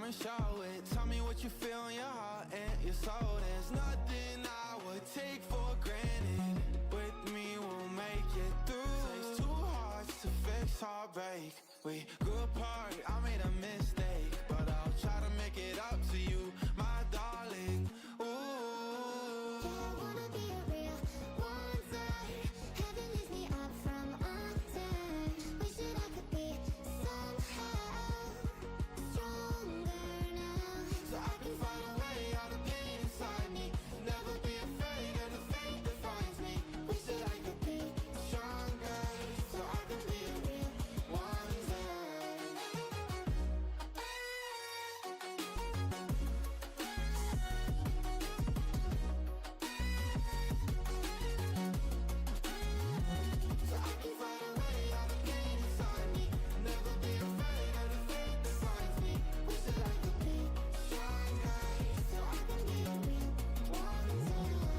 and show it. Tell me what you feel in your heart and your soul. There's nothing I would take for granted. With me we'll make it through. Takes two hearts to fix heartbreak. We grew apart, I made a mistake, but I'll try to make it up to you, my darling. Ooh, I wanna be a real one day. Heaven lifts me up from under. Wish that I could be somehow stronger now, so I can find a way out of pain inside me. Never be afraid of the fate that finds me. wish that I could be Stronger, so I can be a real one day. So I can find a way out of pain inside me. Never be afraid of the fate that finds me. wish that I could be Stronger, so I can be a real one day. Sweet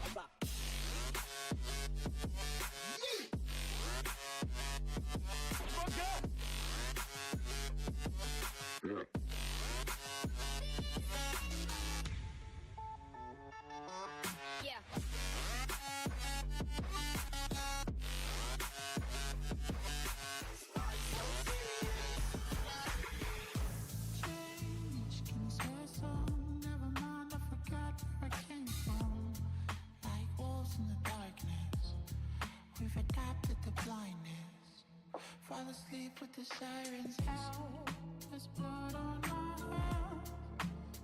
goodbyes. I won't cry. Yeah. Change, can you say so? Never mind, I forgot where I came from. Like wolves in the darkness, we've adapted to blindness. Fall asleep with the sirens out. There's blood on my hands.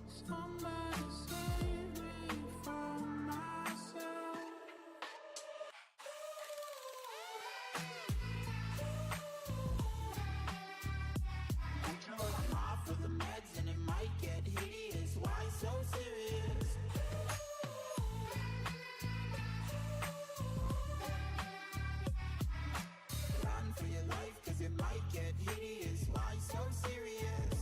Somebody save me from myself. I'm off with the meds and it might get hideous. Why so serious? Run for your life, cause it might get hideous. Why so serious?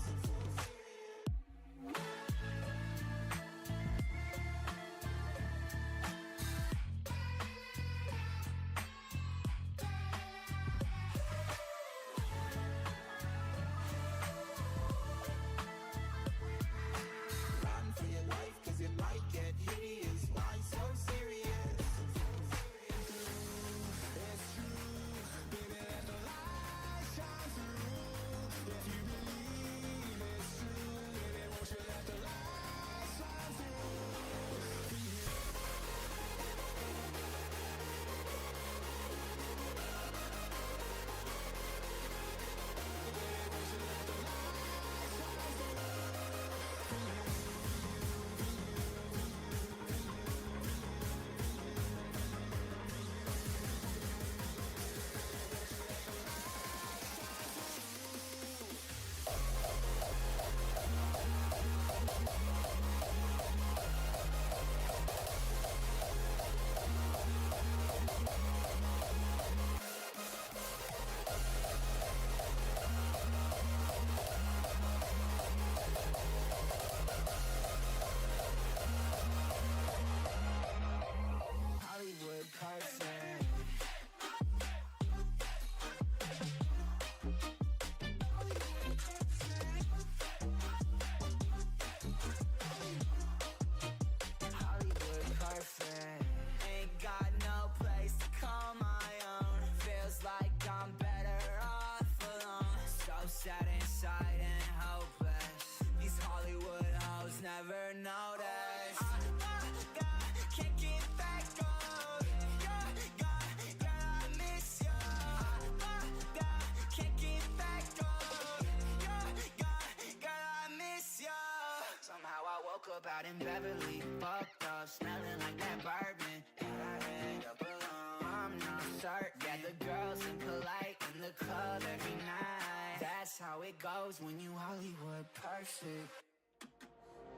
out in Beverly, fucked up, smelling like that bourbon. And I end up alone. I'm not certain. Yeah, the girls impolite in the club every night. That's how it goes when you Hollywood perfect.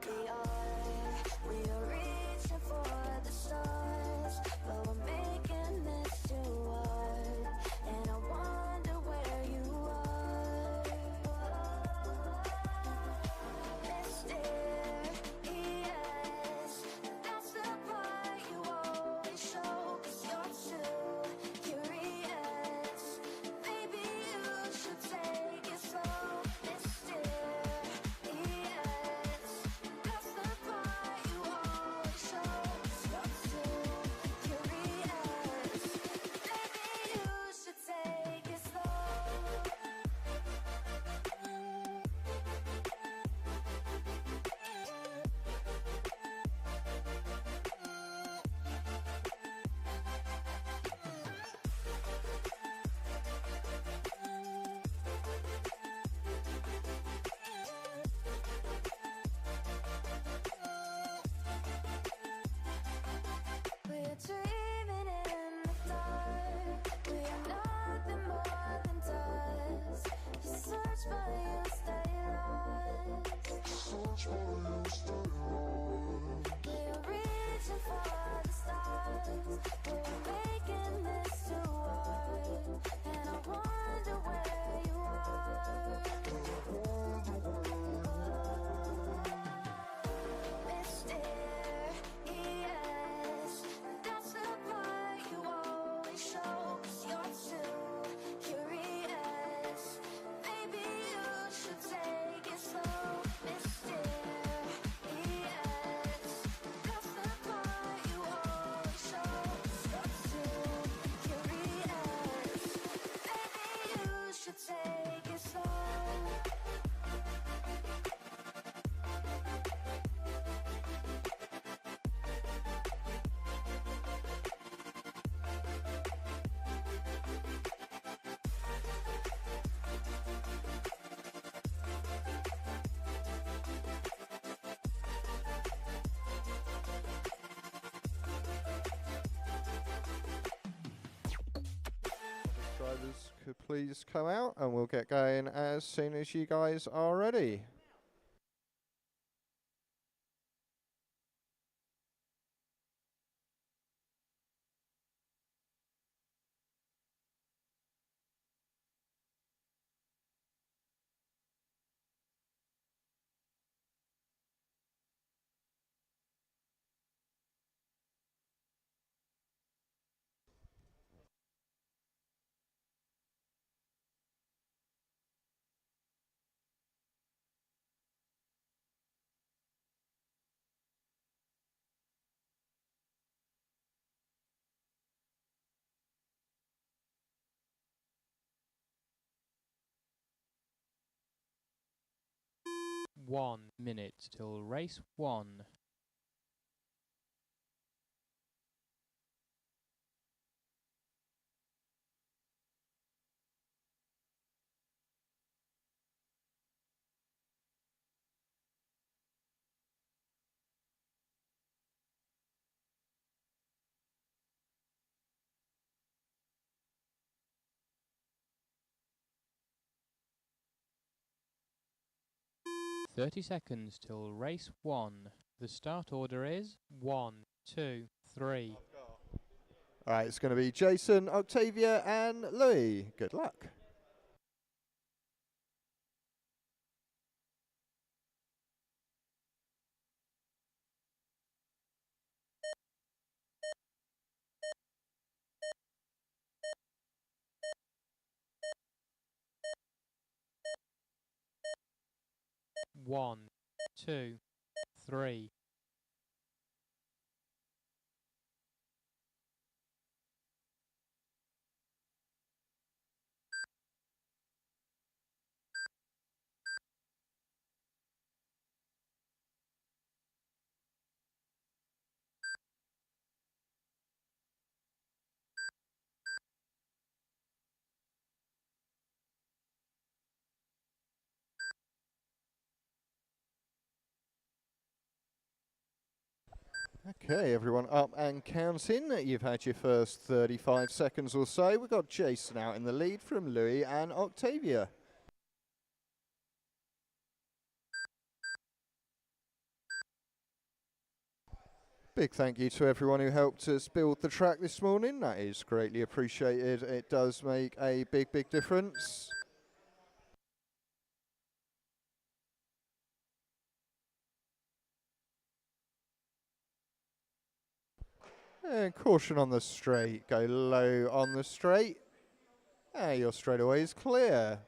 We are reaching for the stars, but we're making this too hard. And I wonder where you are, mysterious. That's the part you always show, 'cause you're too curious. Maybe you should take it slow, mysterious. That's the part you always show, 'cause you're too curious. Maybe you should take it slow. We're dreaming in the dark. We are nothing more than dust. You search but you stay lost. We are reaching for the stars. We're making this too hard. And I wonder where you are, mysterious. That's the part you always show, 'cause you're too curious. Maybe you should take it slow, mysterious. That's the part you always show, 'cause you're too curious. Maybe you should take it slow. Drivers could please come out and we'll get going as soon as you guys are ready. One minute till race one. $30 till race one. The start order is 1, 2, 3. All right, it's going to be Jason, Octavia, and Louis. Good luck. One, 2, 3. Okay, everyone up and counting. You've had your first 35 seconds or so. We've got Jason out in the lead from Louis and Octavia. Big thank you to everyone who helped us build the track this morning. That is greatly appreciated. It does make a big, big difference. And caution on the straight. Go low on the straight. And your straightaway is clear.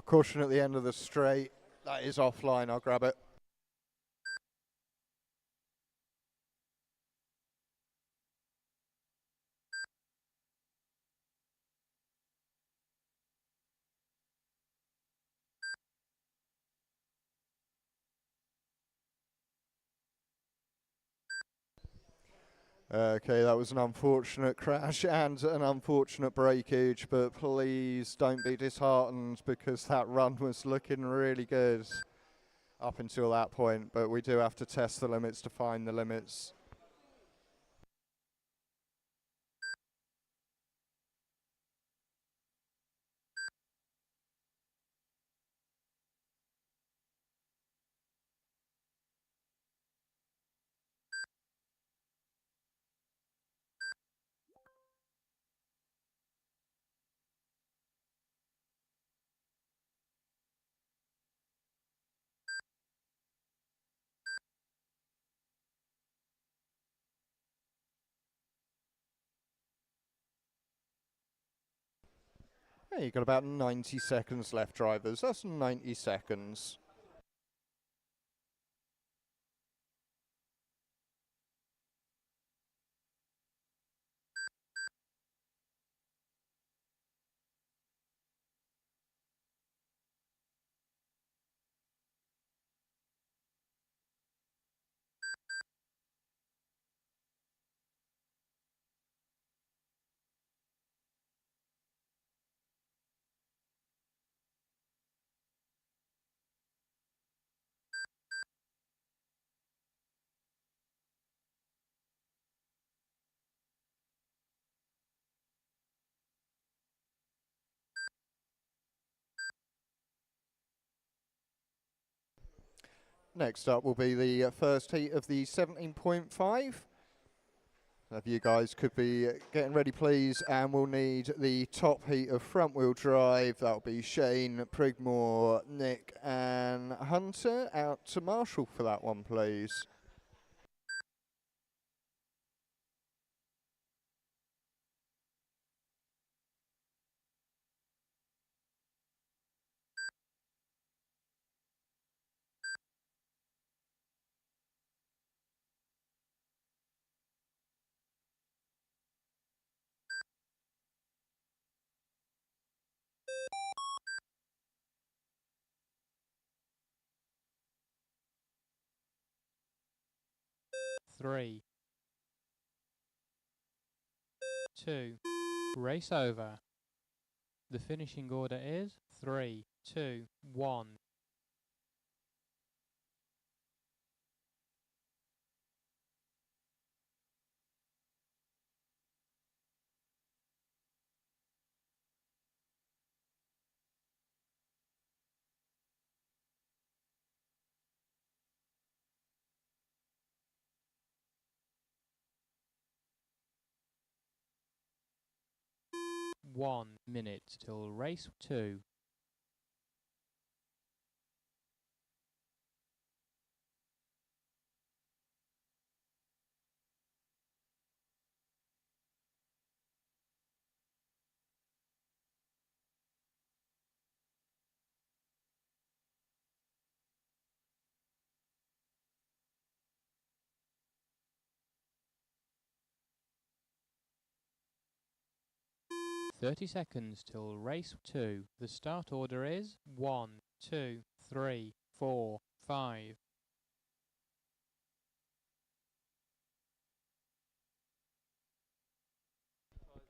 Caution at the end of the straight. That is offline. I'll grab it. Okay, that was an unfortunate crash and an unfortunate breakage, but please don't be disheartened because that run was looking really good up until that point, but we do have to test the limits to find the limits. Hey, you've got about 90 seconds left, drivers. That's 90 seconds. Next up will be the first heat of the 17.5. If you guys could be getting ready, please, and we'll need the top heat of front-wheel drive. That'll be Shane, Prigmore, Nick, and Hunter. Out to Marshall for that one, please. Three, two, race over. The finishing order is 3, 2, 1. 1 minute till race 2. Thirty seconds till race 2. The start order is 1, 2, 3, 4, 5.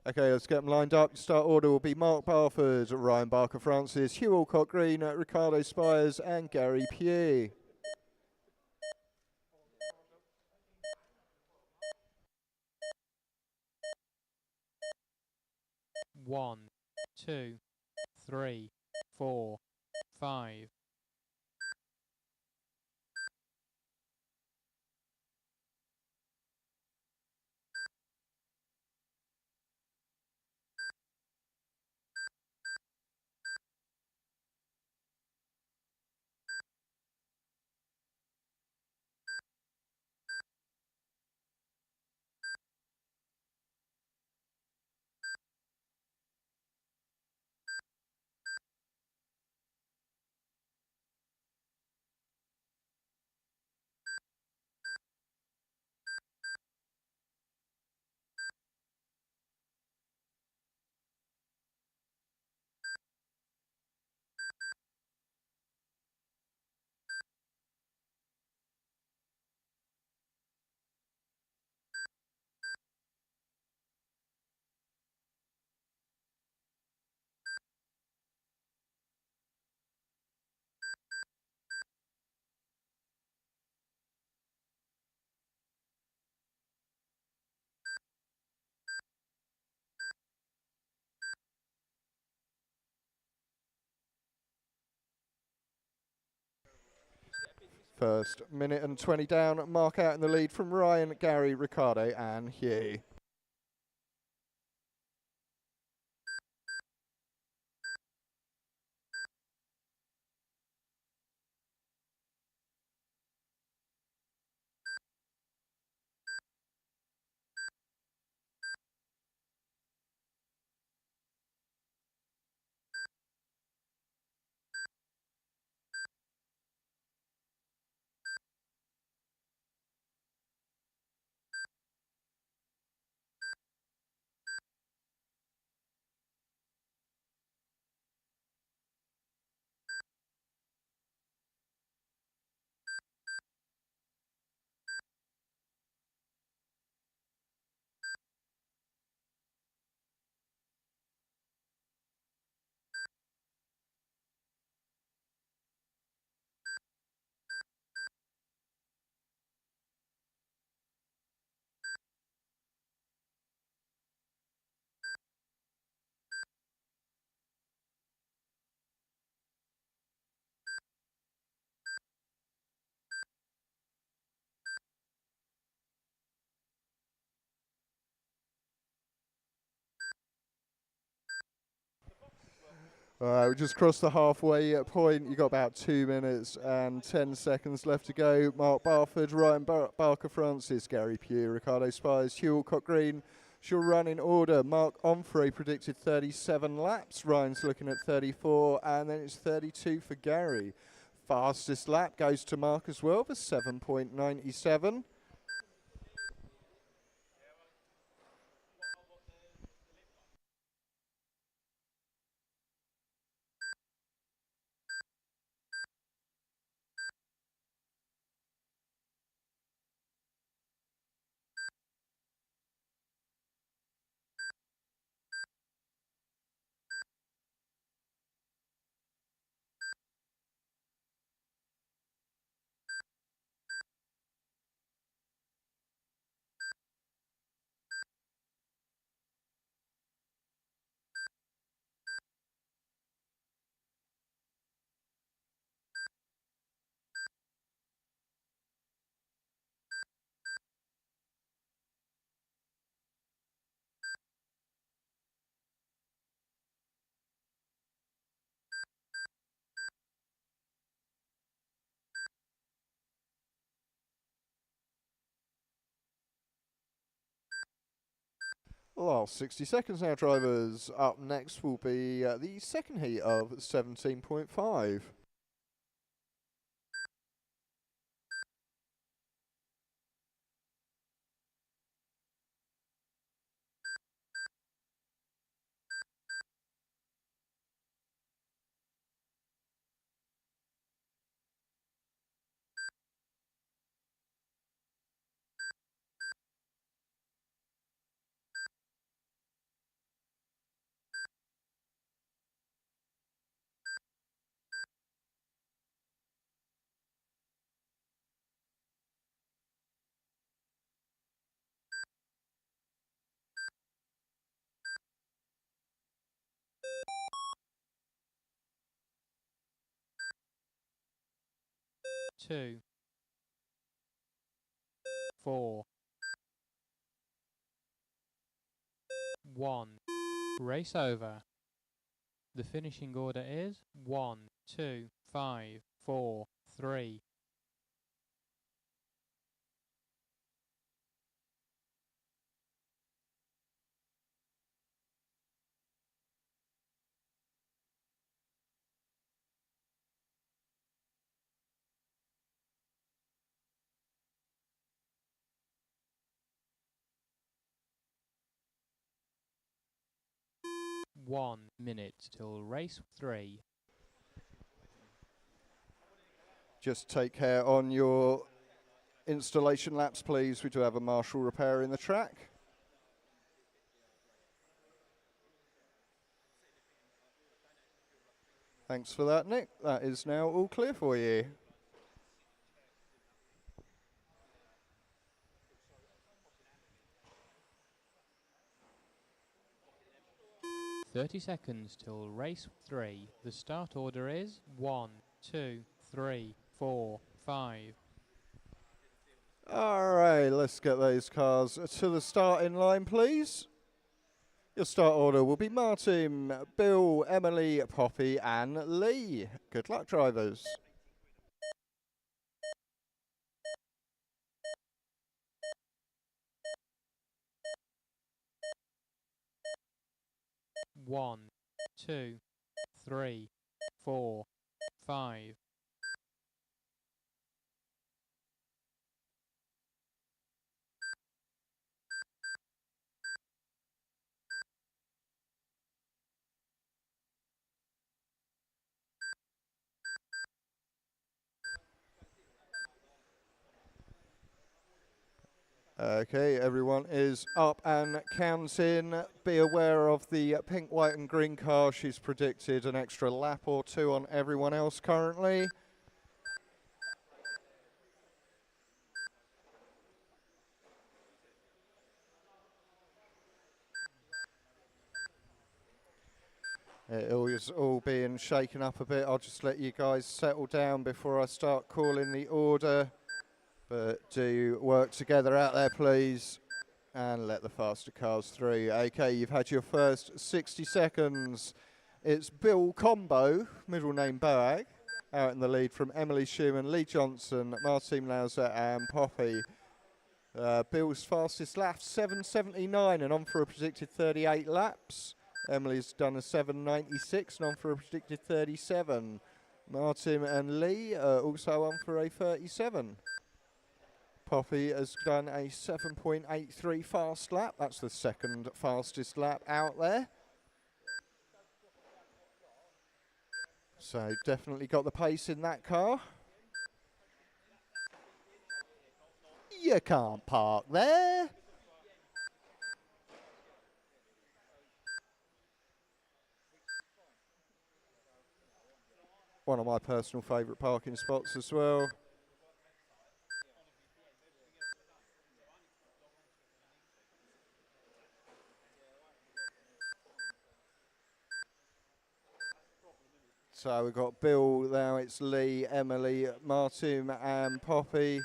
Okay, let's get them lined up. Start order will be Mark Barford, Ryan Barker Francis, Hugh Alcott Green, Ricardo Spires and Gary Pugh. One, 2, 3, 4, 5. First minute and 20 down. Mark out in the lead from Ryan, Gary, Ricardo and Hugh. We just crossed the halfway point. You've got about 2 minutes and 10 seconds left to go. Mark Barford, Ryan Barker Francis, Gary Pugh, Ricardo Spires, Hugh Alcott Green. She'll run in order. Mark Onfray predicted 37 laps. Ryan's looking at 34, and then it's 32 for Gary. Fastest lap goes to Mark as well for 7.97. Last 60 seconds now, drivers. Up next will be the second heat of 17.5. Two, 4, 1. Race over. The finishing order is 1, 2, 5, 4, 3. One minute till race 3. Just take care on your installation laps, please. We do have a Marshall repair in the track. Thanks for that, Nick. That is now all clear for you. "30 seconds till race 3. The start order is 1, 2, 3, 4, 5. All right, let's get those cars to the starting line, please. Your start order will be Martin, Bill, Emily, Poppy, and Lee. Good luck, drivers. One, 2, 3, 4, 5. Okay, everyone is up and counting. Be aware of the pink, white, and green car. She's predicted an extra lap or two on everyone else currently. It is all being shaken up a bit. I'll just let you guys settle down before I start calling the order. But do work together out there, please, and let the faster cars through. Okay, you've had your first 60 seconds. It's Bill Combo, middle name Boag, out in the lead from Emily Schumann, Lee Johnson, Martin Lauser, and Poppy. Bill's fastest lap, 7:79, and on for a predicted 38 laps. Emily's done a 7:96 and on for a predicted 37. Martin and Lee are also on for a 37. Poppy has done a 7.83 fast lap. That's the second fastest lap out there. So definitely got the pace in that car. You can't park there. One of my personal favourite parking spots as well. So we've got Bill now, it's Lee, Emily, Martin and Poppy.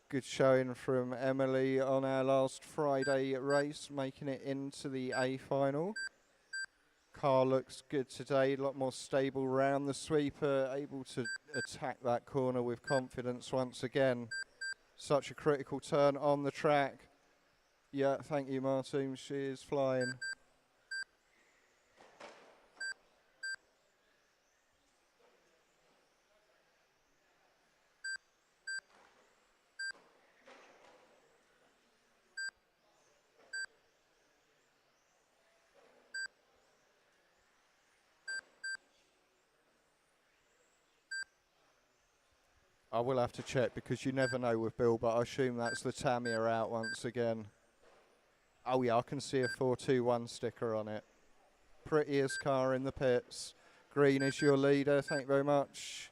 Good showing from Emily on our last Friday race, making it into the A final. Car looks good today, a lot more stable round the sweeper, able to attack that corner with confidence once again. Such a critical turn on the track. Yeah, thank you, Martin. She is flying. I will have to check because you never know with Bill, but I assume that's the Tamiya out once again. Oh yeah, I can see a 421 sticker on it. Prettiest car in the pits. Green is your leader, thank you very much.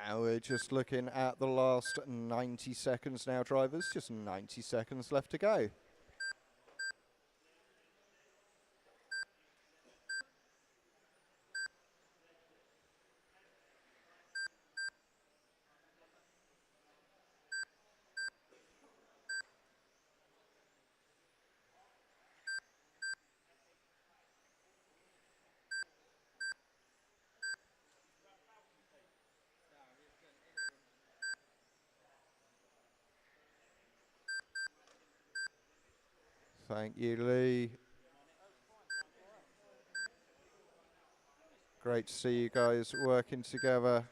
And we're just looking at the last 90 seconds now, drivers. Just 90 seconds left to go. Thank you, Lee. Great to see you guys working together.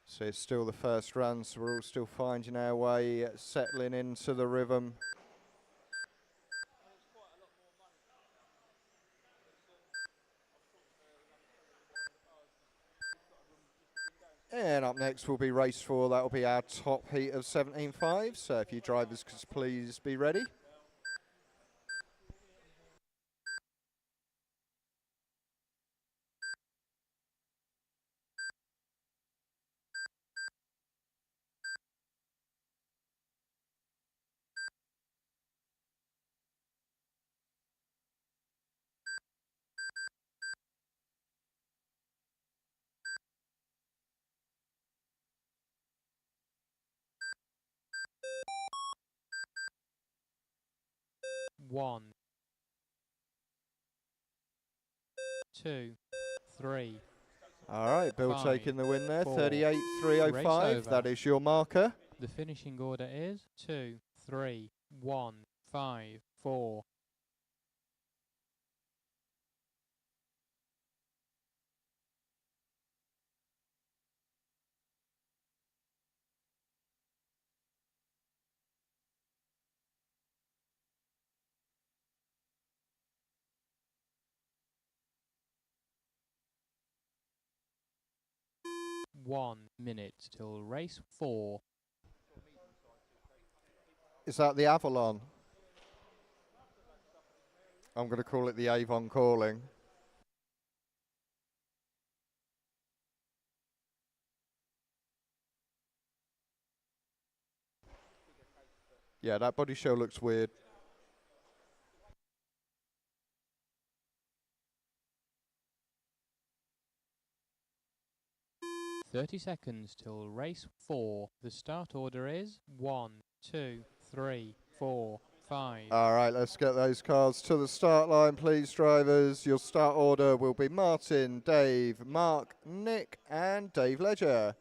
So it's still the first run, so we're all still finding our way, settling into the rhythm. And up next will be race 4. That will be our top heat of 17.5. So if you drivers could please be ready. One, two, three. All right, Bill 5, taking the win there, 4. 38.305. Race That over. is your marker. The finishing order is 2, 3, 1, 5, 4. One minute till race 4. Is that the Avalon? I'm going to call it the Avon Calling. Yeah, that body show looks weird. "30 seconds till race 4. The start order is 1, 2, 3, 4, 5. All right, let's get those cars to the start line, please, drivers. Your start order will be Martin, Dave, Mark, Nick, and Dave Ledger.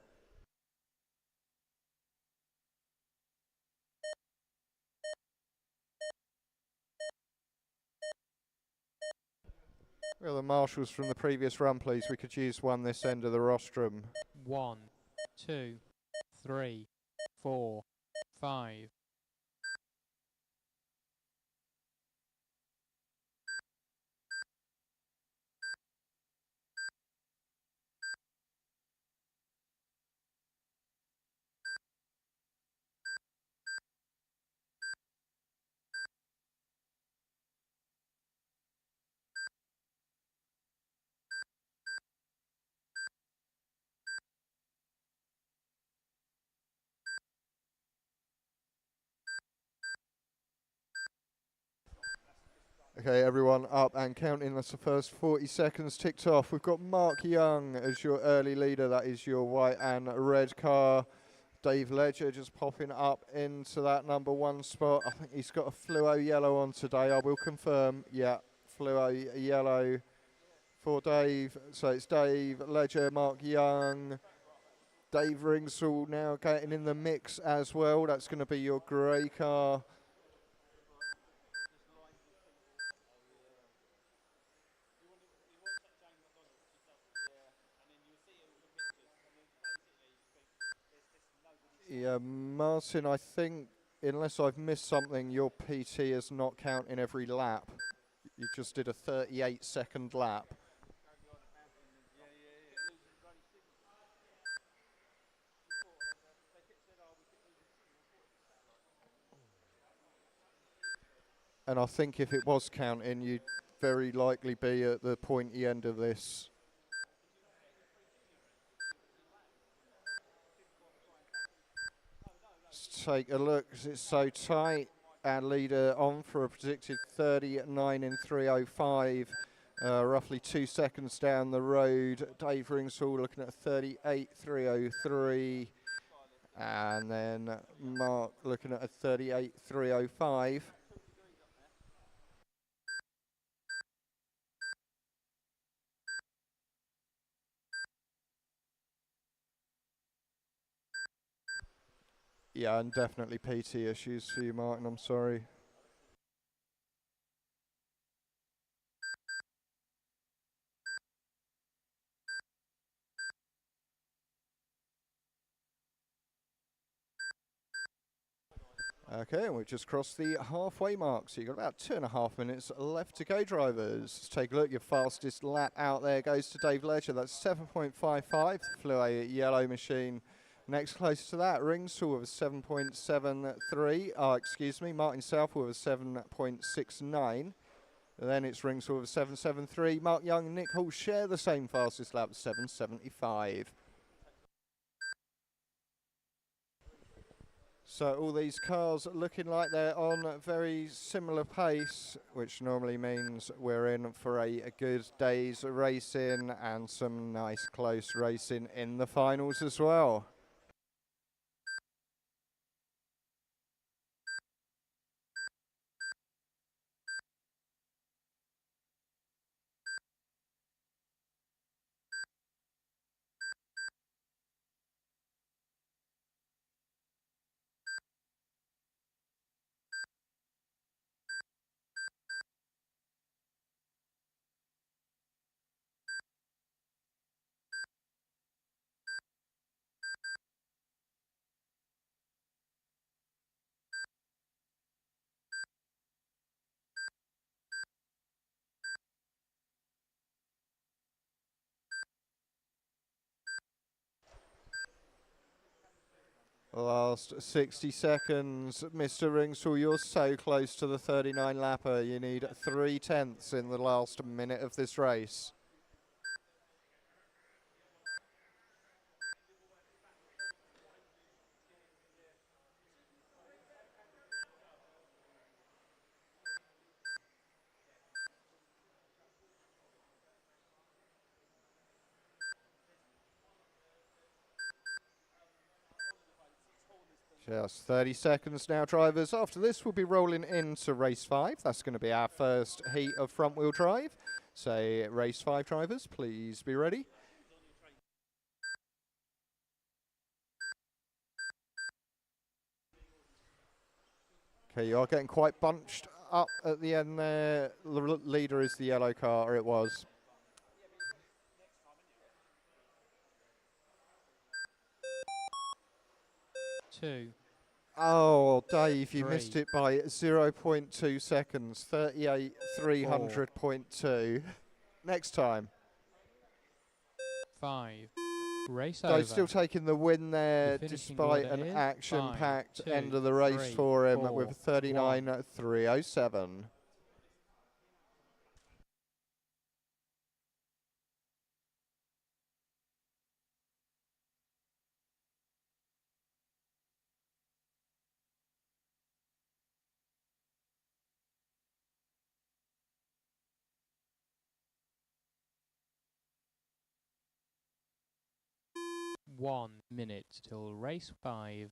Well, the marshals from the previous run, please. We could use one this end of the rostrum. 1, 2, 3, 4, 5. Okay, everyone up and counting. That's the first 40 seconds ticked off. We've got Mark Young as your early leader. That is your white and red car. Dave Ledger just popping up into that number 1 spot. I think he's got a fluo yellow on today. I will confirm. Yeah, fluo yellow for Dave. So it's Dave Ledger, Mark Young, Dave Ringsall now getting in the mix as well. That's going to be your grey car. Yeah, Martin, I think, unless I've missed something, your PT is not counting every lap. You just did a 38-second lap. And I think if it was counting, you'd very likely be at the pointy end of this. Let's take a look, 'cause it's so tight. And leader on for a predicted 39 in 305. Roughly 2 seconds down the road. Dave Ringsall looking at 38.303. And then Mark looking at a 38.305. Yeah, and definitely PT issues for you, Martin, I'm sorry. Okay, and we've just crossed the halfway mark, so you've got about 2.5 minutes left to go, drivers. Let's take a look. Your fastest lap out there goes to Dave Ledger. That's 7.55. Flew a yellow machine. Next close to that, Ringsall with a 7.73. Excuse me, Martin South with a 7.69. Then it's Ringsall with a 7.73. Mark Young and Nick Hall share the same fastest lap, 7.75. So all these cars looking like they're on a very similar pace, which normally means we're in for a good day's racing and some nice close racing in the finals as well. Last 60 seconds. Mr. Ringsall, you're so close to the 39 lapper. You need 3/10 in the last minute of this race. Just 30 seconds now, drivers. After this, we'll be rolling into race 5. That's going to be our first heat of front-wheel drive. So, race 5 drivers, please be ready. Okay, you are getting quite bunched up at the end there. The leader is the yellow car, or it was. Two. Oh, Dave, you 3. missed it by 0.2 seconds. 38.300.2. Next time. 5. Race Dave's over. still taking the win there, Your finishing despite order an is action-packed 5, 2, end of the race 3, for him 4, with 39.307. 1 minute till race 5.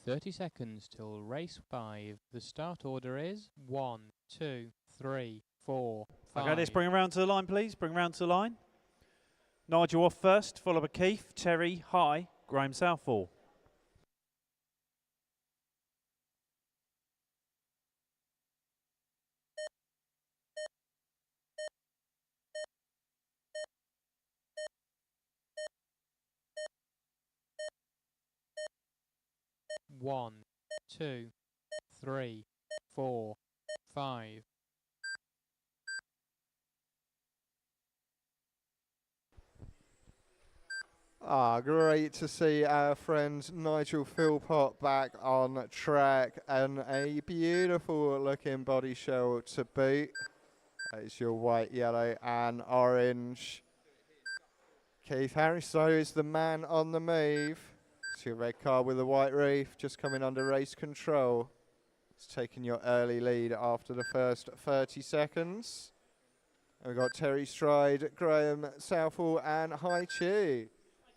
"30 seconds till race 5. The start order is 1, 2, 3, 4, 5. Okay, let's bring him round to the line, please. Bring him round to the line. Nigel off first, followed by Keith, Terry, High, Graham Southall. One, 2, 3, 4, 5. Great to see our friend Nigel Philpott back on track, and a beautiful looking body shell to boot. It's your white, yellow and orange. Keith Harris, though, is the man on the move. It's your red car with the white roof, just coming under race control. It's taking your early lead after the first 30 seconds. And we've got Terry Stride, Graham Southall and Hai Chu.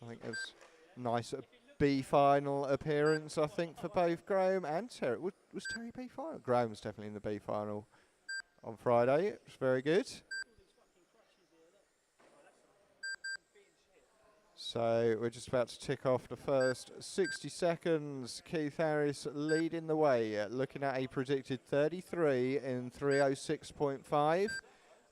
I think it was a nice B final appearance, I think, for both Graham and Terry. Was Terry B final? Graham was definitely in the B final on Friday. It was very good. So we're just about to tick off the first 60 seconds. Keith Harris leading the way, looking at a predicted 33 in 306.5.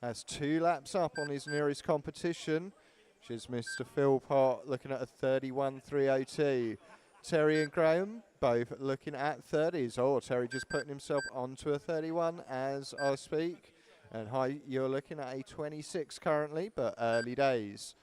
That's 2 laps up on his nearest competition, which is Mr. Philpott looking at a 31.302. Terry and Graham both looking at 30s. Oh, Terry just putting himself onto a 31 as I speak. And Hi, you're looking at a 26 currently, but early days.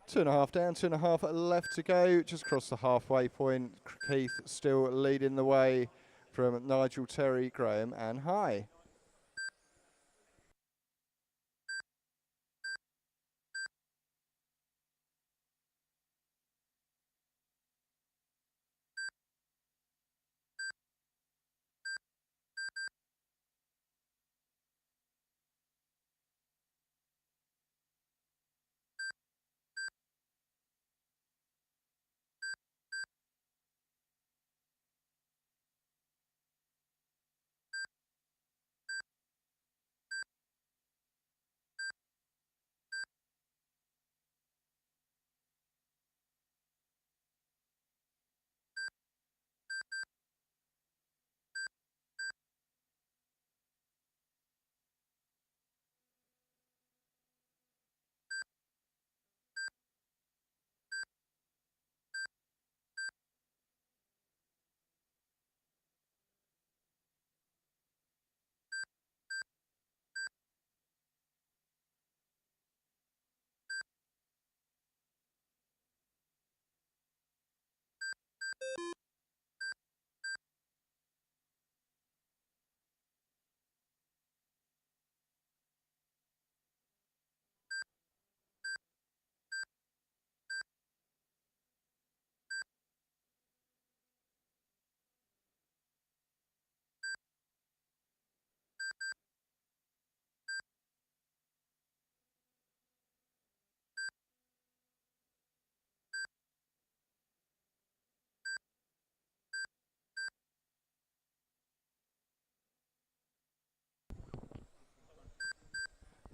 Two and a half down, 2.5 left to go. Just across the halfway point. Keith still leading the way from Nigel, Terry, Graham and Hi.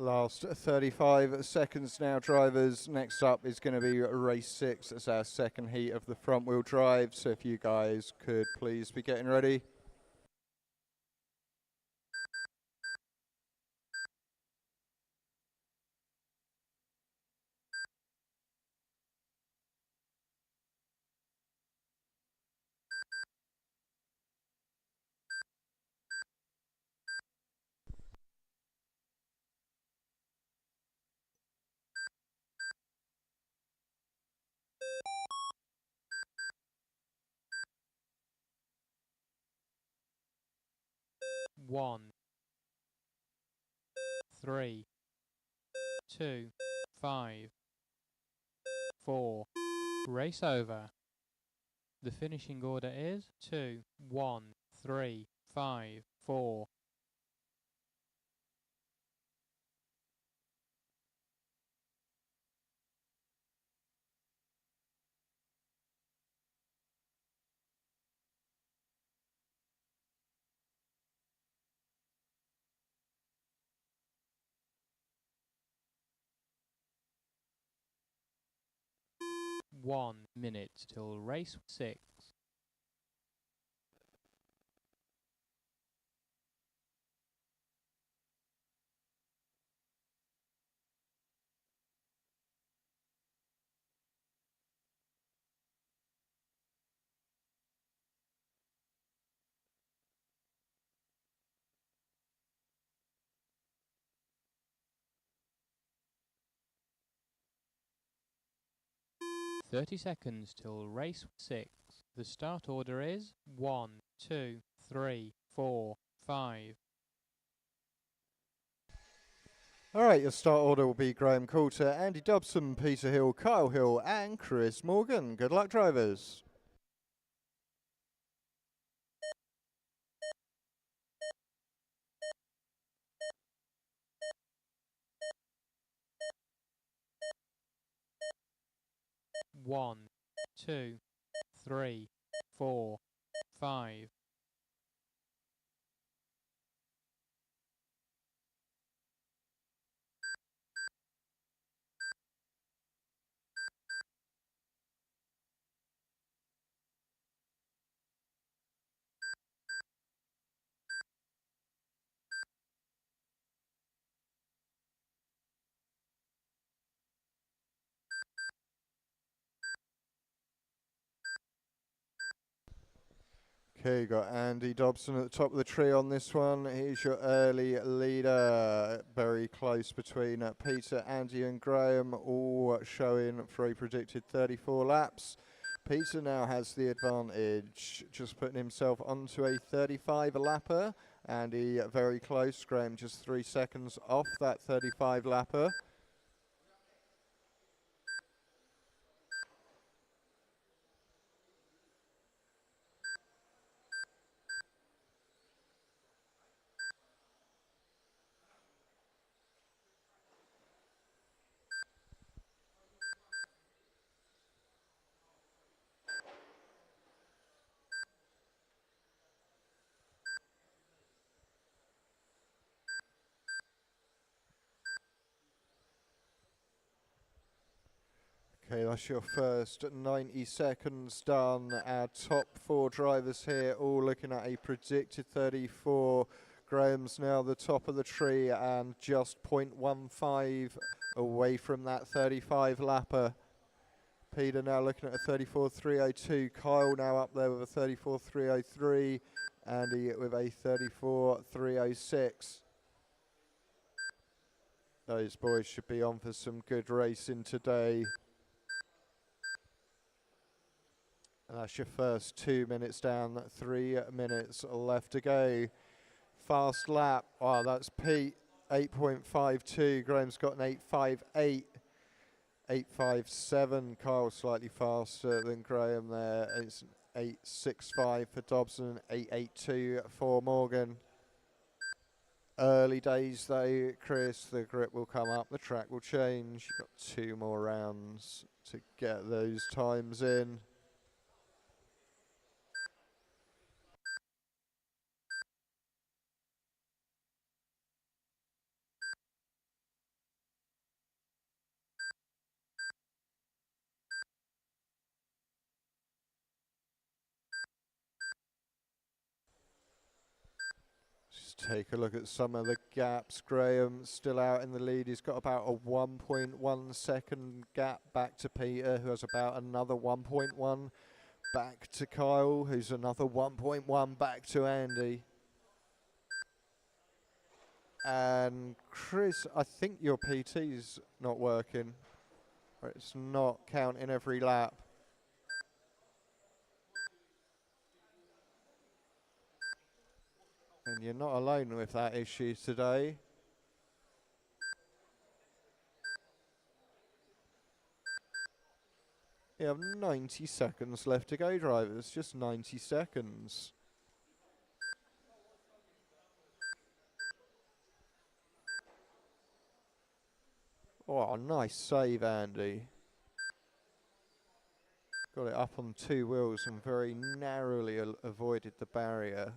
Last 35 seconds now, drivers. Next up is going to be race 6. It's our second heat of the front wheel drive. So if you guys could please be getting ready. One, 3, 2, 5, 4. Race over. The finishing order is 2, 1, 3, 5, 4. One minute till race 6. "30 seconds till race 6. The start order is 1, 2, 3, 4, 5. All right, your start order will be Graham Coulter, Andy Dobson, Peter Hill, Kyle Hill, and Chris Morgan. Good luck, drivers. One, 2, 3, 4, 5. Okay, got Andy Dobson at the top of the tree on this one. Here's your early leader. Very close between Peter, Andy and Graham, all showing for a predicted 34 laps. Peter now has the advantage, just putting himself onto a 35 lapper. Andy very close, Graham just 3 seconds off that 35 lapper. Okay, that's your first 90 seconds done. Our top 4 drivers here all looking at a predicted 34. Graham's now the top of the tree and just 0.15 away from that 35 lapper. Peter now looking at a 34.302. Kyle now up there with a 34.303. Andy with a 34.306. Those boys should be on for some good racing today. And that's your first 2 minutes down, 3 minutes left to go. Fast lap. Oh, that's Pete, 8.52. Graham's got an 8.58. 8.57. Kyle slightly faster than Graham there. It's 8.65 for Dobson, 8.82 for Morgan. Early days though, Chris. The grip will come up, the track will change. You've got 2 more rounds to get those times in. take a look at some of the gaps. Graham still out in the lead. He's got about a 1.1 second gap back to Peter, who has about another 1.1 back to Kyle, who's another 1.1 back to Andy. And Chris, I think your PT's not working. Or it's not counting every lap. And you're not alone with that issue today. You have 90 seconds left to go, drivers. Just 90 seconds. Oh, nice save, Andy. Got it up on two wheels and very narrowly avoided the barrier.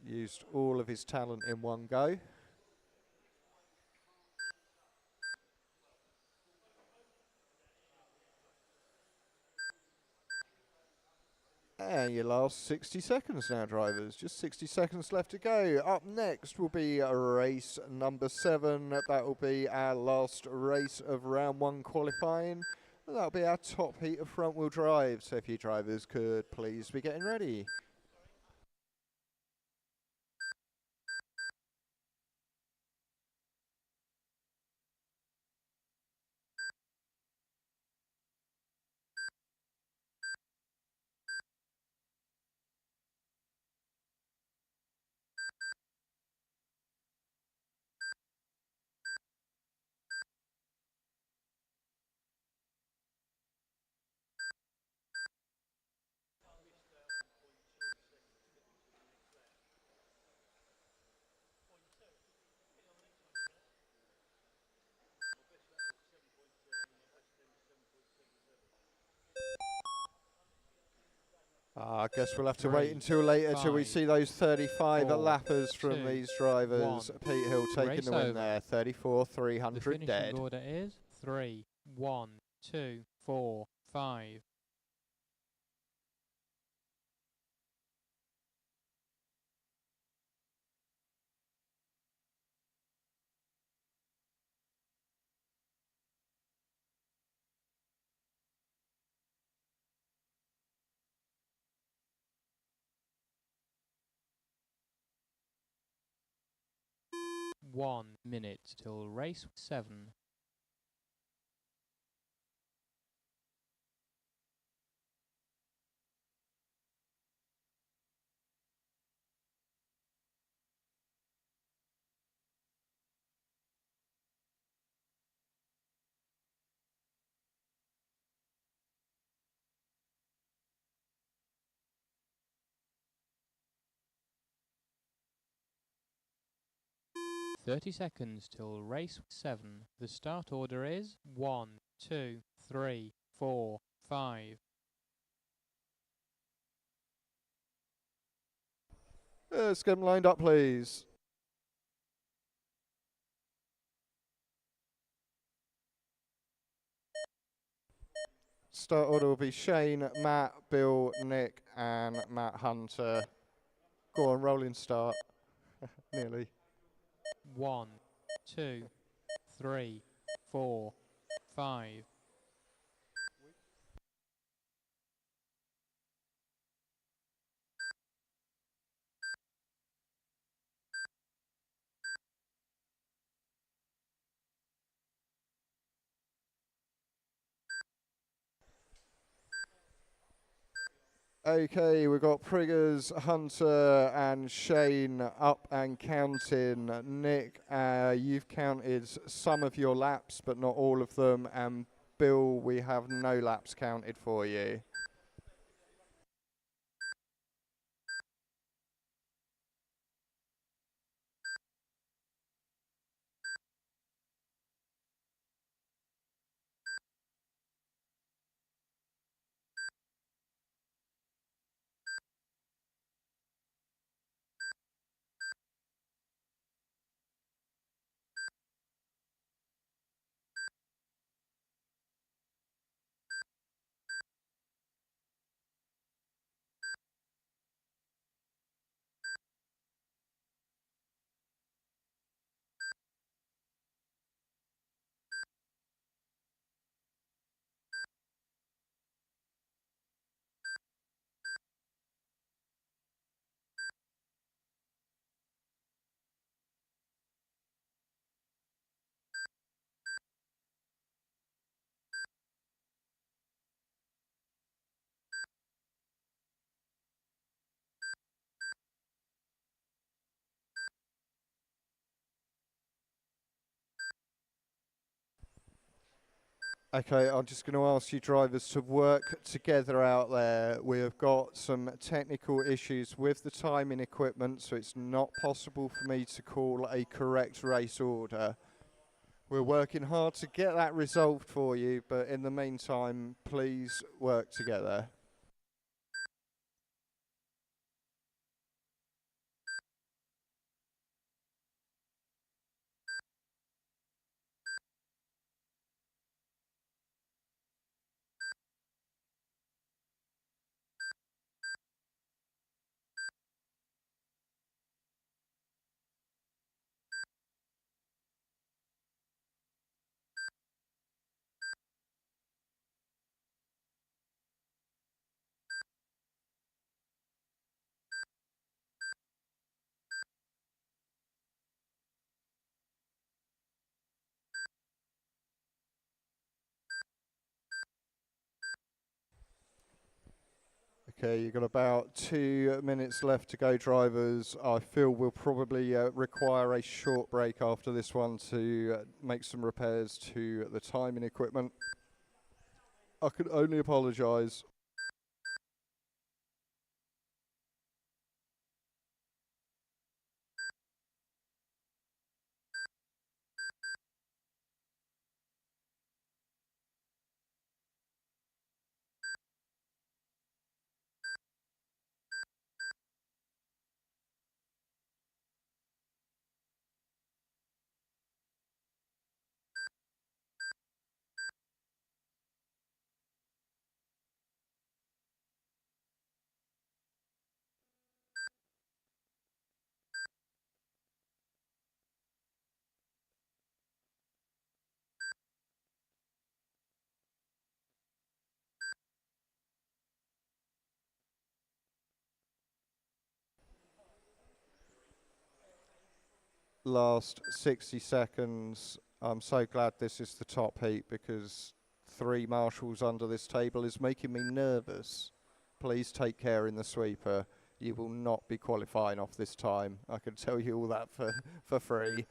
Used all of his talent in one go. And your last 60 seconds now, drivers. Just 60 seconds left to go. Up next will be race number 7. That will be our last race of round 1 qualifying. And that'll be our top heat of front wheel drive. So if you drivers could please be getting ready. I guess we'll have to wait until later till we see those 35 lappers from these drivers. Pete Hill taking the win there. 34, 300 the finishing dead. order is 3, 1, 2, 4, 5. One minute till race 7. Thirty seconds till race 7. The start order is 1, 2, 3, 4, 5. Let's get them lined up, please. Start order will be Shane, Matt, Bill, Nick, and Matt Hunter. Go on, rolling start. Nearly. 1, 2, 3, 4, 5. Okay, we've got Priggers, Hunter, and Shane up and counting. Nick, you've counted some of your laps, but not all of them. And Bill, we have no laps counted for you. Okay, I'm just going to ask you drivers to work together out there. We have got some technical issues with the timing equipment, so it's not possible for me to call a correct race order. We're working hard to get that resolved for you, but in the meantime, please work together. Okay, you've got about 2 minutes left to go, drivers. I feel we'll probably require a short break after this one to make some repairs to the timing equipment. I can only apologise. Last 60 seconds. I'm so glad this is the top heat because 3 marshals under this table is making me nervous. Please take care in the sweeper. You will not be qualifying off this time. I can tell you all that for free.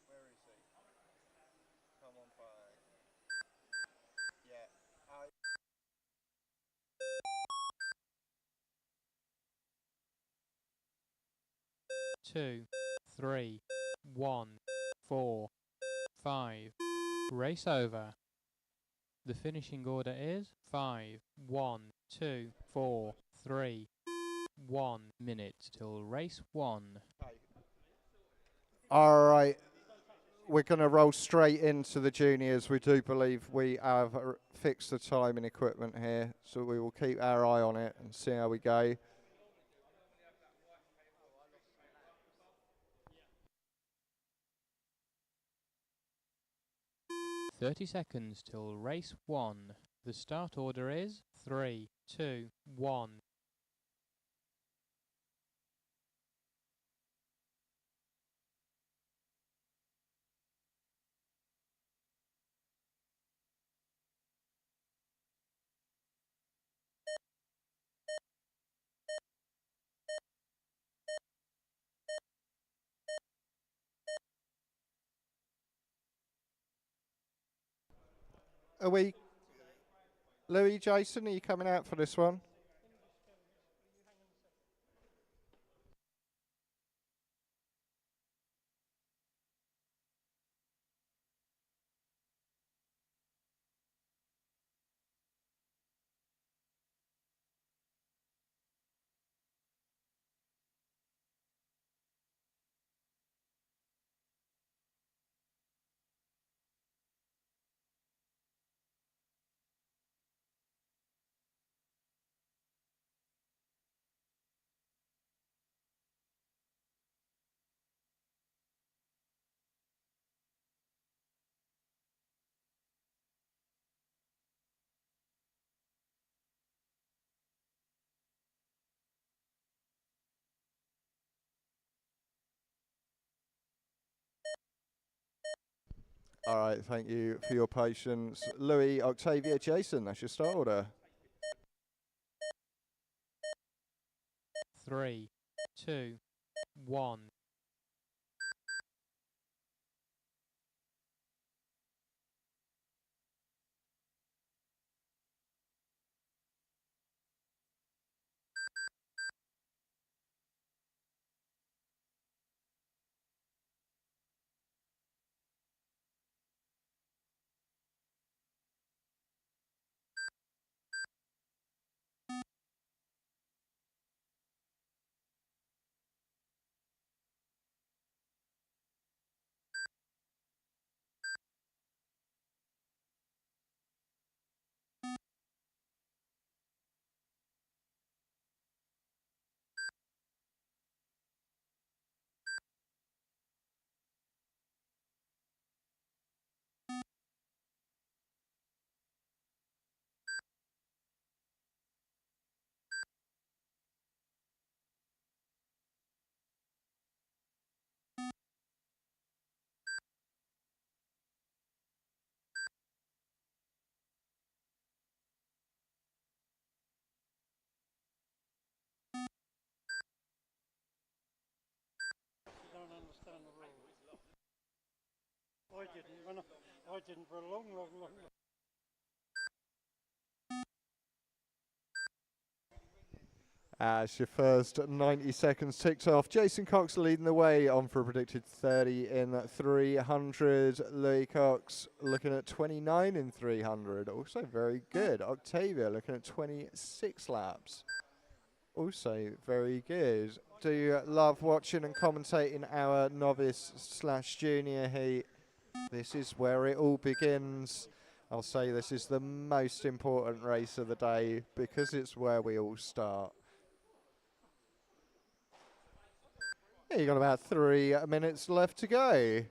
Where is he? Come on back. Yeah. 2, 3, 1, 4, 5. Race over. The finishing order is 5, 1, 2, 4, 3, 1 minute till race 1. All right. We're going to roll straight into the juniors. We do believe we have fixed the timing equipment here, so we will keep our eye on it and see how we go. 30 seconds till race 1. The start order is 3, 2, 1. Are we, Louis, Jason, are you coming out for this one? All right, thank you for your patience. Louis, Octavia, Jason, that's your start order. 3, 2, 1. Don't understand the rules. I didn't. I didn't for a long, long, long. As your first 90 seconds ticked off, Jason Cox leading the way on for a predicted 30 in 300. Louis Cox looking at 29 in 300. Also very good. Octavia looking at 26 laps. Also very good. Do you love watching and commentating our novice slash junior heat? This is where it all begins. I'll say this is the most important race of the day because it's where we all start. Yeah, you got about 3 minutes left to go.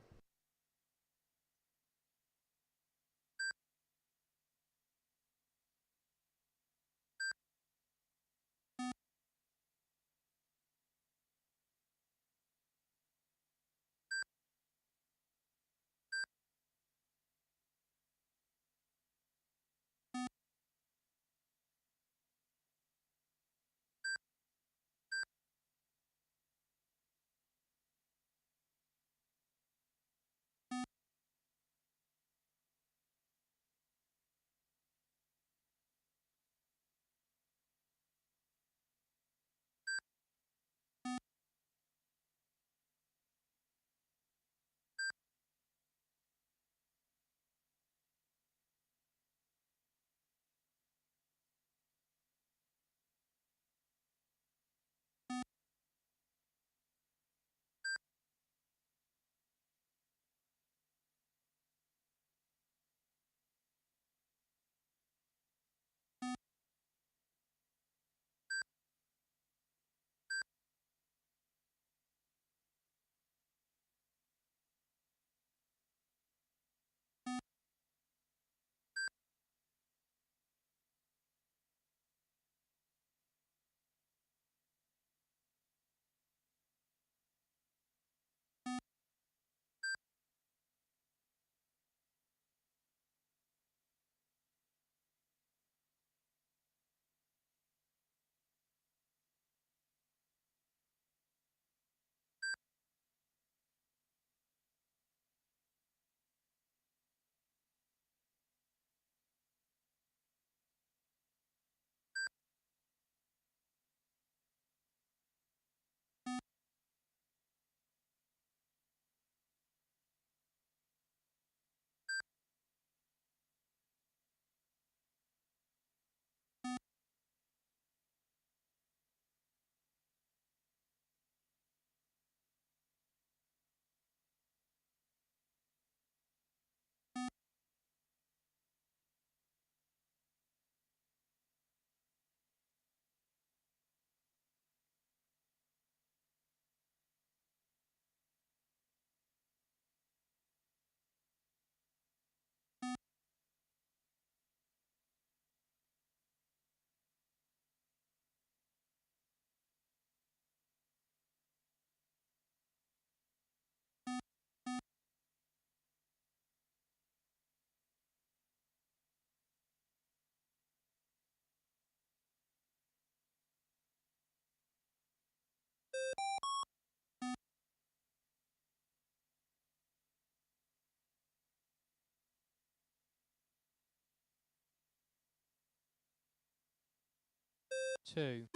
2.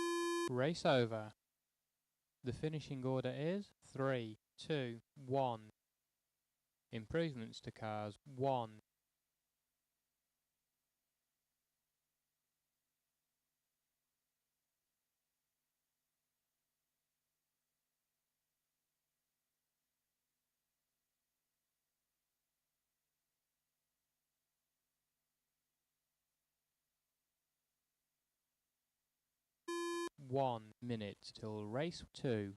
Race over. The finishing order is 3, 2, 1. Improvements to cars 1. Minute till race 2.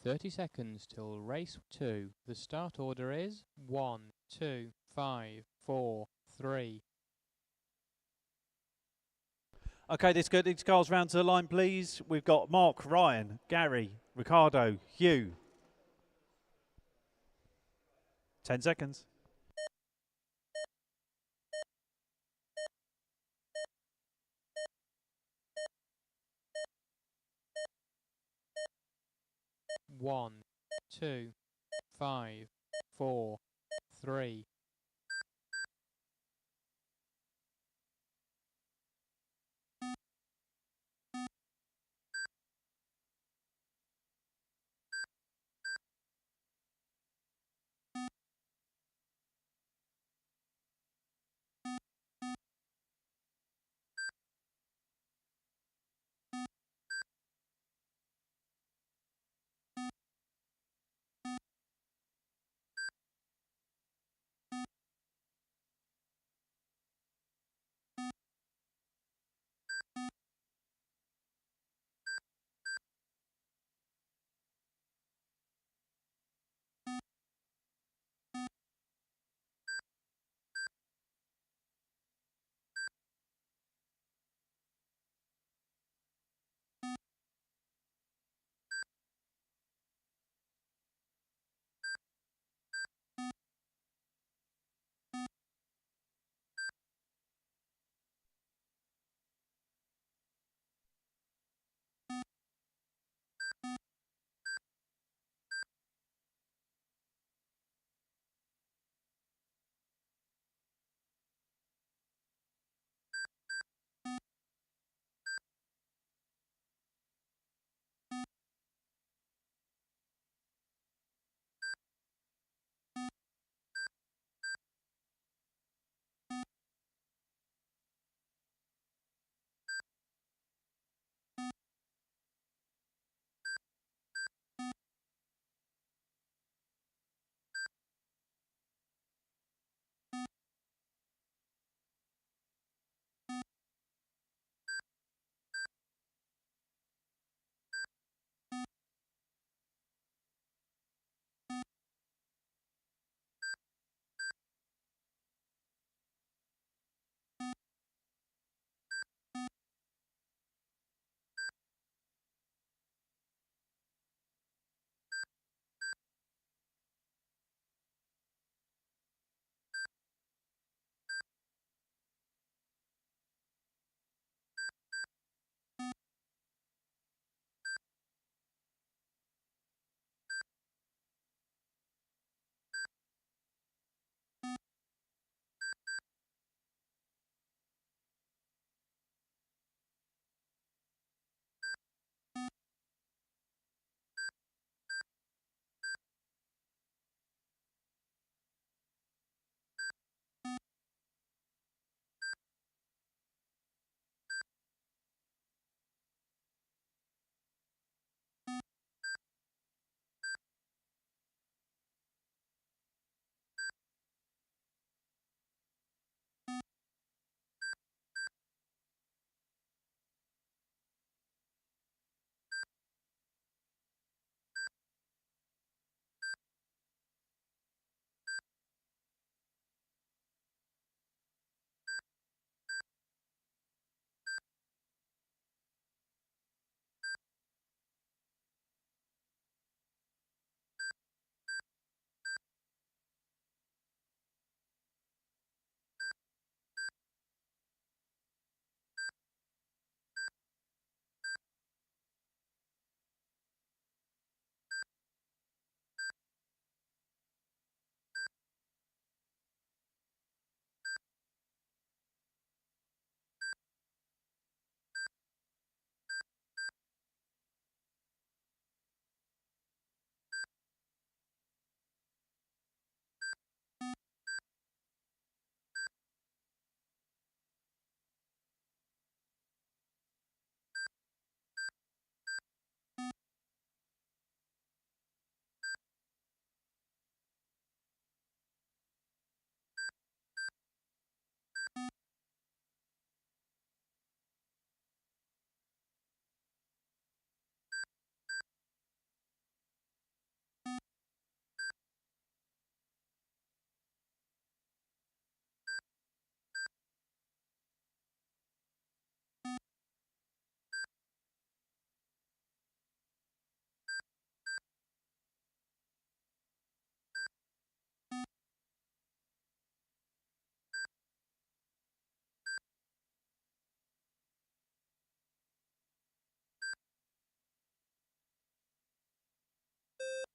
"30 seconds till race 2. The start order is 1, 2, 5, 4, 3. Okay, let's get these cars round to the line, please. We've got Mark, Ryan, Gary, Ricardo, Hugh. 10 seconds. One, 2, 5, 4, 3.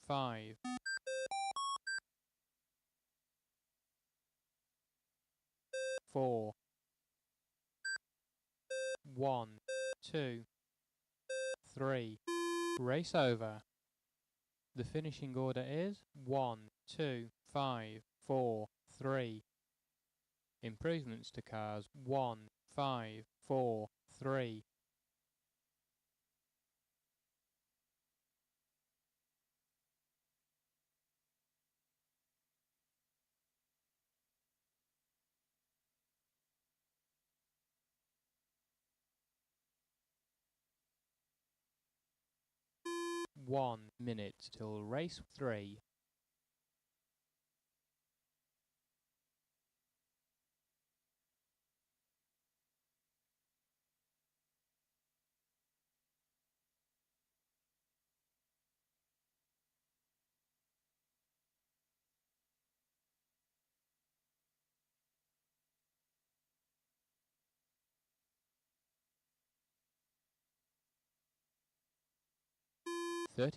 5. 4. 1, 2, 3. Race over. The finishing order is 1, 2, 5, 4, 3. Improvements to cars 1, 5, 4, 3. One minute till race 3.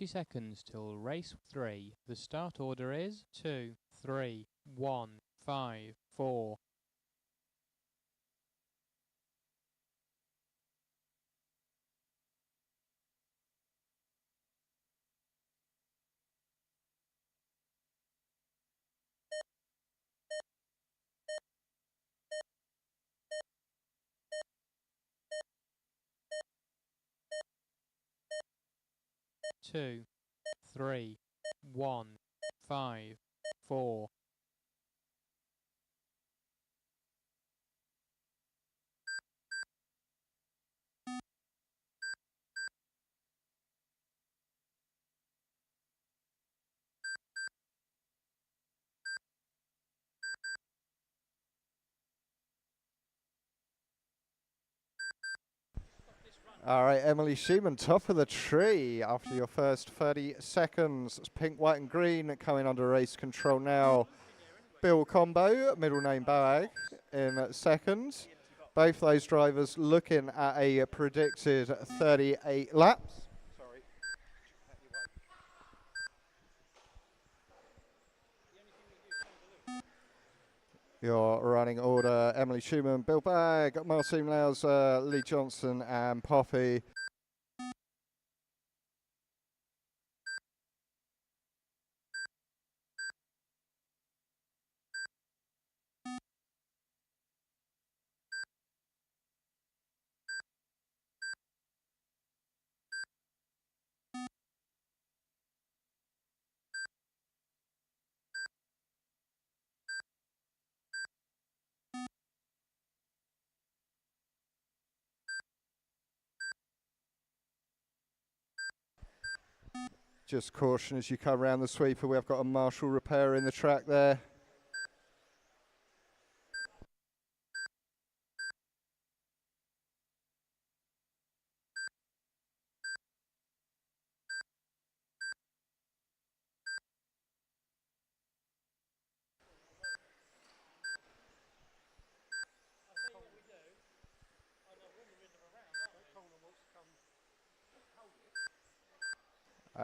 Seconds till race 3. The start order is 2, 3, 1, 5, 4. 2, 3, 1, 5, 4. All right, Emily Schumann, top of the tree after your first 30 seconds. It's pink, white and green coming under race control now. Bill Combo, middle name Bag, in second. Both those drivers looking at a predicted 38 laps. Your running order, Emily Schumann, Bill Bagg, Marcin Lauser, Lee Johnson and Poppy. Just caution as you come around the sweeper, we have got a Marshall repair in the track there.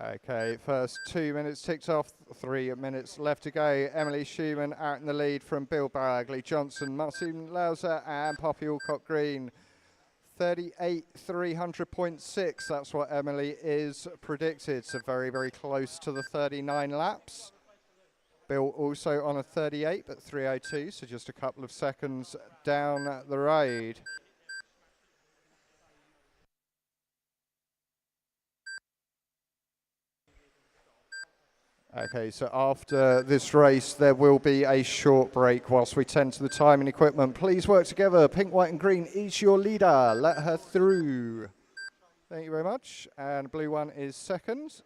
Okay, first 2 minutes ticked off, 3 minutes left to go. Emily Schumann out in the lead from Bill Bagley Johnson, Marcin Lauser and Poppy Alcott Green. 38,300.6, that's what Emily is predicted, so very, very close to the 39 laps. Bill also on a 38 but 3:02, so just a couple of seconds down the road. Okay, so after this race, there will be a short break whilst we tend to the timing equipment. Please work together. Pink, white and green is your leader. Let her through. Thank you very much. And blue one is second.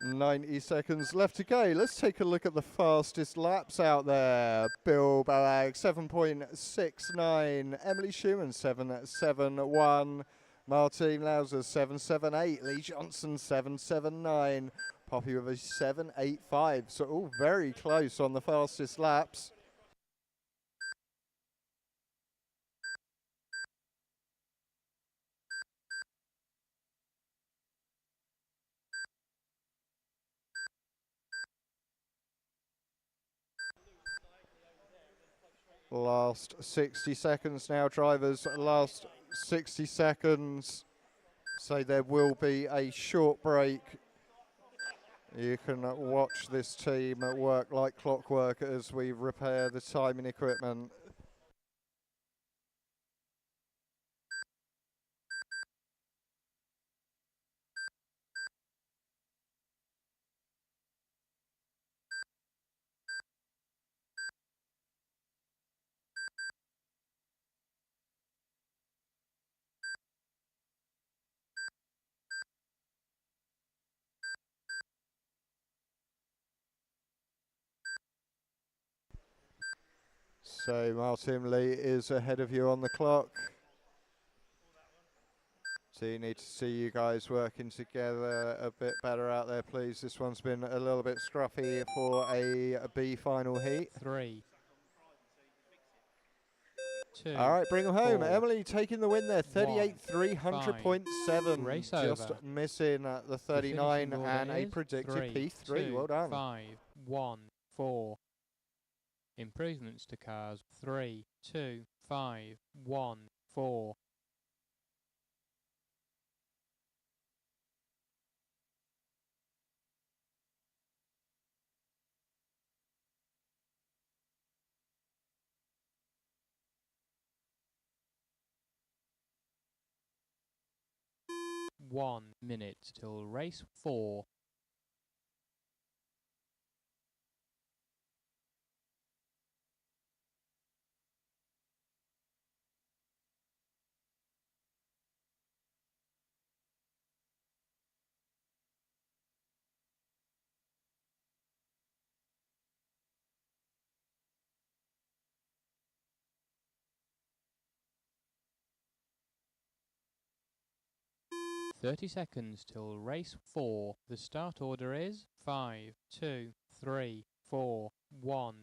90 seconds left to go. Let's take a look at the fastest laps out there. Bill Ballag 7.69, Emily Schumann 7.71, Martine Lauser 7.78, Lee Johnson 7.79, Poppy with a 7.85. So all very close on the fastest laps. Last 60 seconds now, drivers. Last 60 seconds. So there will be a short break. You can watch this team work like clockwork as we repair the timing equipment. So Martin Lee is ahead of you on the clock. So you need to see you guys working together a bit better out there, please. This one's been a little bit scruffy for a B final heat. 3, 2. All right, bring them home. 4, Emily taking the win there, 38,300.7. Race Just over. missing the The 39 finishing and order a is predicted 3, P3. 2, Well done. 5, 1, 4. Improvements to cars 3, 2, 5, 1, 4. One minute till race 4. Thirty seconds till race 4. The start order is 5, 2, 3, 4, 1.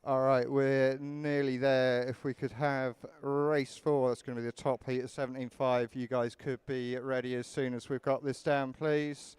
All right, we're nearly there. If we could have race 4, that's going to be the top heat of 17.5. You guys could be ready as soon as we've got this down, please.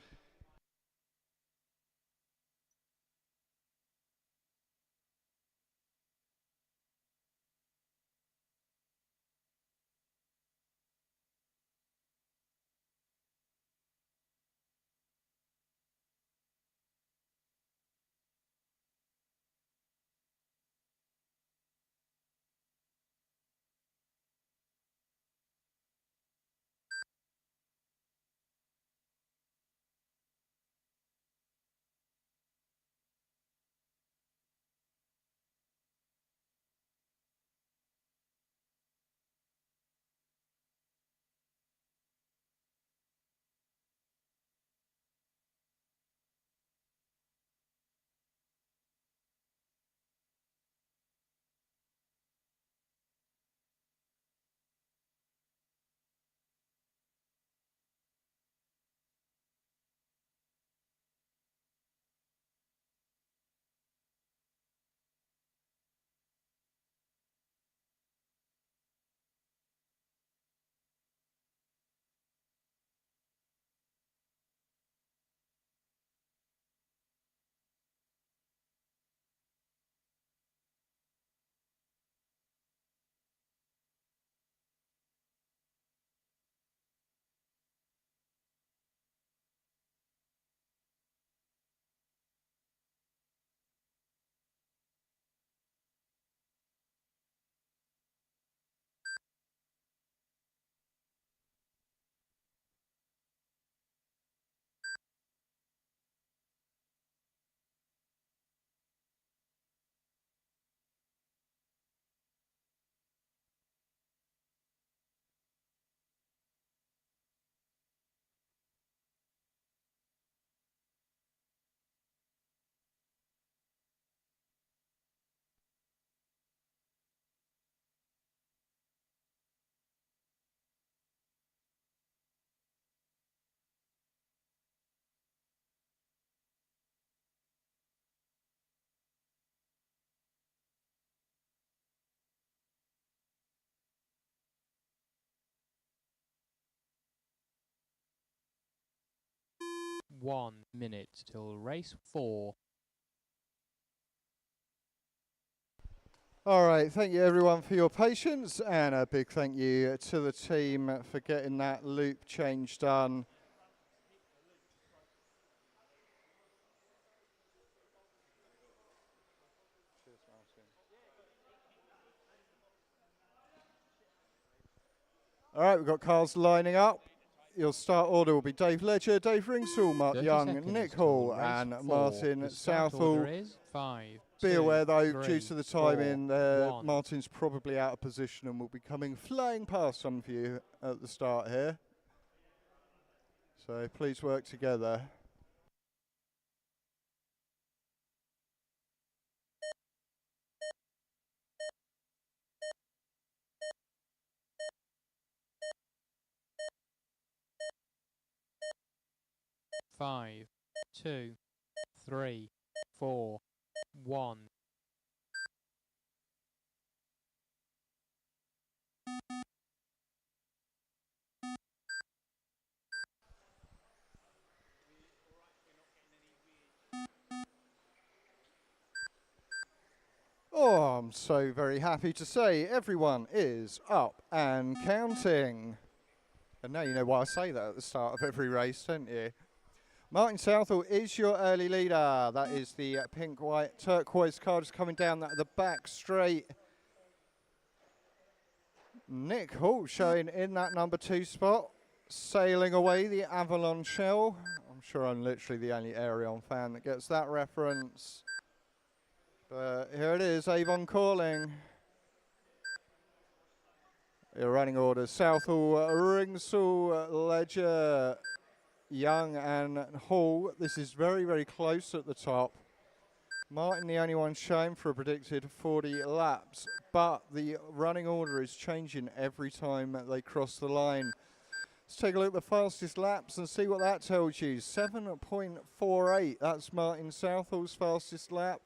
One minute till race 4. All right, thank you everyone for your patience, and a big thank you to the team for getting that loop change done. All right, we've got cars lining up. Your start order will be Dave Ledger, Dave Ringsall, Mark 30 Young, seconds Nick till Hall, race and 4. Martin The start Southall. order is 5, Be 2, aware though, 3, due to the 4, timing, 1. Martin's probably out of position and will be coming flying past some of you at the start here. So please work together. Five, 2, 3, 4, 1. Oh, I'm so very happy to say everyone is up and counting. And now you know why I say that at the start of every race, don't you? Martin Southall is your early leader. That is the pink, white, turquoise car just coming down the back straight. Nick Hall showing in that number 2 spot, sailing away the Avalon Shell. I'm sure I'm literally the only Arion fan that gets that reference. But here it is, Avon calling. Your running orders: Southall, Ringsall, Ledger, Young and Hall. This is very, very close at the top. Martin the only one shown for a predicted 40 laps, but the running order is changing every time they cross the line. Let's take a look at the fastest laps and see what that tells you. 7.48, that's Martin Southall's fastest lap.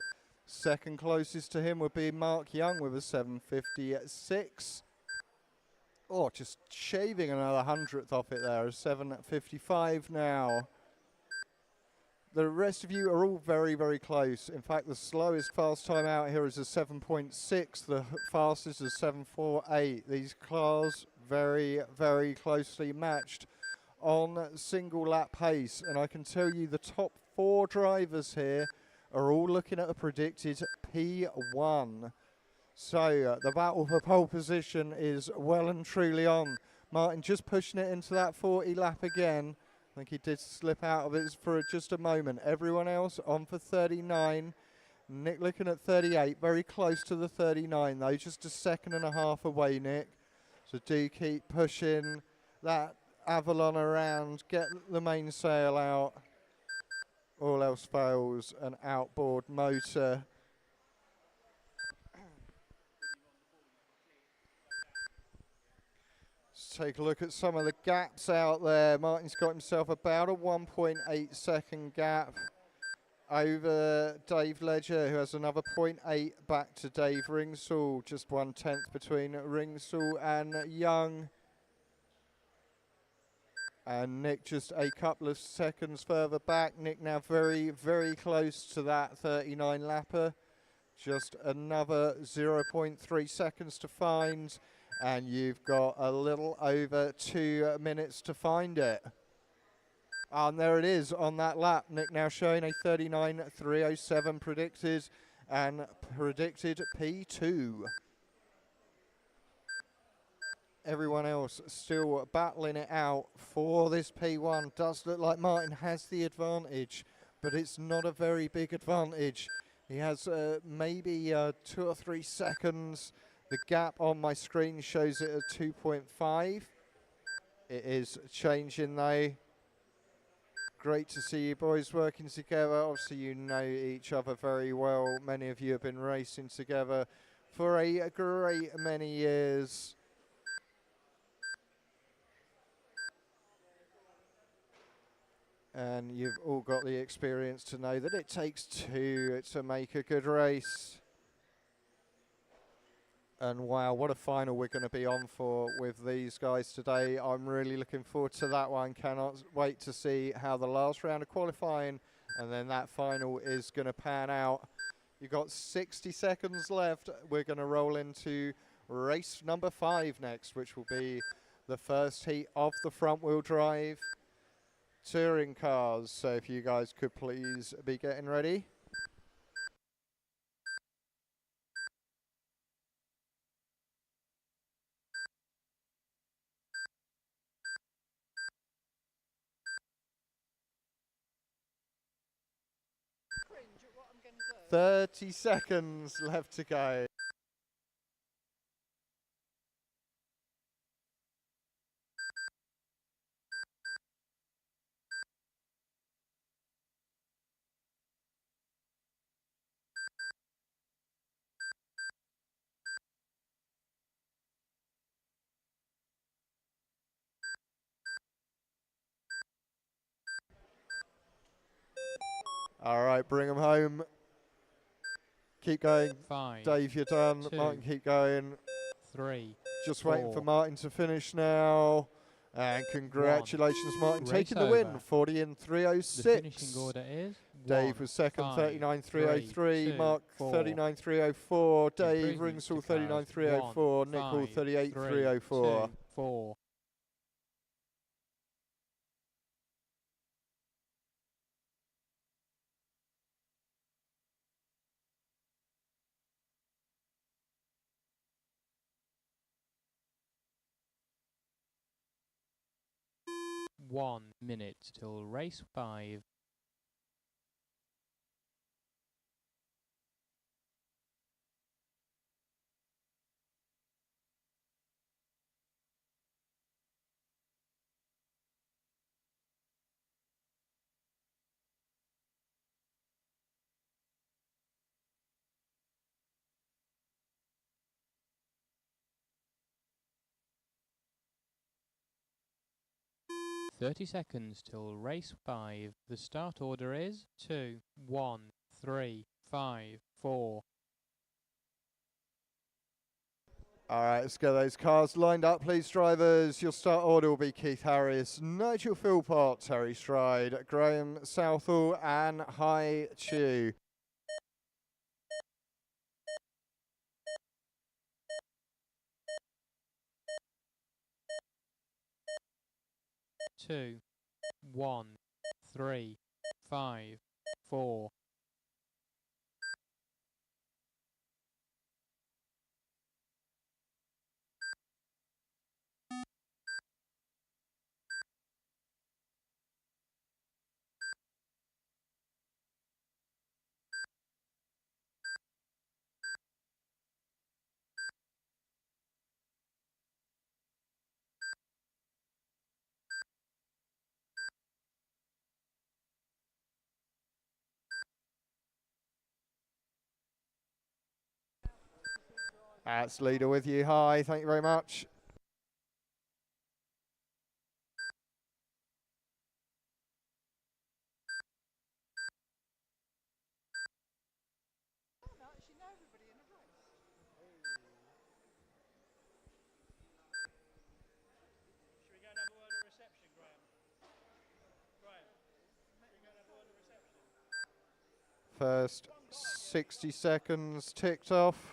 Second closest to him would be Mark Young with a 7:56. Oh, just shaving another hundredth off it there, a 7:55 now. The rest of you are all very, very close. In fact, the slowest fast time out here is a 7.6. The fastest is 7.48. These cars very, very closely matched on single lap pace. And I can tell you the top 4 drivers here are all looking at a predicted P1. So the battle for pole position is well and truly on. Martin just pushing it into that 40 lap again. I think he did slip out of it for just a moment. Everyone else on for 39. Nick looking at 38, very close to the 39 though, just a second and a half away, Nick. So do keep pushing that Avalon around, get the mainsail out. All else fails, an outboard motor. Take a look at some of the gaps out there. Martin's got himself about a 1.8 second gap over Dave Ledger, who has another 0.8 back to Dave Ringsall. Just 1/10 between Ringsall and Young. And Nick just a couple of seconds further back. Nick now very, very close to that 39 lapper. Just another 0.3 seconds to find. And you've got a little over 2 minutes to find it. And there it is on that lap. Nick now showing a 39.307 predicted and predicted P2. Everyone else still battling it out for this P1. Does look like Martin has the advantage, but it's not a very big advantage. He has maybe 2 or 3 seconds. The gap on my screen shows it at 2.5. It is changing though. Great to see you boys working together. Obviously you know each other very well. Many of you have been racing together for a great many years. And you've all got the experience to know that it takes 2 to make a good race. And wow, what a final we're going to be on for with these guys today. I'm really looking forward to that one. Cannot wait to see how the last round of qualifying and then that final is going to pan out. You've got 60 seconds left. We're going to roll into race number 5 next, which will be the first heat of the front wheel drive touring cars. So if you guys could please be getting ready. Cringe at what I'm going to do. 30 seconds left to go. All right, bring them home. Keep going. 5, Dave, you're done. 2, Martin, keep going. 3. Just waiting for 4. Martin to finish now. And congratulations, Martin, Race taking the win. over. 40 in The 306. finishing order is Dave was second, 5, 39.303. 2, Mark, 4. 39.304. Dave Improvements Ringsall, to cars, 39.304. Nick Hall, 5, 38.304. 2, 4. One minute till race 5. Thirty seconds till race 5. The start order is 2, 1, 3, 5, 4. All right, let's get those cars lined up, please, drivers. Your start order will be Keith Harris, Nigel Philpott, Terry Stride, Graham Southall, and Hai Chu. Two, 1, 3, 5, 4. That's leader with you. Hi, thank you very much. Should we go and have a word of reception, Graham? Graham, should we go and have a word of reception? First 60 seconds ticked off.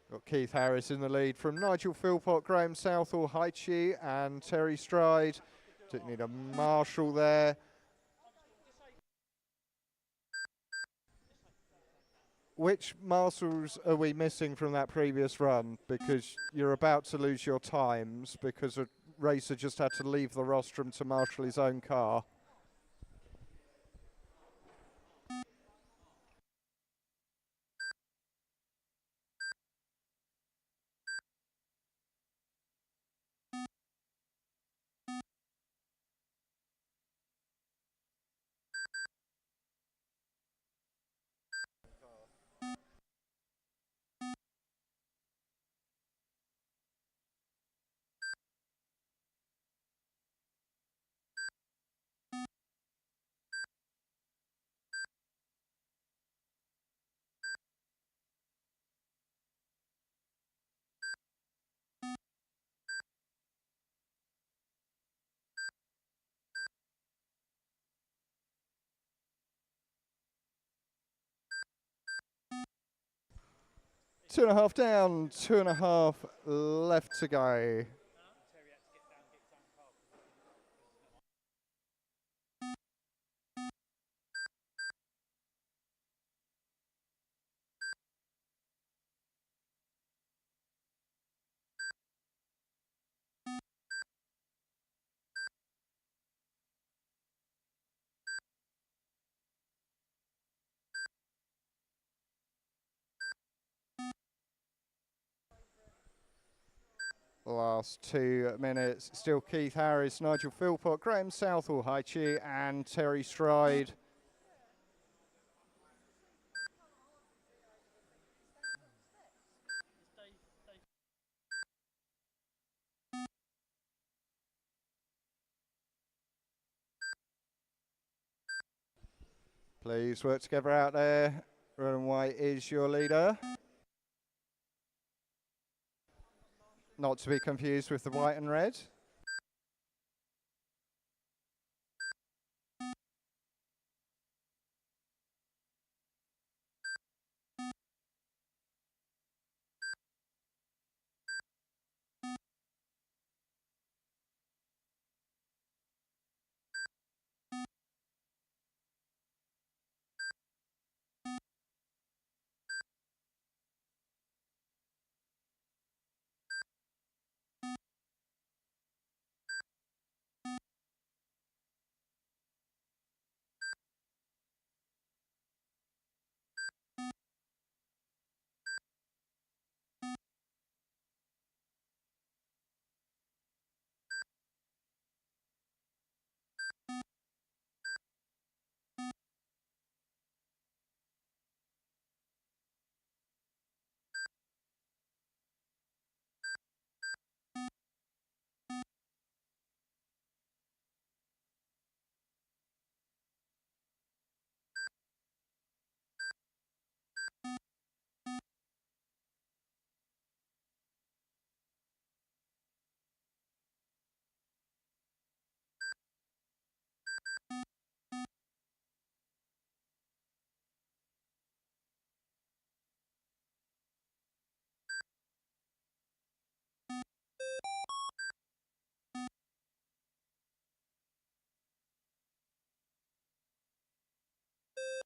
Got Keith Harris in the lead from Nigel Philpott, Graham Southall, Hai Chi, and Terry Stride. Didn't need a marshal there. Which marshals are we missing from that previous run? Because you're about to lose your times because a racer just had to leave the rostrum to marshal his own car. Two and a half down, 2.5 left to go. Last 2 minutes, still Keith Harris, Nigel Philpott, Graham Southall, Hai Chi, and Terry Stride. Please work together out there. Red and white is your leader. Not to be confused with the white and red.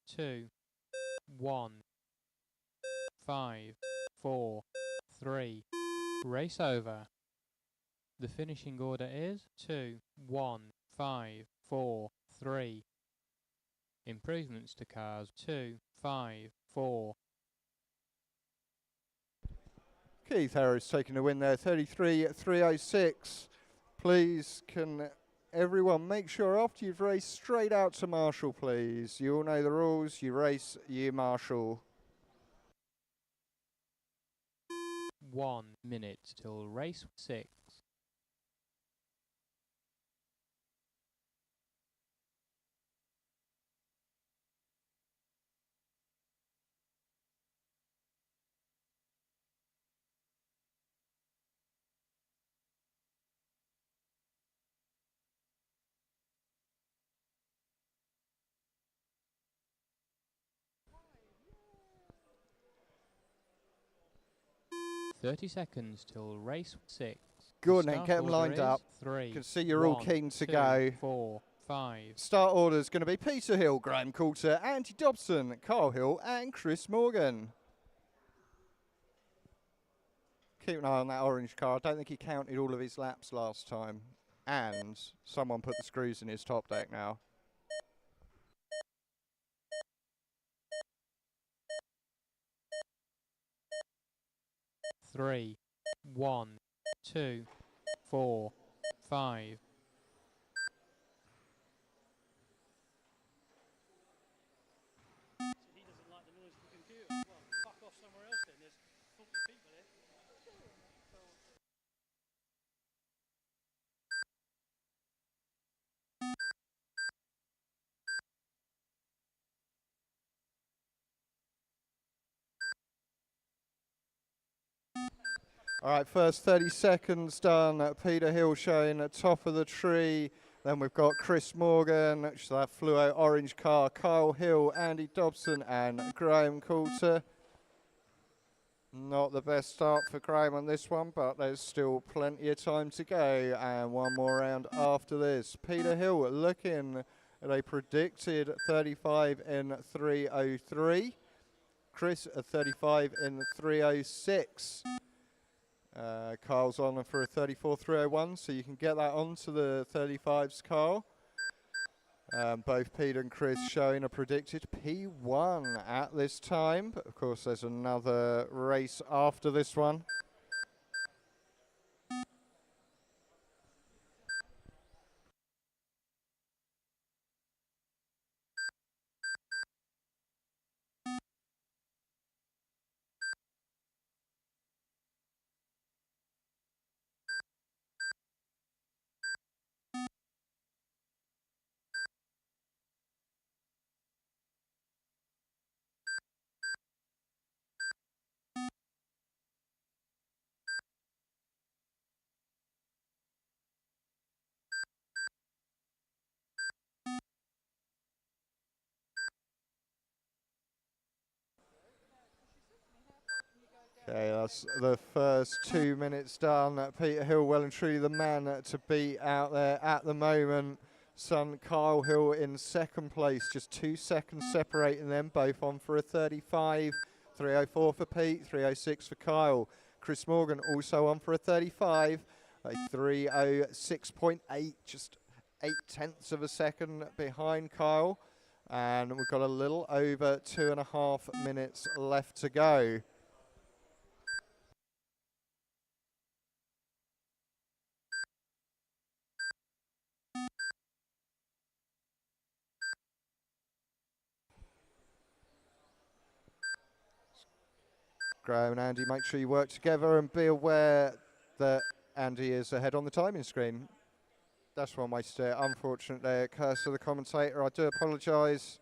2, 1, 5, 4, 3. Race over. The finishing order is 2, 1, 5, 4, 3. Improvements to cars 2, 5, 4. Keith Harris taking the win there, 33.306. Please, can everyone make sure after you've raced, straight out to Marshall, please. You all know the rules. You race, you marshal. 1 minute till race 6. $30 till race 6. Good, The then start get them order lined is up. 3, Can see you're all 1, keen to 2, go. 4, 5. Start order is going to be Peter Hill, Graham Coulter, Andy Dobson, Carl Hill, and Chris Morgan. Keep an eye on that orange car. I don't think he counted all of his laps last time. And someone put the screws in his top deck now. Three, 1, 2, 4, 5. He doesn't like the noise of the computer. Well, fuck off somewhere else then. There's 40 people here. All right, first 30 seconds done. Peter Hill showing at top of the tree. Then we've got Chris Morgan, which is that fluo orange car, Kyle Hill, Andy Dobson, and Graham Coulter. Not the best start for Graham on this one, but there's still plenty of time to go. And one more round after this. Peter Hill looking at a predicted 35 in 303. Chris at 35 in 306. Carl's on for a 34.301, so you can get that onto the 35s, Carl. Both Peter and Chris showing a predicted P1 at this time, but of course there's another race after this one. Okay, that's the first 2 minutes done. Peter Hill well and truly the man to beat out there at the moment. Son Kyle Hill in second place, just 2 seconds separating them, both on for a 35. 304 for Pete, 306 for Kyle. Chris Morgan also on for a 35, a 306.8, just 0.8 of a second behind Kyle. And we've got a little over 2.5 minutes left to go. Graham and Andy, make sure you work together and be aware that Andy is ahead on the timing screen. That's one way to do it. Unfortunately, curse of the commentator. I do apologise.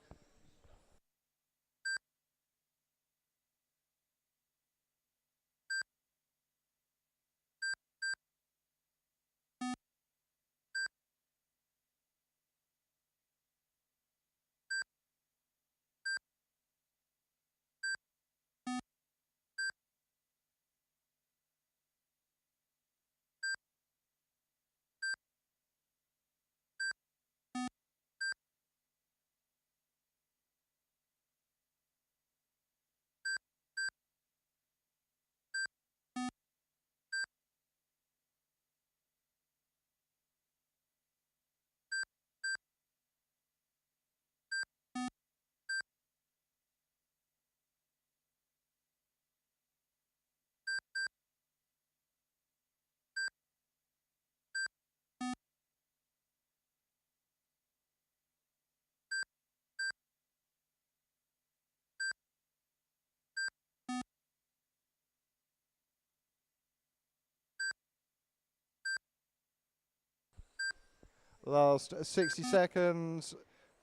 Last 60 seconds.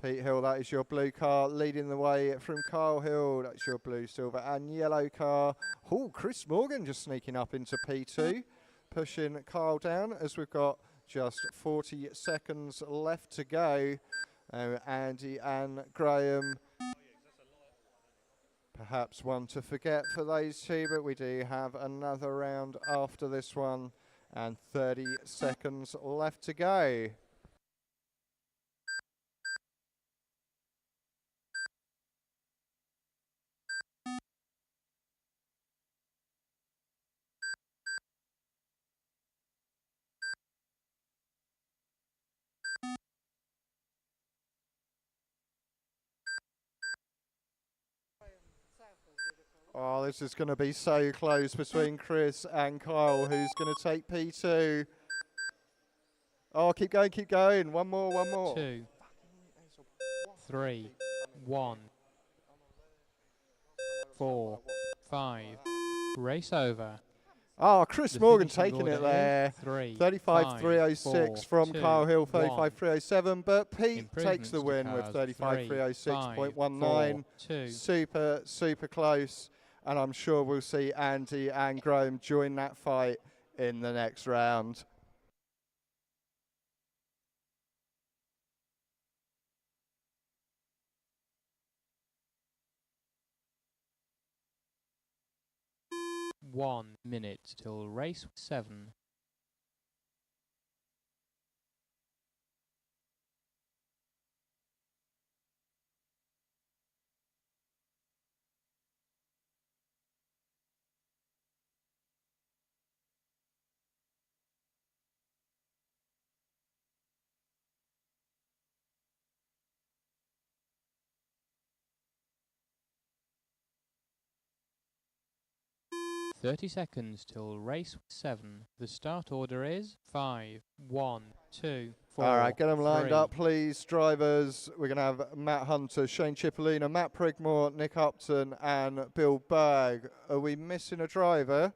Pete Hill, that is your blue car, leading the way from Kyle Hill. That's your blue, silver and yellow car. Oh, Chris Morgan just sneaking up into P2, pushing Kyle down as we've got just 40 seconds left to go. Andy and Graham, perhaps one to forget for those two, but we do have another round after this one and 30 seconds left to go. Oh, this is going to be so close between Chris and Kyle. Who's going to take P2? Oh, keep going, keep going. One more, one more. 2, 3, 1, 4, 5. Race over. Oh, Chris The Morgan finishing taking it order there. is 3, 35.306 from 2, Kyle Hill, 1. 35.307. But Pete Improvements takes the to win with cars, 35.306.19. 2. Super, super close. And I'm sure we'll see Andy and Graham join that fight in the next round. One minute till race 7. Thirty seconds till race 7. The start order is 5, 1, 2, 4. All right, get them lined 3. up, please, drivers. We're going to have Matt Hunter, Shane Cipollina, Matt Prigmore, Nick Upton, and Bill Berg. Are we missing a driver?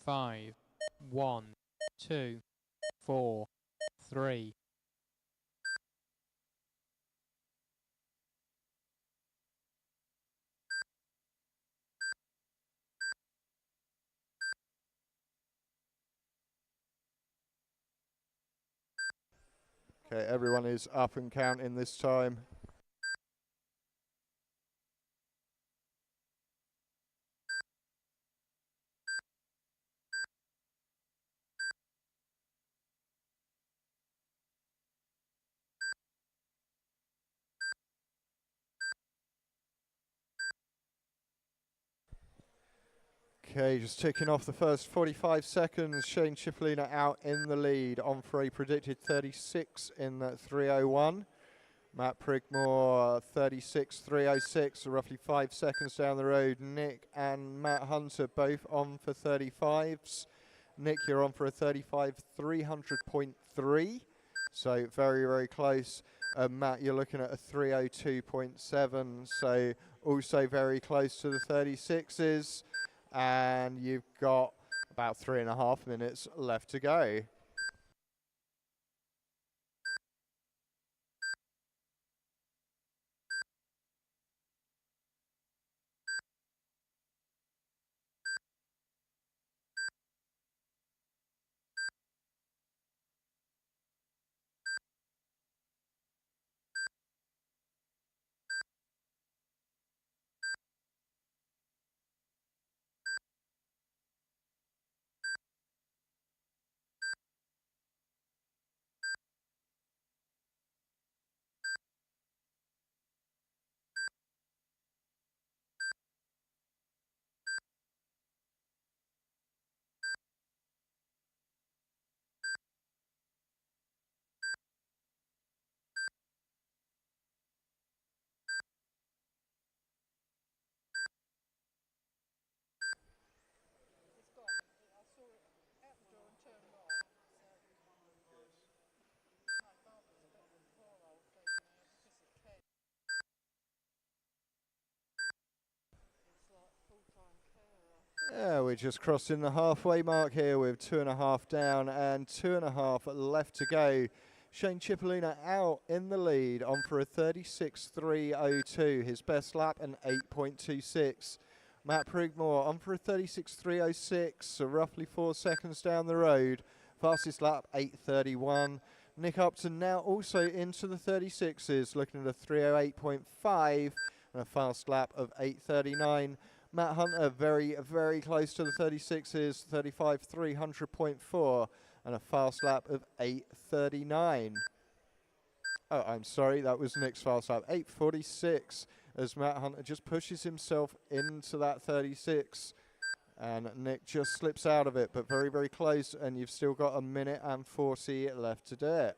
Five, 1, 2, 4, 3. Okay, everyone is up and counting this time. Okay, just ticking off the first 45 seconds. Shane Cipollina out in the lead on for a predicted 36 in 3:01. Matt Prigmore 36.306, roughly 5 seconds down the road. Nick and Matt Hunter both on for 35s. Nick, you're on for a 35.300.3, so very, very close. Matt, you're looking at a 302.7, so also very close to the 36s. And you've got about 3.5 minutes left to go. Yeah, we're just crossing the halfway mark here with 2.5 down and 2.5 left to go. Shane Cipollina out in the lead, on for a 36.302. His best lap, an 8.26. Matt Prigmore on for a 36.306, so roughly 4 seconds down the road. Fastest lap, 8.31. Nick Upton now also into the 36s, looking at a 3:08.5 and a fast lap of 8.39. Matt Hunter very, very close to the 36s, 35.300.4 and a fast lap of 8.39. Oh, I'm sorry, that was Nick's fast lap, 8.46, as Matt Hunter just pushes himself into that 36. And Nick just slips out of it, but very, very close, and you've still got 1 minute and 40 left to do it.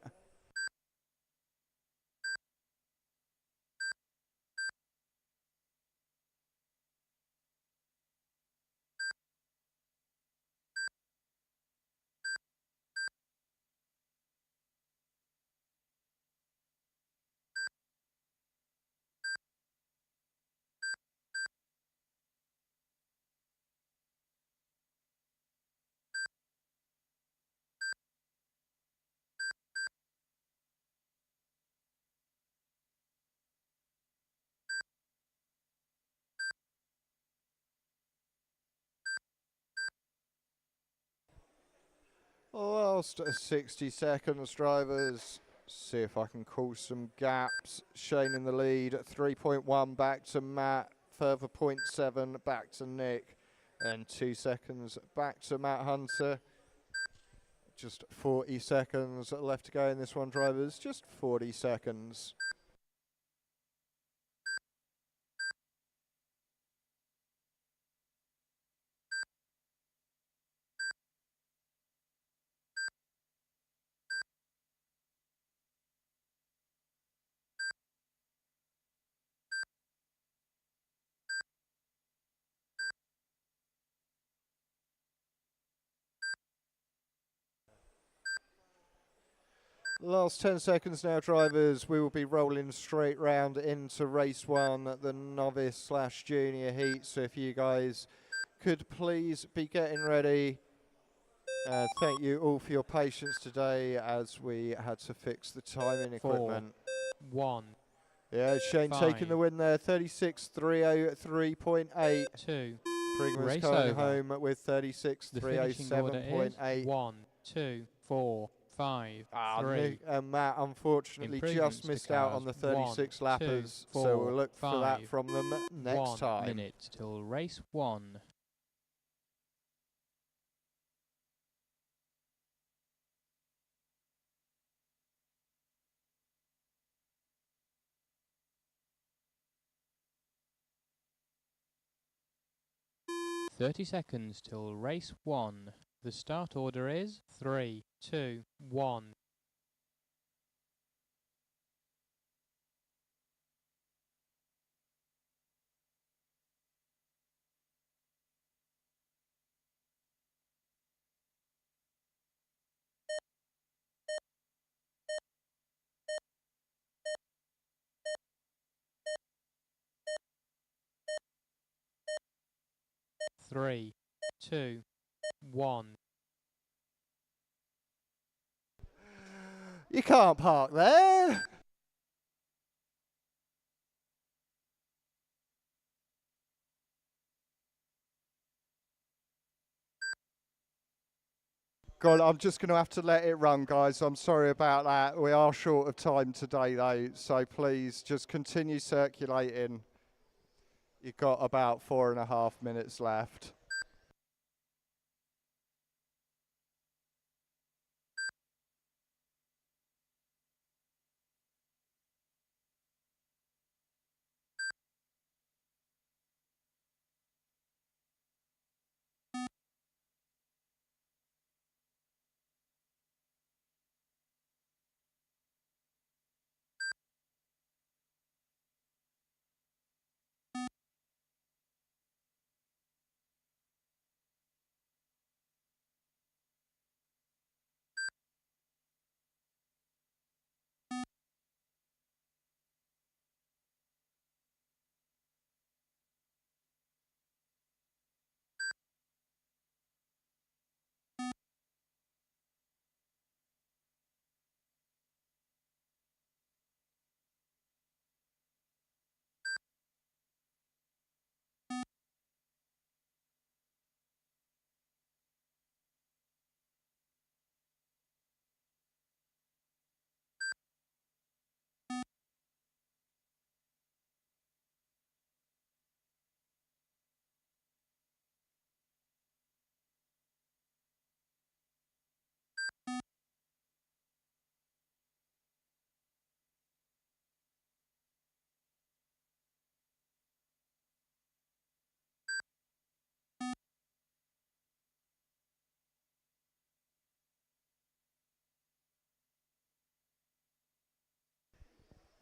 Last 60 seconds, drivers. See if I can call some gaps. Shane in the lead, 3.1 back to Matt, further 0.7 back to Nick, and 2 seconds back to Matt Hunter. Just 40 seconds left to go in this one, drivers. Just 40 seconds. Last 10 seconds now, drivers. We will be rolling straight round into race 1, the novice / junior heat. So if you guys could please be getting ready. Thank you all for your patience today as we had to fix the timing equipment. 4, 1. Yeah, Shane 5, taking the win there, 36.303.8. 2. Prigman's Race going over. home with The finishing order is 36.307.8. 1, 2, 4, 5, 3. Nick and Matt unfortunately Improvements just to missed out on the cars. 36 1, 2, lappers, 4, so we'll look for that 5. from them next 1 time. minute till race 1. $30 till race 1. The start order is 3, 2, 1. 3, 2, 1. You can't park there. God, I'm just going to have to let it run, guys. I'm sorry about that. We are short of time today, though, so please just continue circulating. You've got about 4.5 minutes left.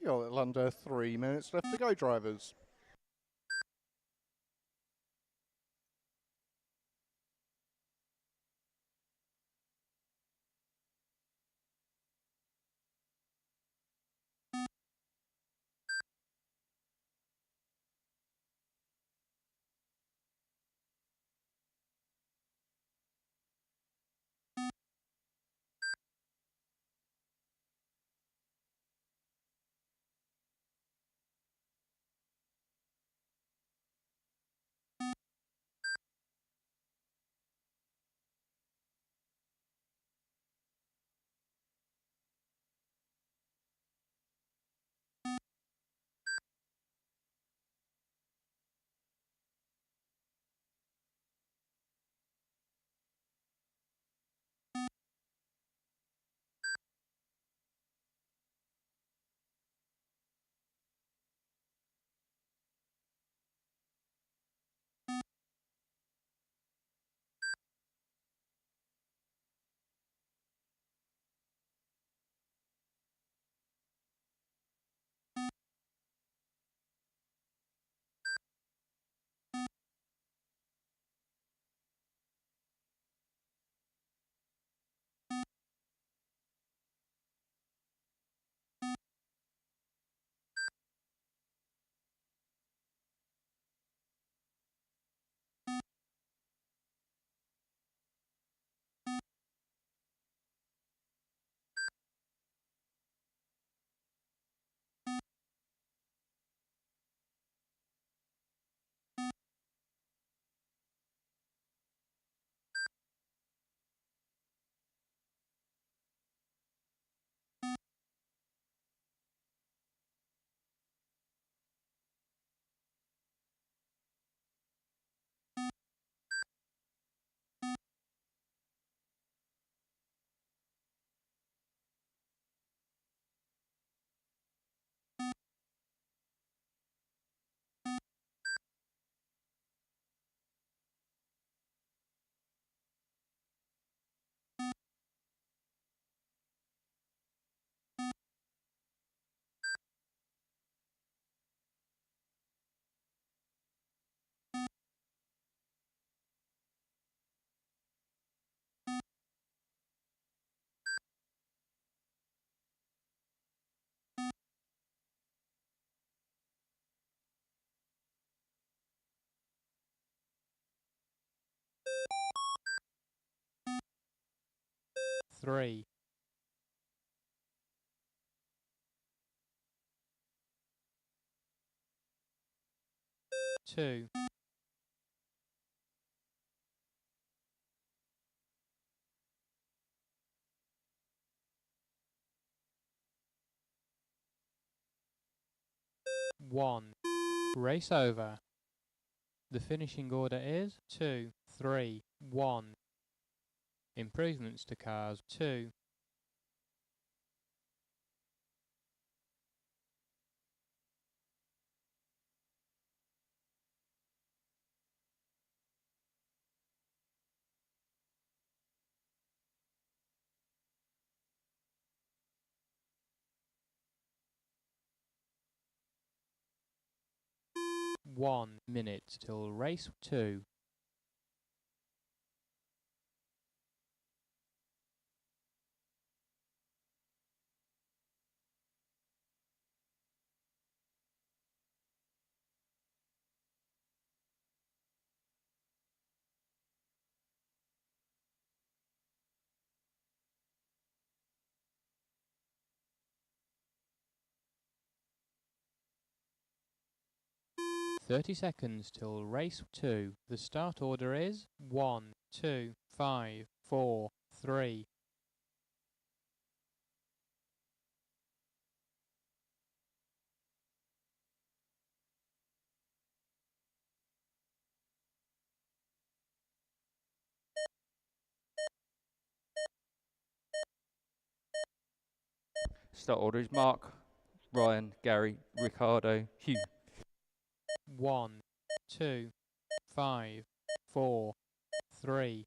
You got a little under 3 minutes left to go, drivers. Three, two, one. Race over. The finishing order is 2, 3, 1. Improvements to cars 2. One minute till race 2. 30 seconds till race 2. The start order is 1, 2, 5, 4, 3. Start order is Mark, Ryan, Gary, Ricardo, Hugh. 1, 2, 5, 4, 3.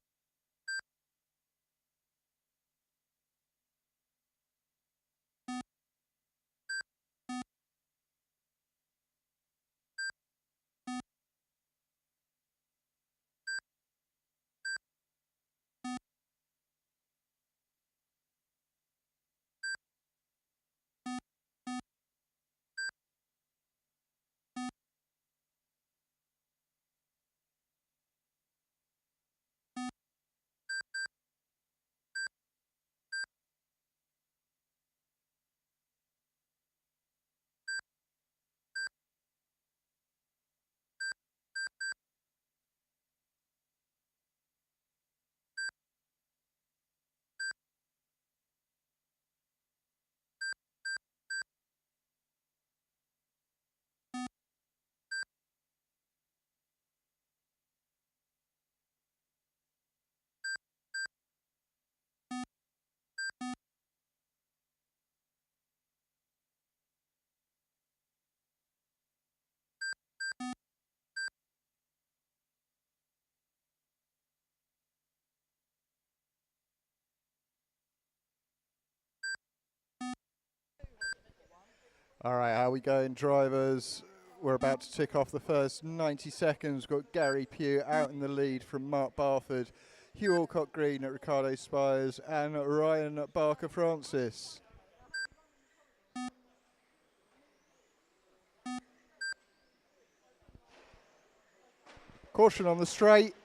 All right, how we going, drivers? We're about to tick off the first 90 seconds. We've got Gary Pugh out in the lead from Mark Barford, Hugh Alcott Green at Ricardo Spires, and Ryan Barker Francis. Caution on the straight.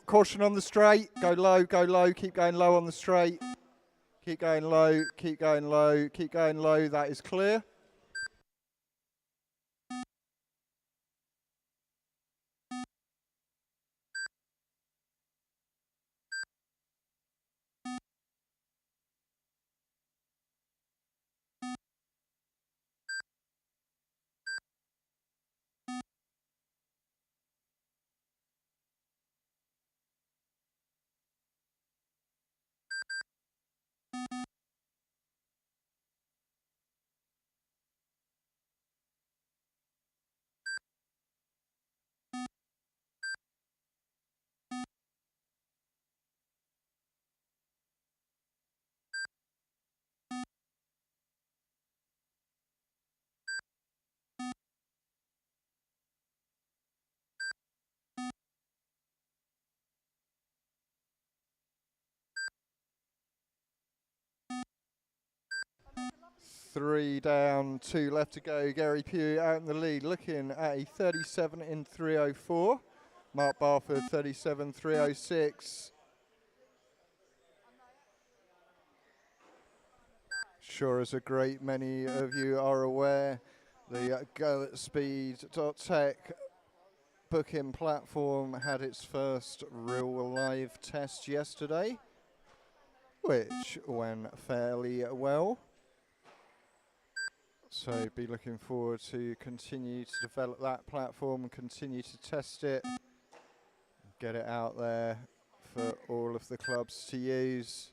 Caution on the straight. Go low, go low. Keep going low on the straight. Keep going low, keep going low, keep going low. That is clear. Three down, two left to go. Gary Pugh out in the lead, looking at a 37 in 304. Mark Barford 37 306. Sure, as a great many of you are aware, the GoAtSpeed.tech booking platform had its first real live test yesterday, which went fairly well. So be looking forward to continue to develop that platform and continue to test it, get it out there for all of the clubs to use.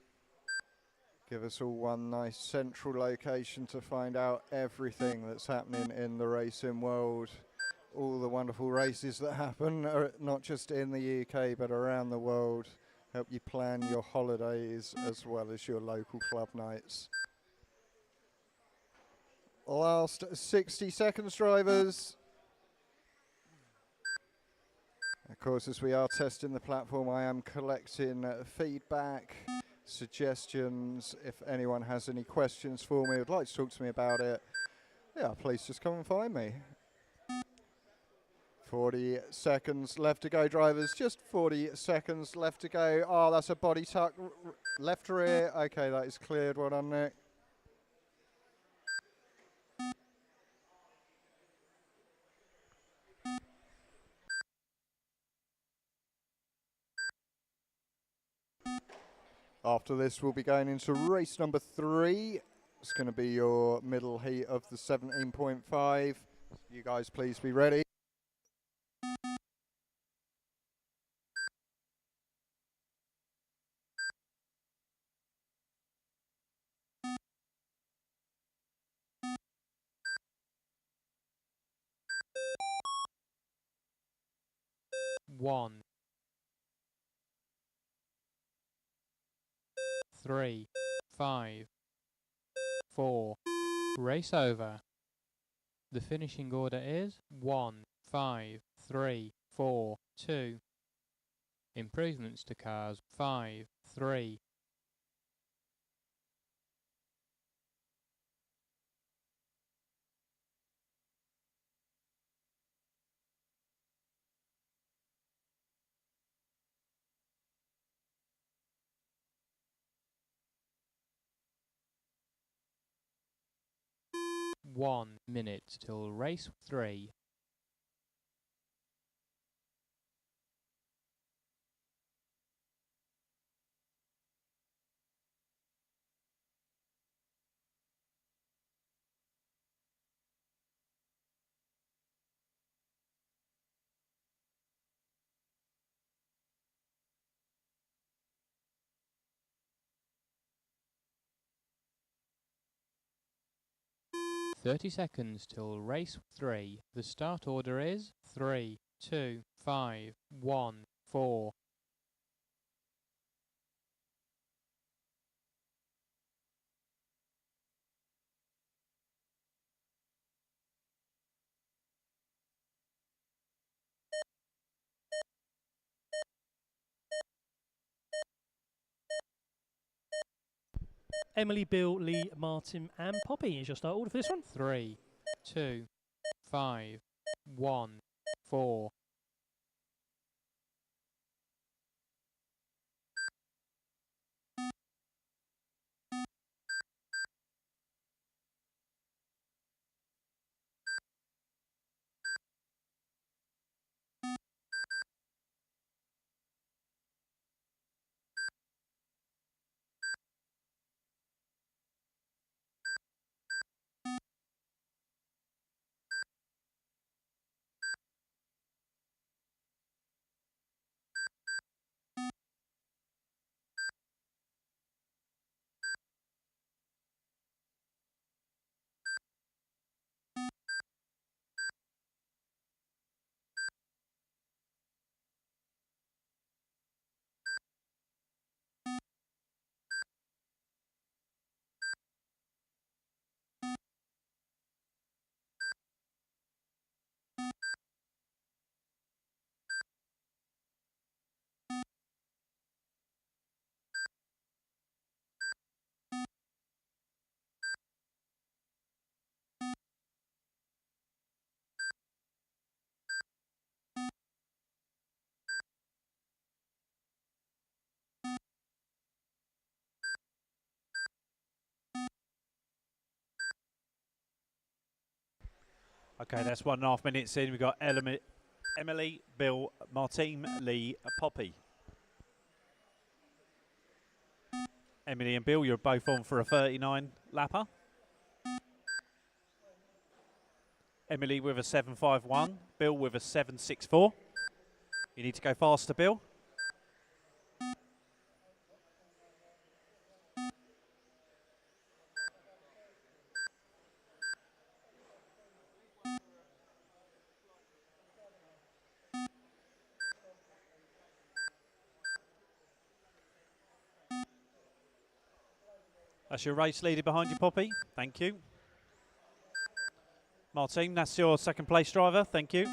Give us all one nice central location to find out everything that's happening in the racing world. All the wonderful races that happen, not just in the UK but around the world. Help you plan your holidays as well as your local club nights. Last 60 seconds, drivers. Of course, as we are testing the platform, I am collecting feedback, suggestions. If anyone has any questions for me, would like to talk to me about it, yeah, please just come and find me. 40 seconds left to go, drivers. Just 40 seconds left to go. Oh, that's a body tuck. Left rear. Okay, that is cleared. Well done, Nick. After this, we'll be going into race number 3. It's going to be your middle heat of the 17.5. You guys please be ready. One, 3, 5, 4. Race over. The finishing order is 1, 5, 3, 4, 2. Improvements to cars 5, 3. One minute till race 3. "30 seconds till race 3. The start order is 3, 2, 5, 1, 4. Emily, Bill, Lee, Martin, and Poppy is your start order for this one. 3, 2, 5, 1, 4. Okay, that's 1.5 minutes in. We've got Emily, Bill, Martine, Lee, Poppy. Emily and Bill, you're both on for a 39 lapper. Emily with a 7.51, Bill with a 7.64. You need to go faster, Bill. That's your race leader behind you, Poppy. Thank you. Martine, that's your second place driver. Thank you.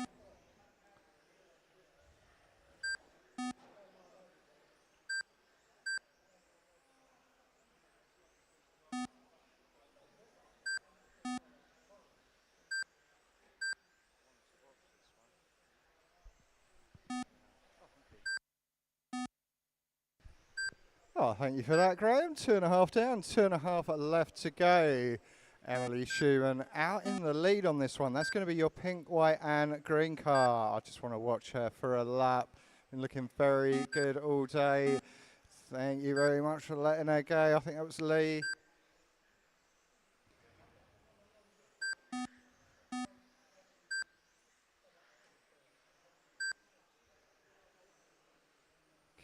Oh, thank you for that, Graham. 2.5 down, 2.5 left to go. Emily Schumann out in the lead on this one. That's going to be your pink, white and green car. I just want to watch her for a lap. Been looking very good all day. Thank you very much for letting her go. I think that was Lee.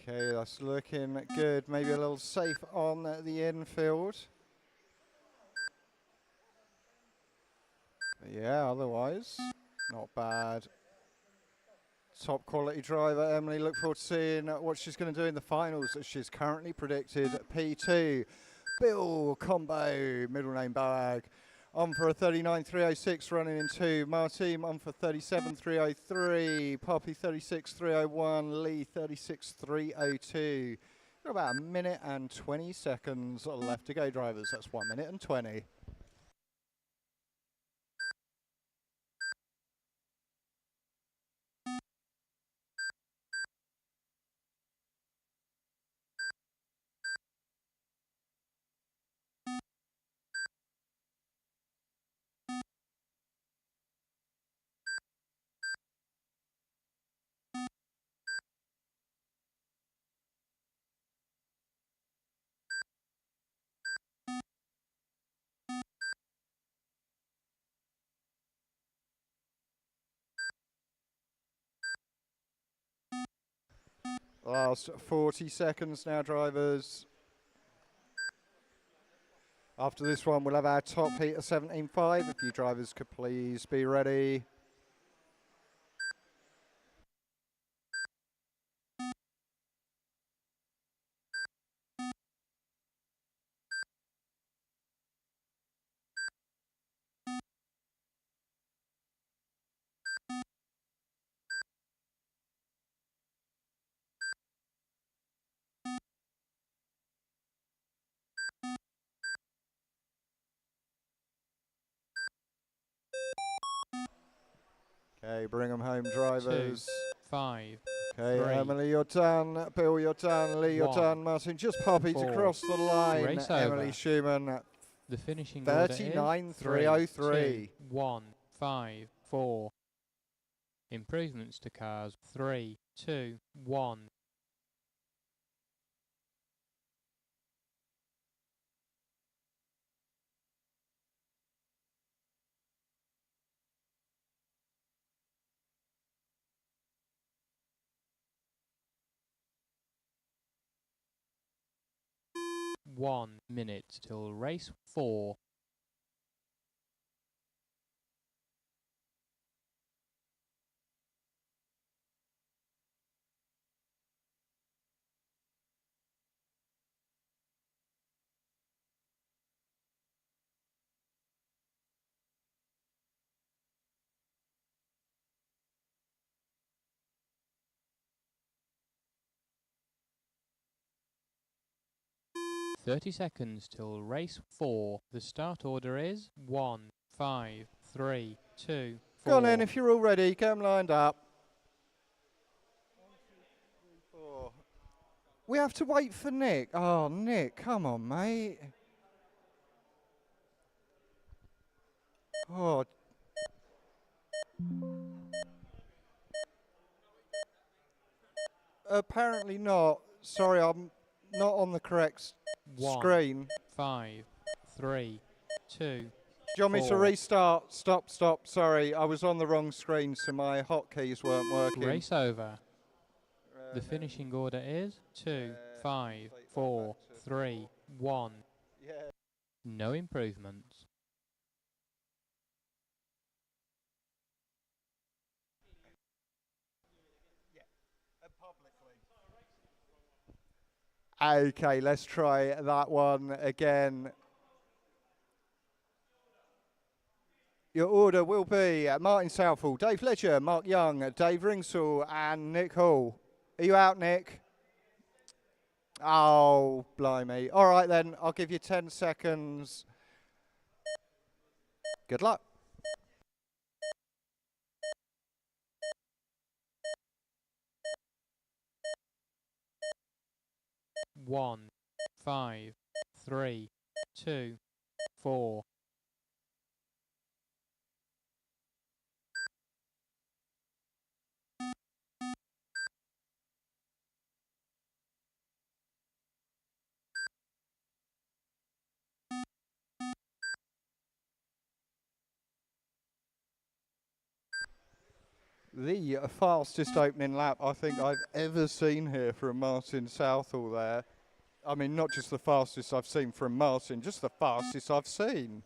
Okay, that's looking good. Maybe a little safe on the infield. But yeah, otherwise, not bad. Top quality driver, Emily. Look forward to seeing what she's going to do in the finals. She's currently predicted P2. Bill Combo, middle name bag. On for a 39.306, running in 2. Martine on for 37.303. Poppy 36.301. Lee 36.302. Got about a minute and 20 seconds left to go, drivers. That's 1 minute and 20. Last 40 seconds now, drivers. After this one, we'll have our top heat of 17.5. If you drivers could please be ready. Okay, bring them home, drivers. 2, 5, Okay, 3, Emily, you're done. Bill, you're done. Lee, you're 1, done. Martin, just poppied 4. across the line. Race Emily over. Schumann, The finishing order is 39,303. 2, 1, 5, 4. Improvements to cars 3, 2, 1. One minute till race 4. "30 seconds till race 4. The start order is 1, 5, 3, 2, 4. Go on then, if you're all ready, get them lined up. 4. We have to wait for Nick. Oh, Nick, come on, mate. Oh. Apparently not. Sorry, I'm not on the correct 1, screen. 5, 3, 2, Do you want me to 4. restart? Stop. Sorry, I was on the wrong screen, so my hotkeys weren't working. Race over. The finishing order is 2, 5, 4, 3, 1. No improvements. Okay, let's try that one again. Your order will be Martin Southall, Dave Ledger, Mark Young, Dave Ringsall, and Nick Hall. Are you out, Nick? Oh, blimey. All right, then. I'll give you 10 seconds. Good luck. One, 5, 3, 2, 4. The fastest opening lap I think I've ever seen here from Martin Southall there. I mean, not just the fastest I've seen from Martin, just the fastest I've seen.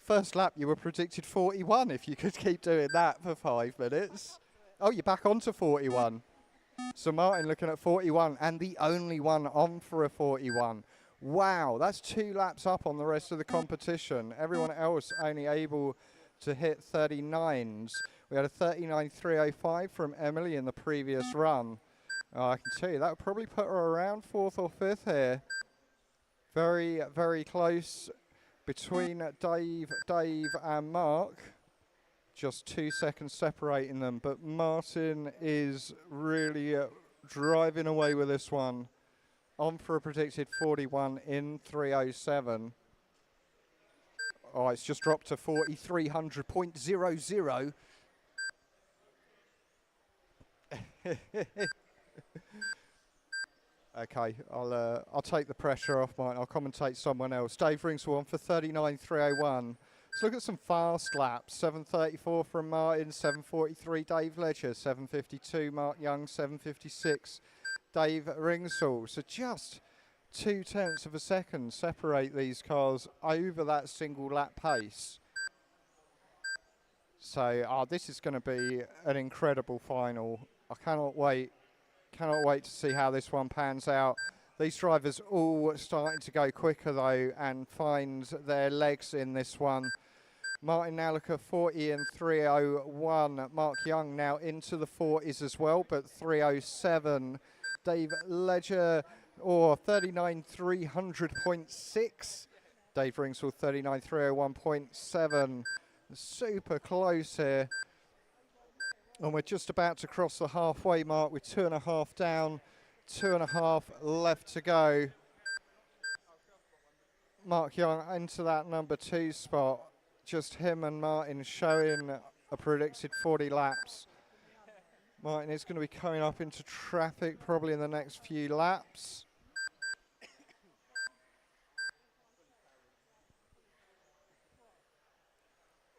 First lap, you were predicted 41 if you could keep doing that for 5 minutes. Oh, you're back onto 41. So Martin looking at 41 and the only one on for a 41. Wow, that's 2 laps up on the rest of the competition. Everyone else only able to hit 39s. We had a 39.305 from Emily in the previous run. I can tell you that would probably put her around 4th or 5th here. Very, very close between Dave and Mark. Just 2 seconds separating them, but Martin is really driving away with this one. On for a predicted 41 in 3:07. Oh, it's just dropped to 4,300.00. Okay, I'll take the pressure off mine. I'll commentate someone else. Dave Ringsall on for 39.301. Let's look at some fast laps. 7:34 from Martin, 7:43 Dave Ledger, 7:52 Mark Young, 7:56 Dave Ringsall. So just 0.2 of a second separate these cars over that single lap pace. So this is going to be an incredible final. I cannot wait to see how this one pans out. These drivers all starting to go quicker though and find their legs in this one. Martin now look at 40 and 3:01. Mark Young now into the 40s as well, but 3:07. Dave Ledger, or 39.300.6. Dave Ringsall 39.301.7. Super close here. And we're just about to cross the halfway mark with 2.5 down, 2.5 left to go. Mark Young into that number 2 spot. Just him and Martin showing a predicted 40 laps. Martin is going to be coming up into traffic probably in the next few laps.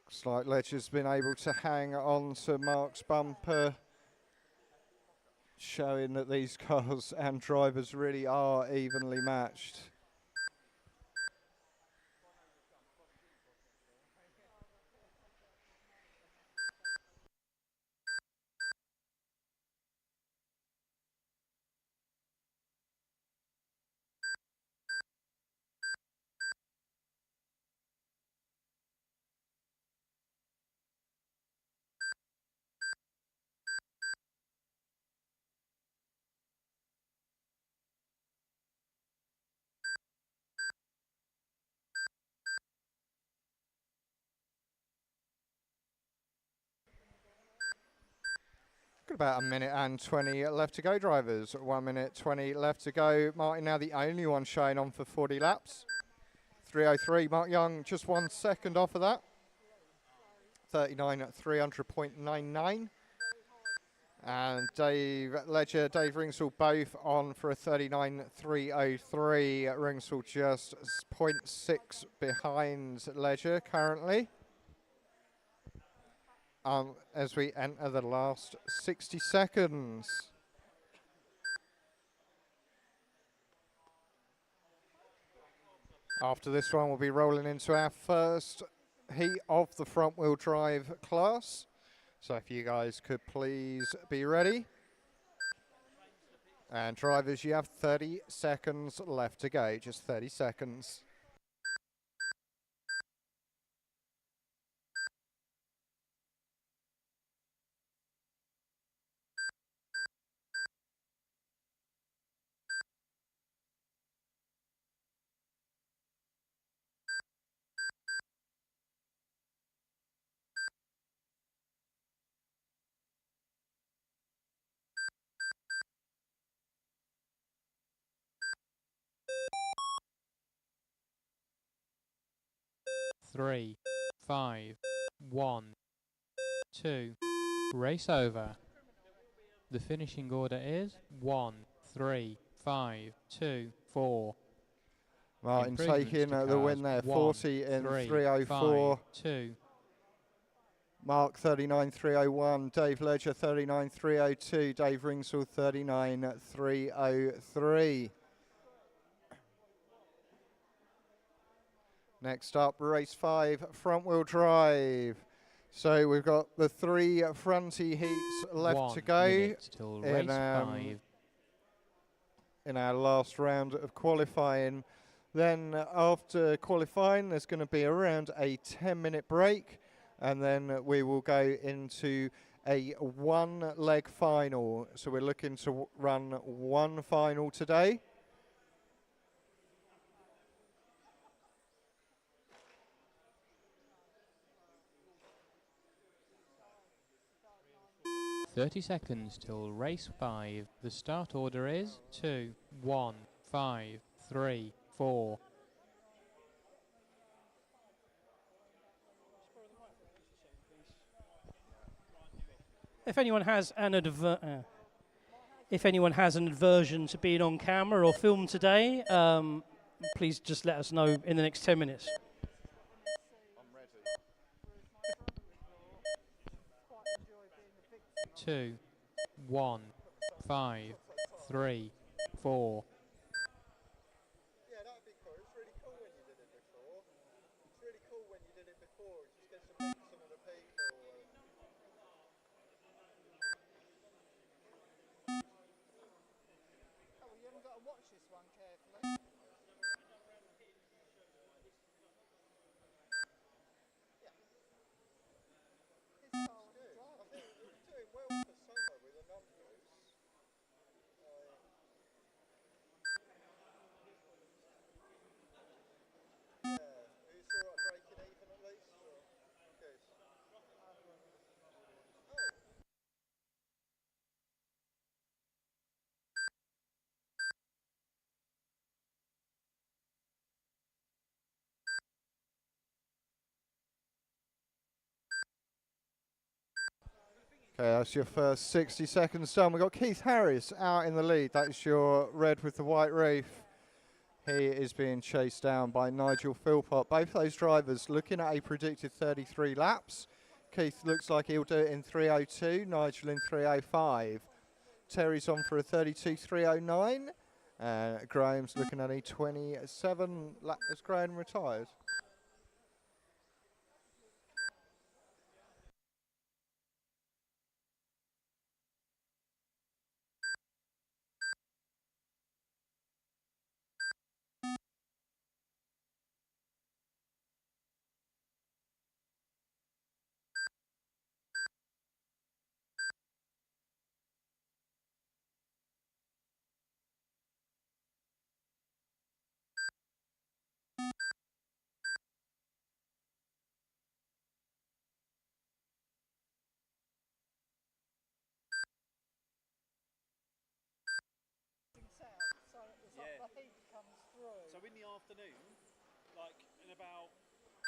Looks like Ledger's been able to hang on to Mark's bumper, showing that these cars and drivers really are evenly matched. Got about a minute and 20 left to go, drivers. 1 minute 20 left to go. Martin now the only one showing on for 40 laps. 3:03. Mark Young just 1 second off of that. 39 at 300.99. And Dave Ledger, Dave Ringsall both on for a 39.303. Ringsall just 0.6 behind Ledger currently. As we enter the last 60 seconds. After this one, we'll be rolling into our first heat of the front wheel drive class. So if you guys could please be ready. And drivers, you have 30 seconds left to go, just 30 seconds. Three, 5, 1, 2. Race over. The finishing order is 1, 3, 5, 2, 4. Martin taking the win there, 40 in 3:04. 2. Mark 39.301, Dave Ledger 39.302, Dave Ringsall 39.303. Next up, race 5, front wheel drive. So we've got the 3 fronty heats left to go in our last round of qualifying. Then after qualifying, there's going to be around a 10-minute break, and then we will go into a 1-leg final. So we're looking to run 1 final today. "30 seconds till race 5. The start order is 2, 1, 5, 3, 4. If anyone has an aversion to being on camera or film today, please just let us know in the next 10 minutes. 2, 1, 5, 3, 4. Yeah, that'd be cool. It's really cool when you did it before. It's really cool when you did it before. Just get to meet some of the people. Oh, well, you haven't got to watch this one carefully. Okay, that's your first 60 seconds done. We've got Keith Harris out in the lead. That is your red with the white reef. He is being chased down by Nigel Philpott. Both those drivers looking at a predicted 33 laps. Keith looks like he'll do it in 3:02, Nigel in 3:05. Terry's on for a 32.309. Graham's looking at a 27 lap. Has Graham retired? The heat comes through. So in the afternoon, like in about,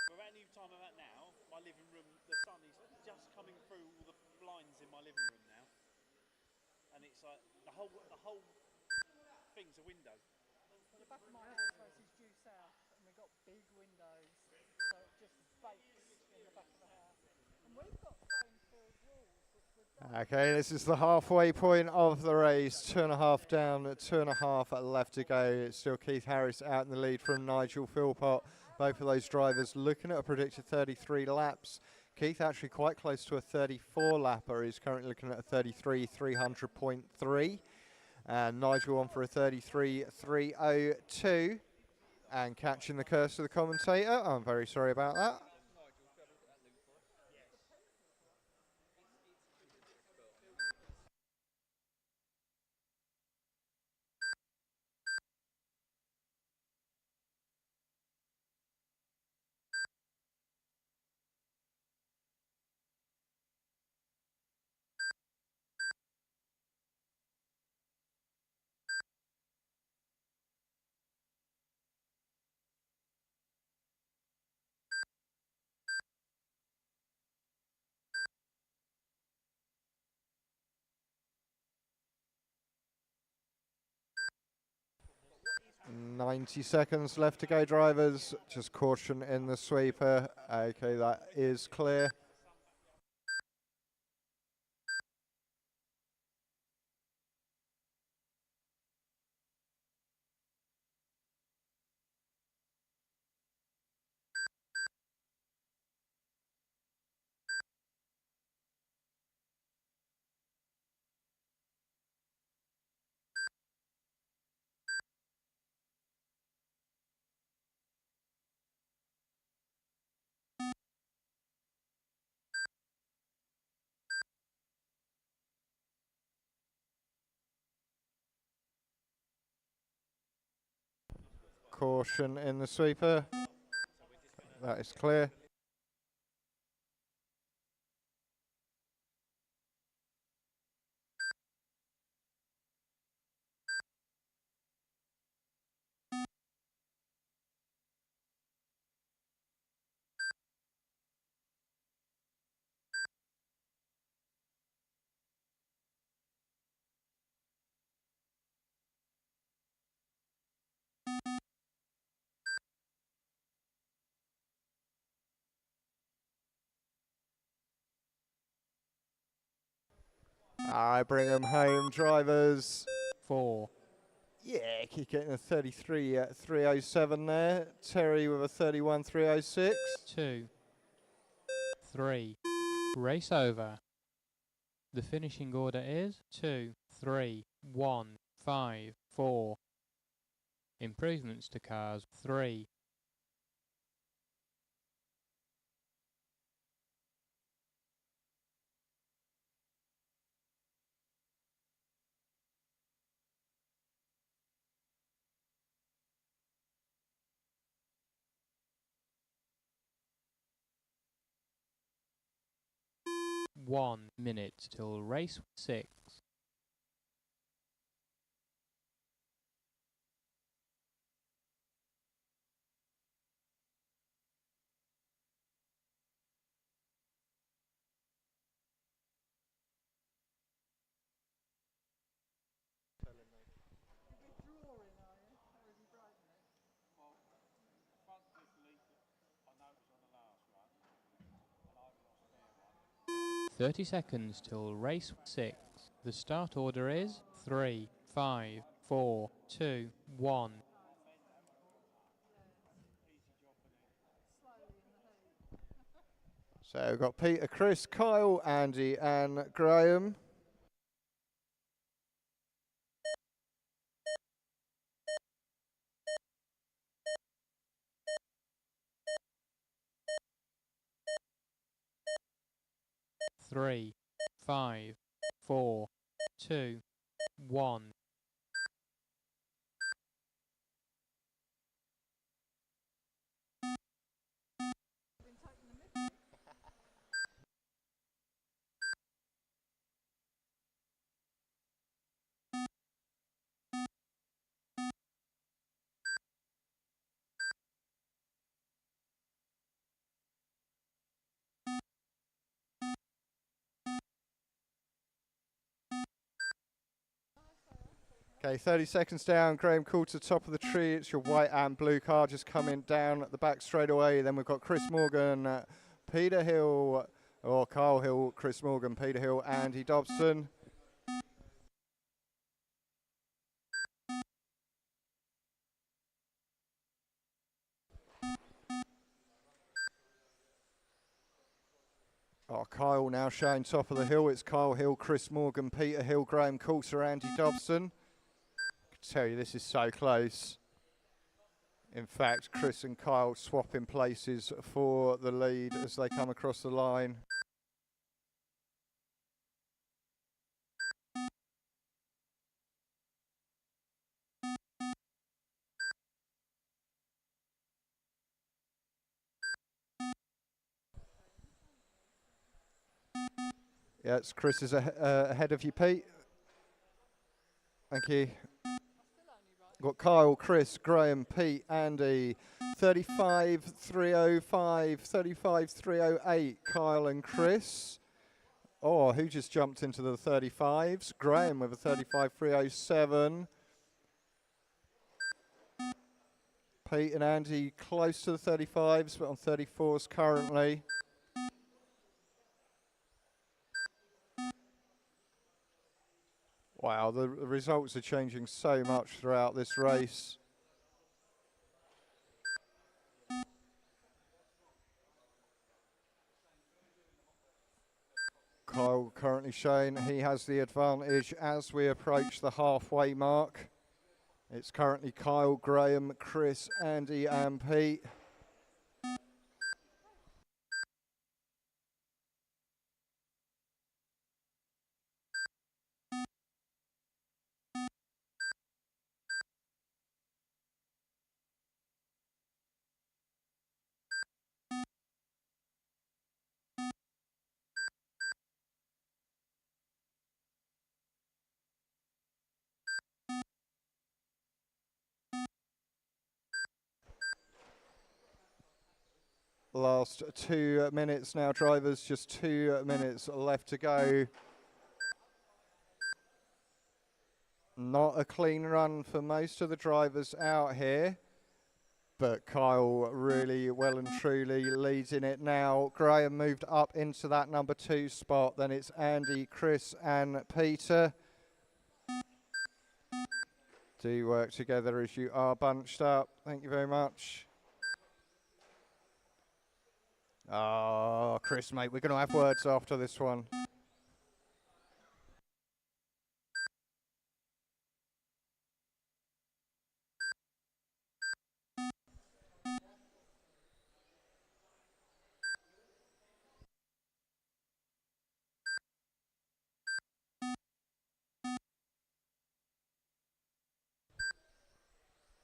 we're at any time I'm at now, my living room, the sun is just coming through all the blinds in my living room now. And it's like, the whole thing's a window. Well, the back of my house faces due south, and we've got big windows, so it just bakes in the back of the house. And we've got foam-filled walls, which we've done. Okay, this is the halfway point of the race. 2.5 down, 2.5 left to go. It's still Keith Harris out in the lead from Nigel Philpott. Both of those drivers looking at a predicted 33 laps. Keith actually quite close to a 34 lapper. He's currently looking at a 33.300.3. And Nigel on for a 33.302. And catching the curse of the commentator. I'm very sorry about that. 90 seconds left to go, drivers. Just caution in the sweeper. Okay, that is clear. Caution in the sweeper. That is clear. I bring them home, drivers. 4. Yeah, keep getting a 33.307 there. Terry with a 31.306. 2. 3. Race over. The finishing order is 2, 3, 1, 5, 4. Improvements to cars 3. One minute till race 6. 30 seconds till race 6. The start order is 3, 5, 4, 2, 1. So we've got Peter, Chris, Kyle, Andy and Graham. Three, 5, 4, 2, 1. Okay, 30 seconds down. Graham Coulter, top of the tree. It's your white and blue car just coming down at the back straight away. Then we've got Chris Morgan, Peter Hill, or Kyle Hill, Chris Morgan, Peter Hill, Andy Dobson. Oh, Kyle now showing top of the hill. It's Kyle Hill, Chris Morgan, Peter Hill, Graham Coulter, Andy Dobson. I can tell you this is so close. In fact, Chris and Kyle swapping places for the lead as they come across the line. Yeah, it's Chris is ahead of you, Pete. Thank you. Got Kyle, Chris, Graham, Pete, Andy. 35.305, 35.308, Kyle and Chris. Oh, who just jumped into the 35s? Graham with a 35.307. Pete and Andy close to the 35s, but on 34s currently. Wow, the results are changing so much throughout this race. Kyle currently showing he has the advantage as we approach the halfway mark. It's currently Kyle, Graham, Chris, Andy and Pete. Last 2 minutes now, drivers, just 2 minutes left to go. Not a clean run for most of the drivers out here, but Kyle really well and truly leads in it now. Graham moved up into that number 2 spot. Then it's Andy, Chris and Peter. Do work together as you are bunched up. Thank you very much. Oh, Chris, mate, we're going to have words after this one.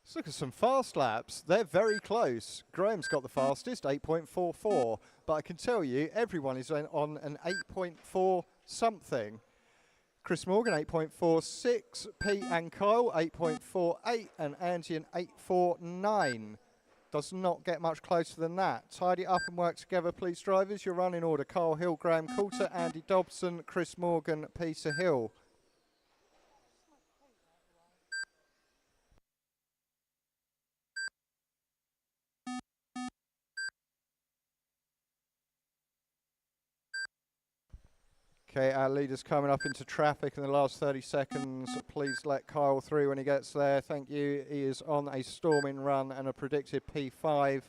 Let's look at some fast laps. They're very close. Graham's got the fastest, 8.44. But I can tell you, everyone is on an 8.4 something. Chris Morgan, 8.46. Pete and Kyle, 8.48. And Andy, an 8.49. Does not get much closer than that. Tidy up and work together, please, drivers. Your running order: Kyle Hill, Graham Coulter, Andy Dobson, Chris Morgan, Peter Hill. Okay, our leader's coming up into traffic in the last 30 seconds. Please let Kyle through when he gets there. Thank you. He is on a storming run and a predicted P5.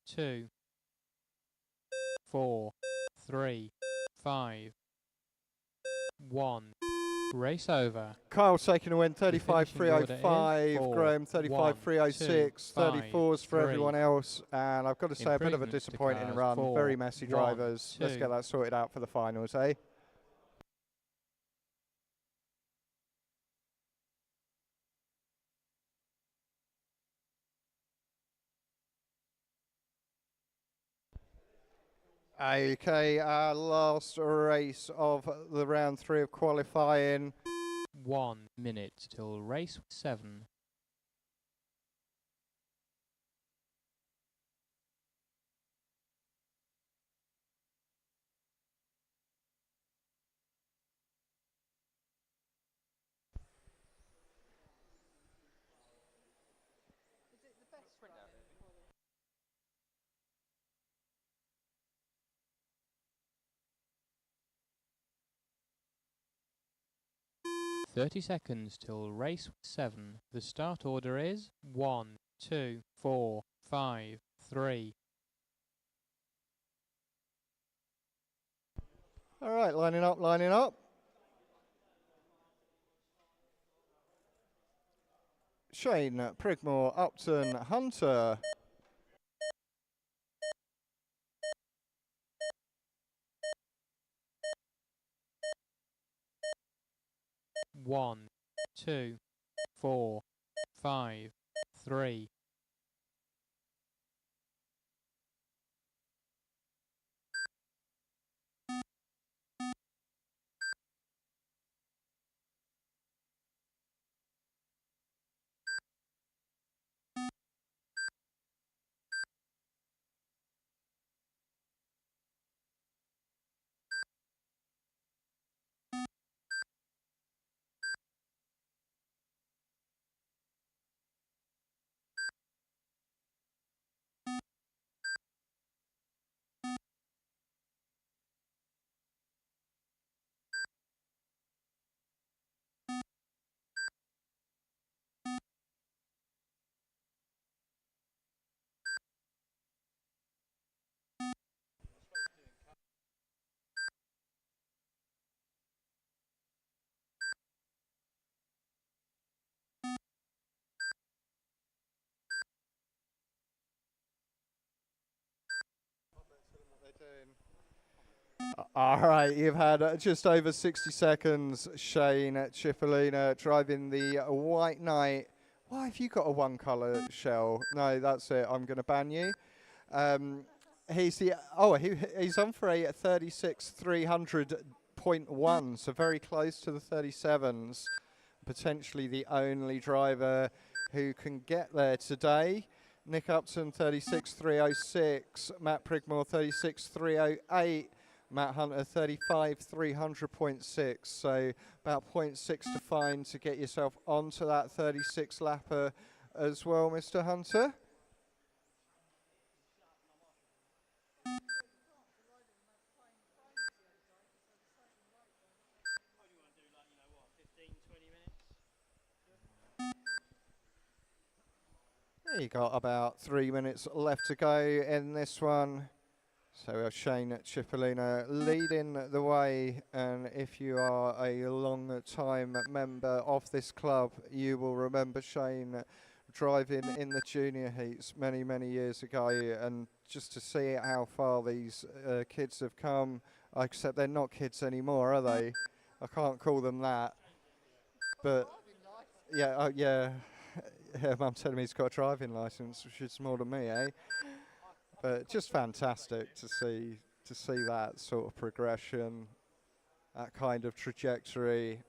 Two, 4, 3, 5, 1. Race over. Kyle's taking a win, The finishing order is 35.305. 4, Graham, 1, 35.306. 2, 34s for 3. everyone else. And I've got to say, a bit of a Improvements to disappointing cars, run. 4, Very messy 1, drivers. Let's 2. get that sorted out for the finals, eh? Okay, our last race of the round 3 of qualifying. 1 minute till race 7. Is it the best round? 30 seconds till race 7. The start order is 1, 2, 4, 5, 3. All right, lining up, lining up. Shane, Prigmore, Upton, Hunter. One, 2, 4, 5, 3. All right, you've had just over 60 seconds. Shane Cipollina driving the White Knight. Why have you got a one-colour shell? No, that's it. I'm going to ban you. He's on for a 36,300.1, so very close to the 37s. Potentially the only driver who can get there today. Nick Upton 36,306, Matt Prigmore 36,308. Matt Hunter 35,300.6, so about 0.6 to find to get yourself onto that 36 lapper as well, Mr. Hunter. You got about 3 minutes left to go in this one. So Shane Cipollina leading the way, and if you are a long-time member of this club, you will remember Shane driving in the junior heats many, many years ago, and just to see how far these kids have come, except they're not kids anymore, are they? I can't call them that. But, yeah, yeah, Mum's telling me he's got a driving licence, which is more than me, eh? But just fantastic to see that sort of progression, that kind of trajectory.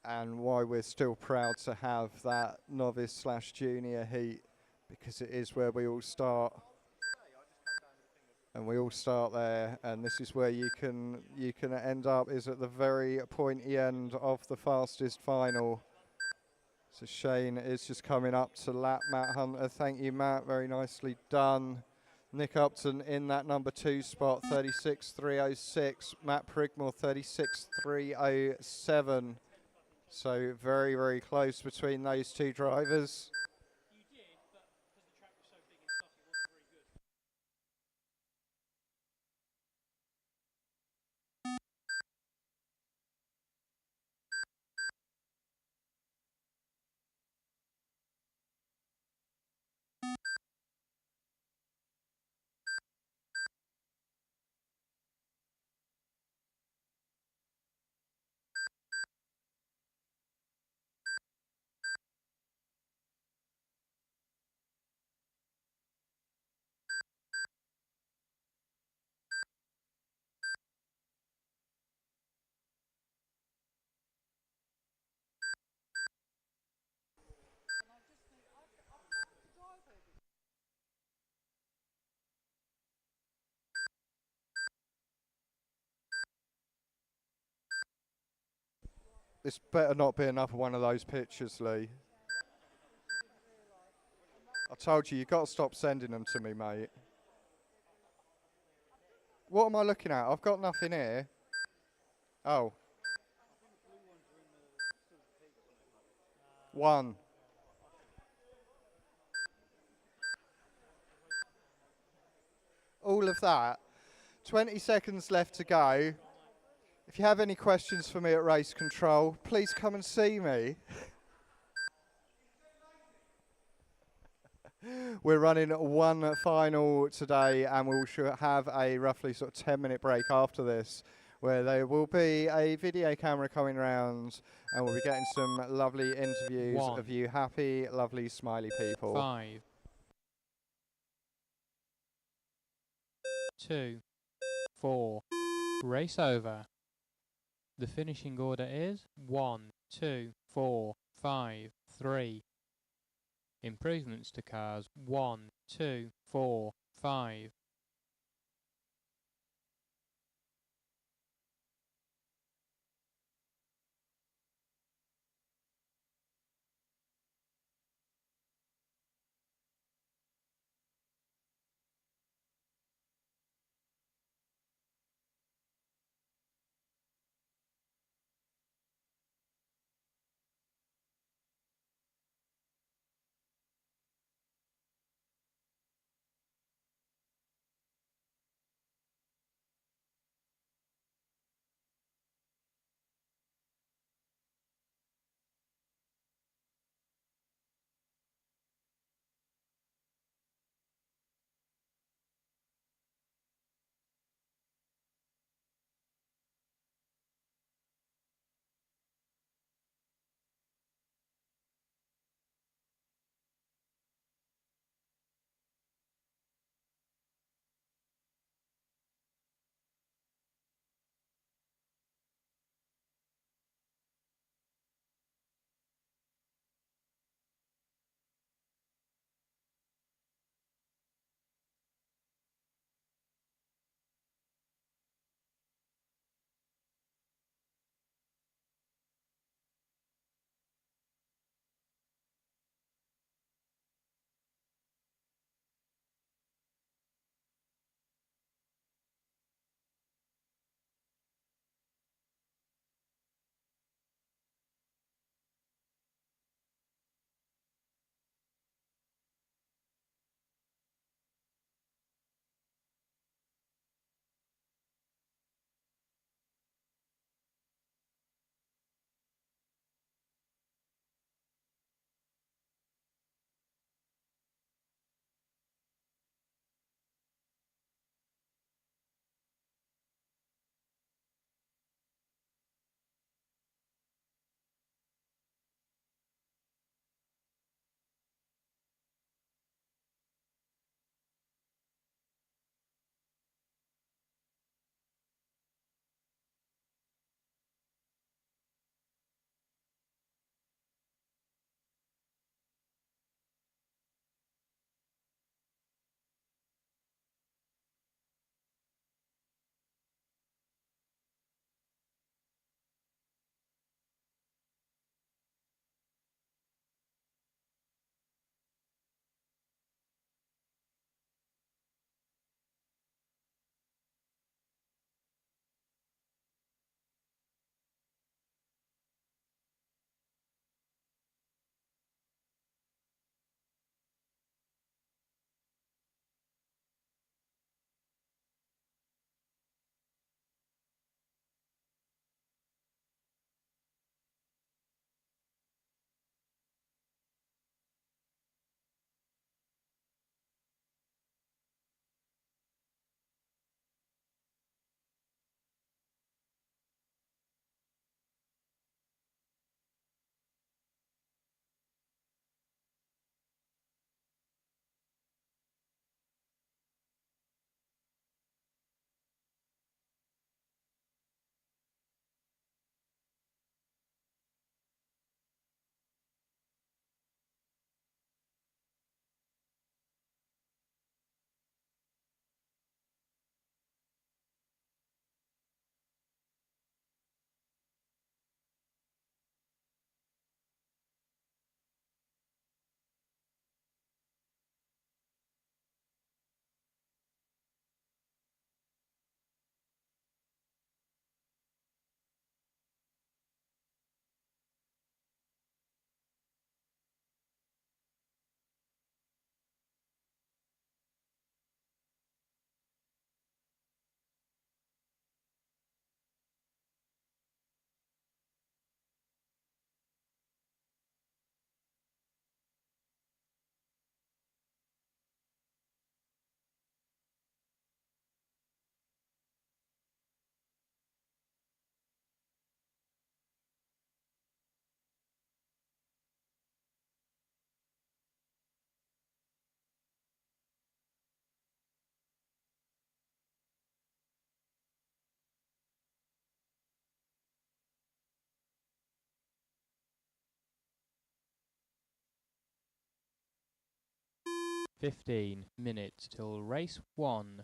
and why we're still proud to have that novice slash junior heat, because it is where we all start. And we all start there, and this is where you can end up, is at the very pointy end of the fastest final. So Shane is just coming up to lap Matt Hunter. Thank you, Matt. Very nicely done. Nick Upton in that number 2 spot, 36.306. Matt Prigmore, 36.307. So very, very close between those two drivers. This better not be another one of those pictures, Lee. I told you, you've got to stop sending them to me, mate. What am I looking at? I've got nothing here. Oh. 1. All of that. 20 seconds left to go. If you have any questions for me at race control, please come and see me. We're running one final today, and we'll have a roughly sort of 10-minute break after this, where there will be a video camera coming around, and we'll be getting some lovely interviews of you happy, lovely, smiley people. 5, 2, 4. Race over. The finishing order is 1, 2, 4, 5, 3. Improvements to cars 1, 2, 4, 5. 15 minutes till race 1.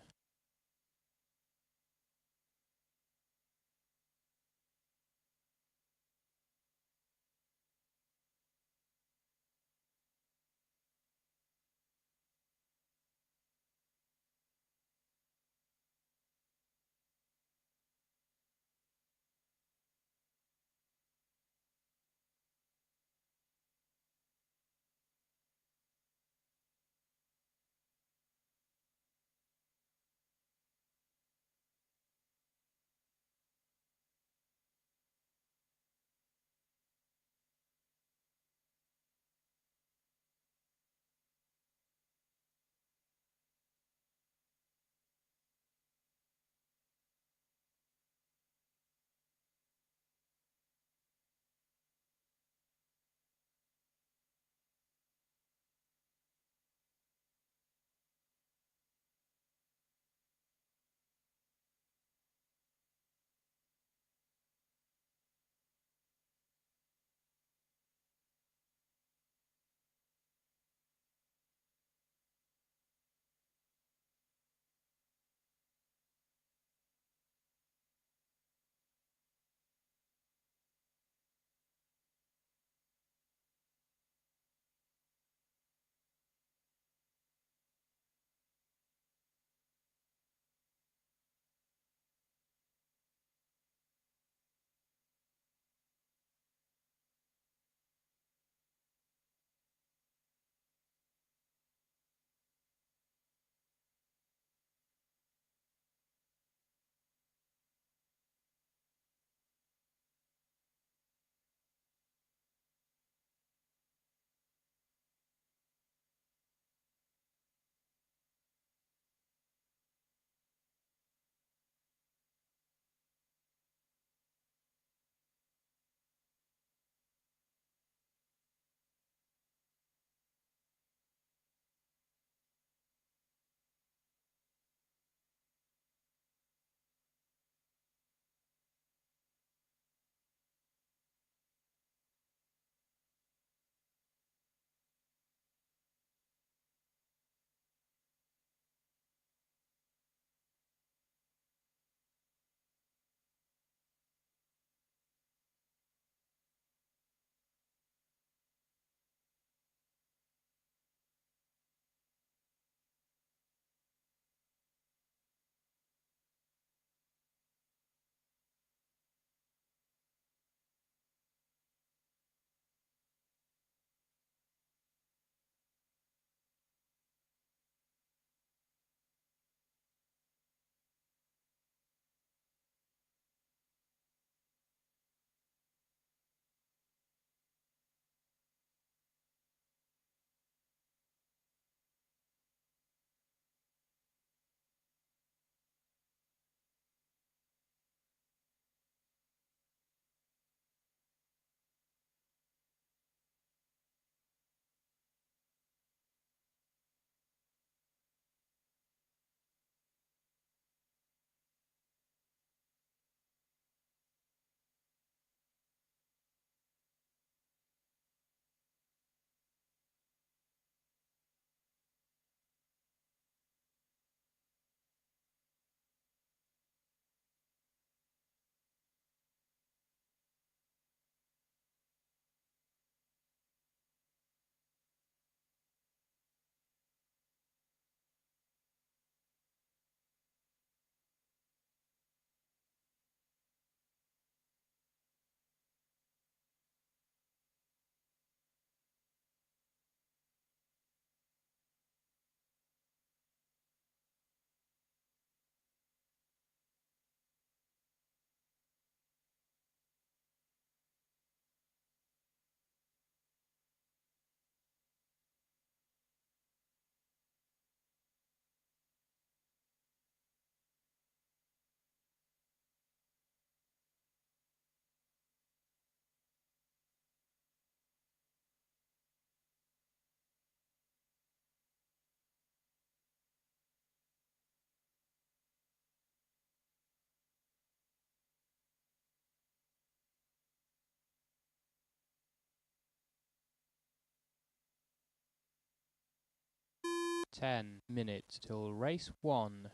10 minutes till race 1.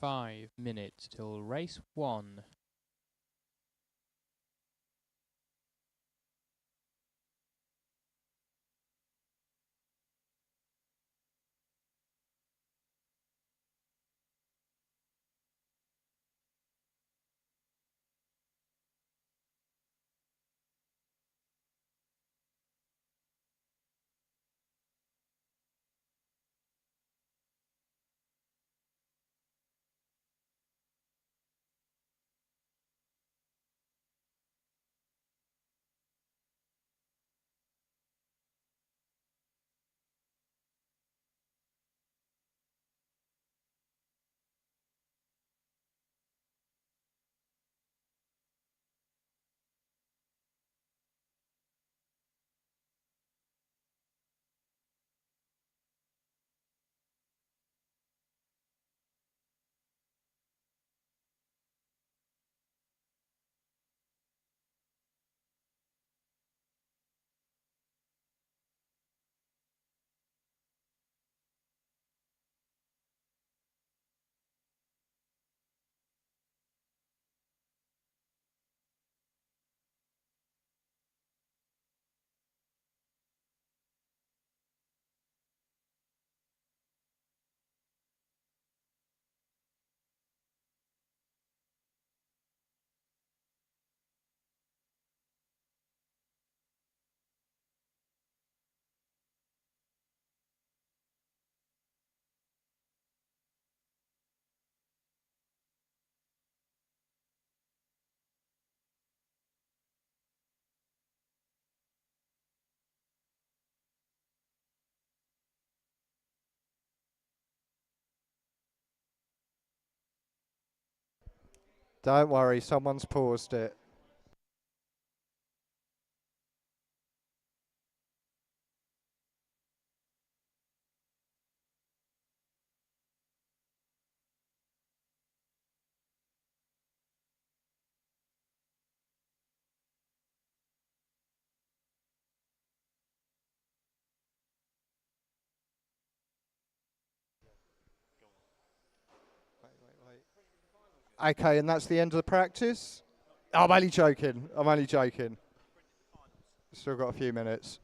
5 minutes till race 1. Don't worry, someone's paused it. Okay, and that's the end of the practice? I'm only joking. I'm only joking. Still got a few minutes.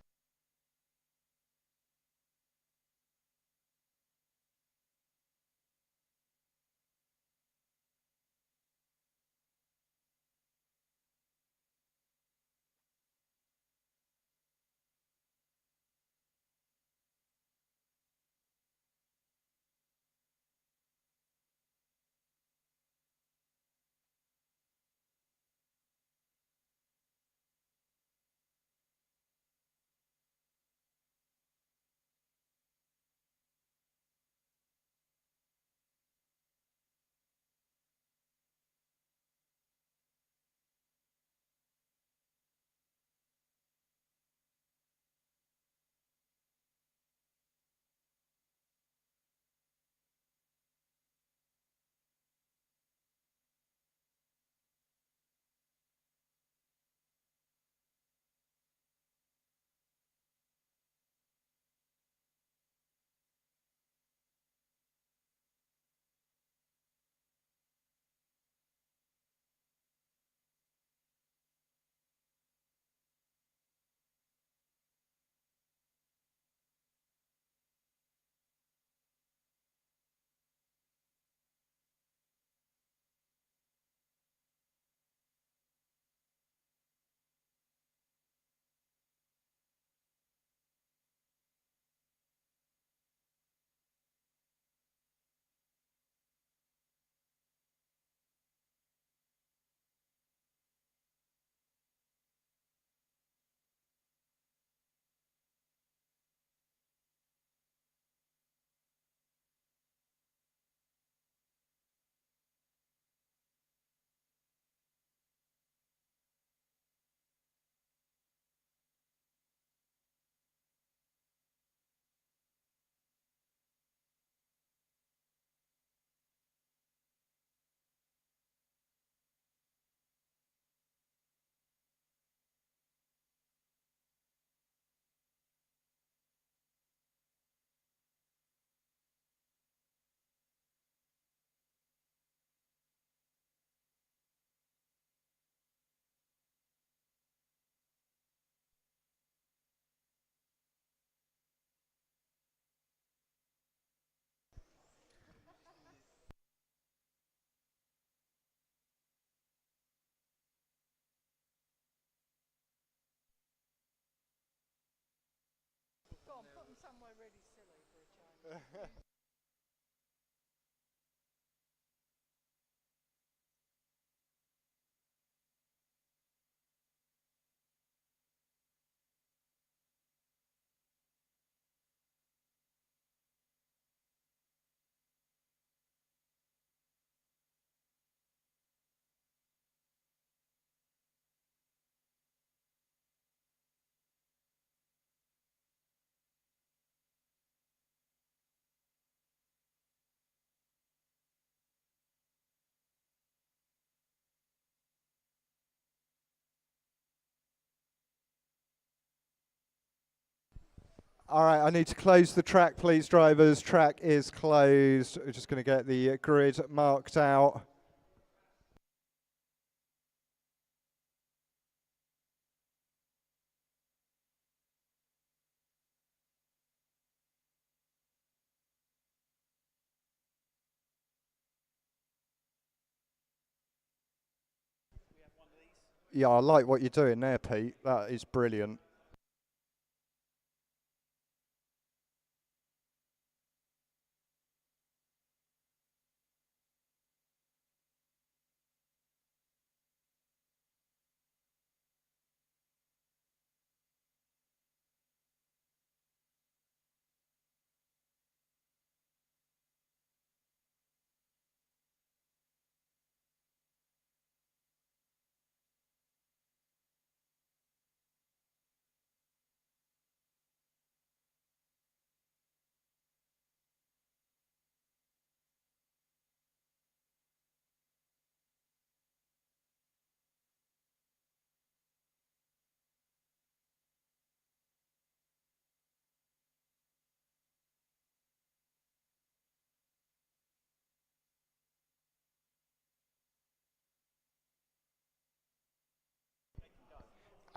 All right, I need to close the track, please, drivers. Track is closed. We're just going to get the grid marked out. Yeah, I like what you're doing there, Pete. That is brilliant.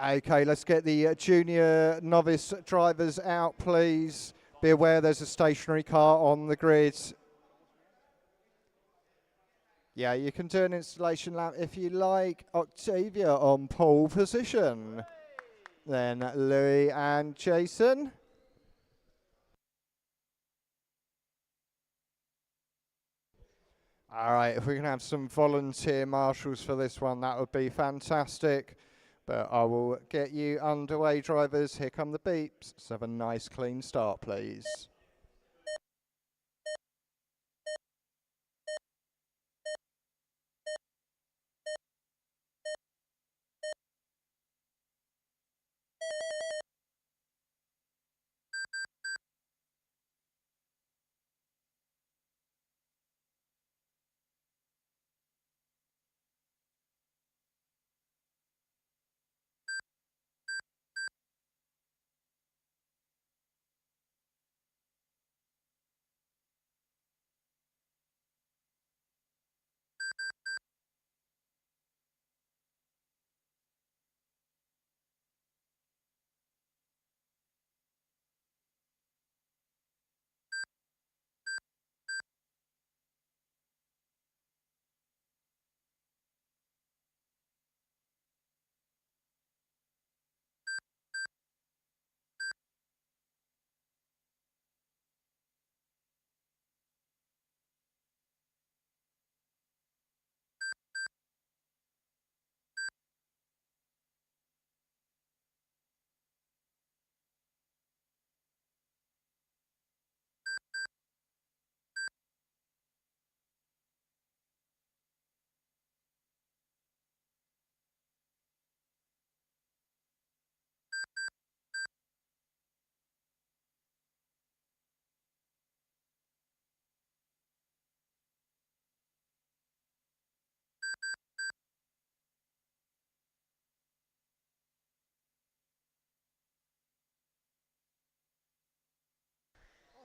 Okay, let's get the junior novice drivers out, please. Be aware there's a stationary car on the grid. Yeah, you can do an installation lap if you like. Octavia on pole position. Then Louis and Jason. All right, if we can have some volunteer marshals for this one, that would be fantastic. But I will get you underway, drivers. Here come the beeps. Let's have a nice clean start, please.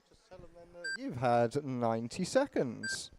Just tell them then that you've had 90 seconds.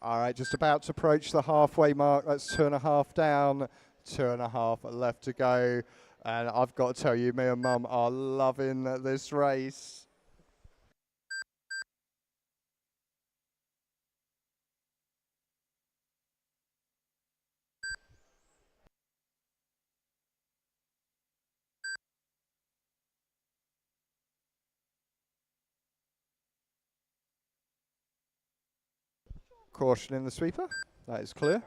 All right, just about to approach the halfway mark. That's 2.5 down, 2.5 left to go. And I've got to tell you, me and Mum are loving this race. Caution in the sweeper. That is clear.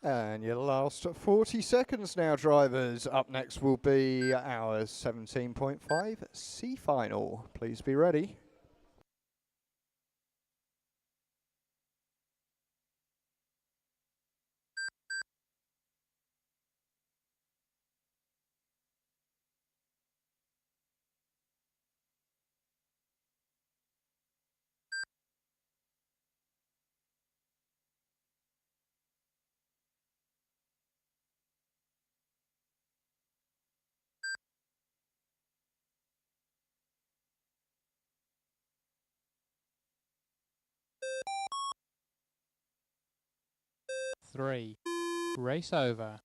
And your last 40 seconds now, drivers. Up next will be our 17.5 C final. Please be ready. Three. Race over.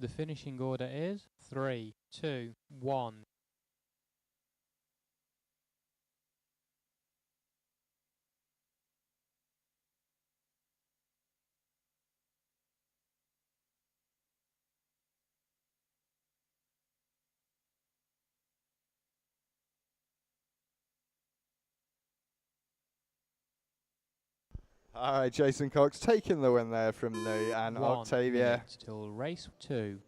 The finishing order is 3, 2, 1. All right, Jason Cox taking the win there from the and 1 Octavia. minute till race 2.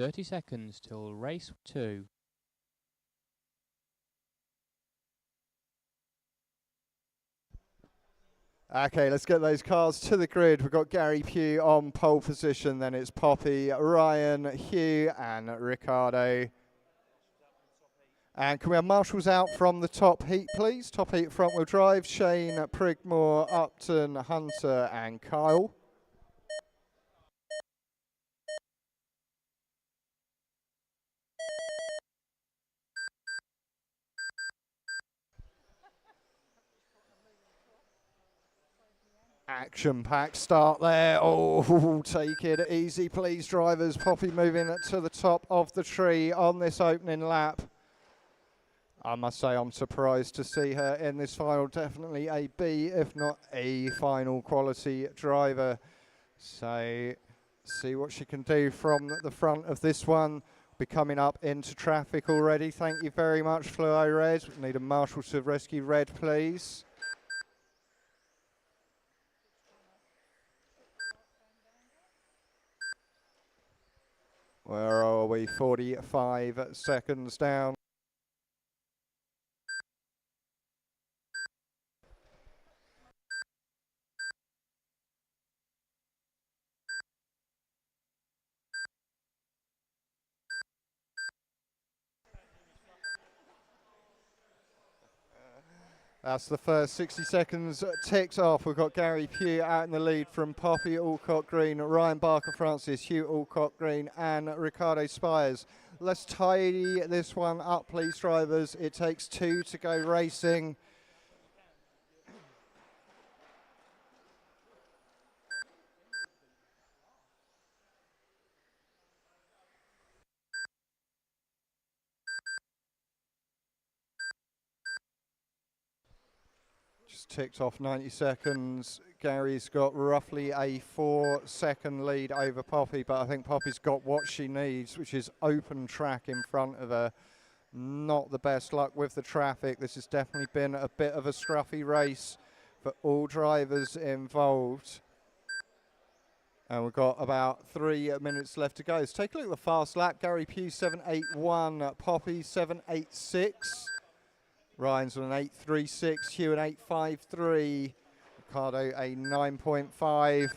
30 seconds till race 2. Okay, let's get those cars to the grid. We've got Gary Pugh on pole position, then it's Poppy, Ryan, Hugh, and Ricardo. And can we have marshals out from the top heat, please? Top heat front wheel drive, Shane, Prigmore, Upton, Hunter, and Kyle. Action-packed start there. Oh, take it easy, please, drivers. Poppy moving to the top of the tree on this opening lap. I must say I'm surprised to see her in this final. Definitely a B, if not a final quality driver. So, see what she can do from the front of this one. Be coming up into traffic already. Thank you very much, Fluo Red. We need a marshal to rescue Red, please. Where are we? 45 seconds down. That's the first 60 seconds ticked off. We've got Gary Pugh out in the lead from Poppy Alcott Green, Ryan Barker Francis, Hugh Alcott Green and Ricardo Spires. Let's tidy this one up, please, drivers. It takes 2 to go racing. Just ticked off 90 seconds. Gary's got roughly a 4-second lead over Poppy, but I think Poppy's got what she needs, which is open track in front of her. Not the best luck with the traffic. This has definitely been a bit of a scruffy race for all drivers involved. And we've got about 3 minutes left to go. Let's take a look at the fast lap. Gary Pugh 7.81, Poppy 7.86. Ryan's on an 8.36, Hugh an 8.53, Ricardo a 9.5.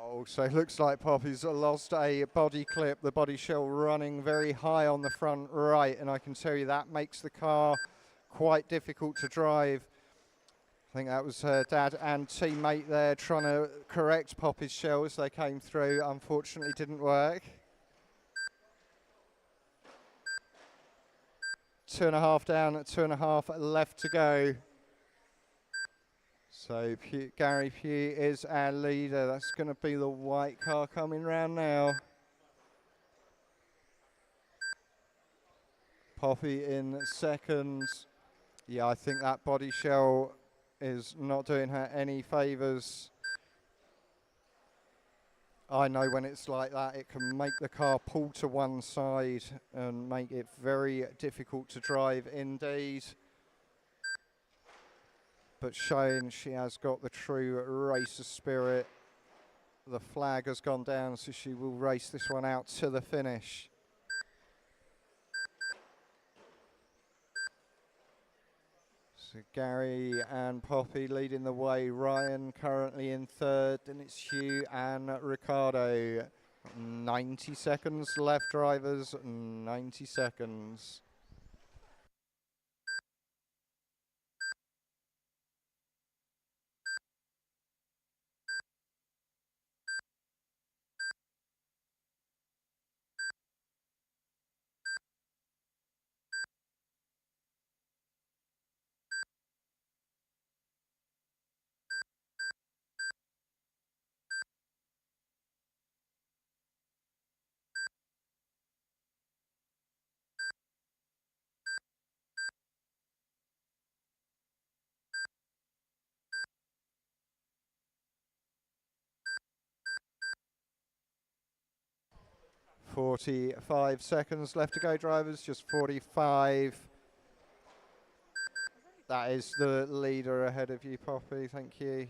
Oh, so it looks like Poppy's lost a body clip, the body shell running very high on the front right, and I can tell you that makes the car quite difficult to drive. I think that was her dad and teammate there trying to correct Poppy's shell as they came through. Unfortunately, didn't work. 2.5 down, 2.5 left to go. So Gary Pugh is our leader. That's going to be the white car coming round now. Poppy in second. Yeah, I think that body shell is not doing her any favours. I know when it's like that, it can make the car pull to one side and make it very difficult to drive indeed. But showing she has got the true racer spirit. The flag has gone down, so she will race this one out to the finish. So Gary and Poppy leading the way. Ryan currently in third, and it's Hugh and Ricardo. 90 seconds left, drivers. 90 seconds. .45 seconds left to go, drivers. Just 45. That is the leader ahead of you, Poppy. Thank you.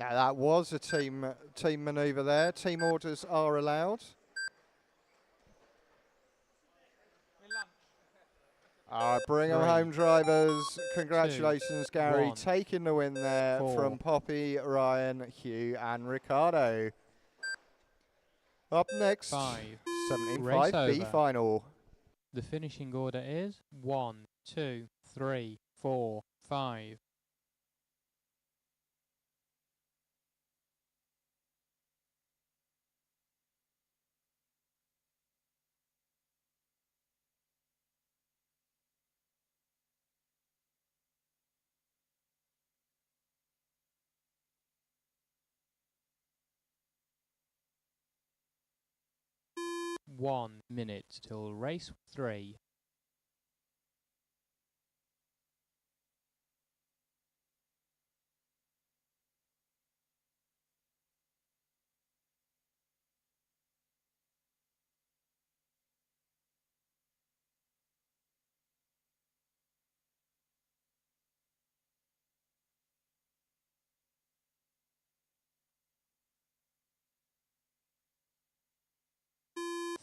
Now that was a team manoeuvre there. Team orders are allowed. Bring them home, drivers. Congratulations, Gary, taking the win there from Poppy, Ryan, Hugh and Ricardo. Up next, 75B final. The finishing order is 1, 2, 3, 4, 5. One minute till race 3.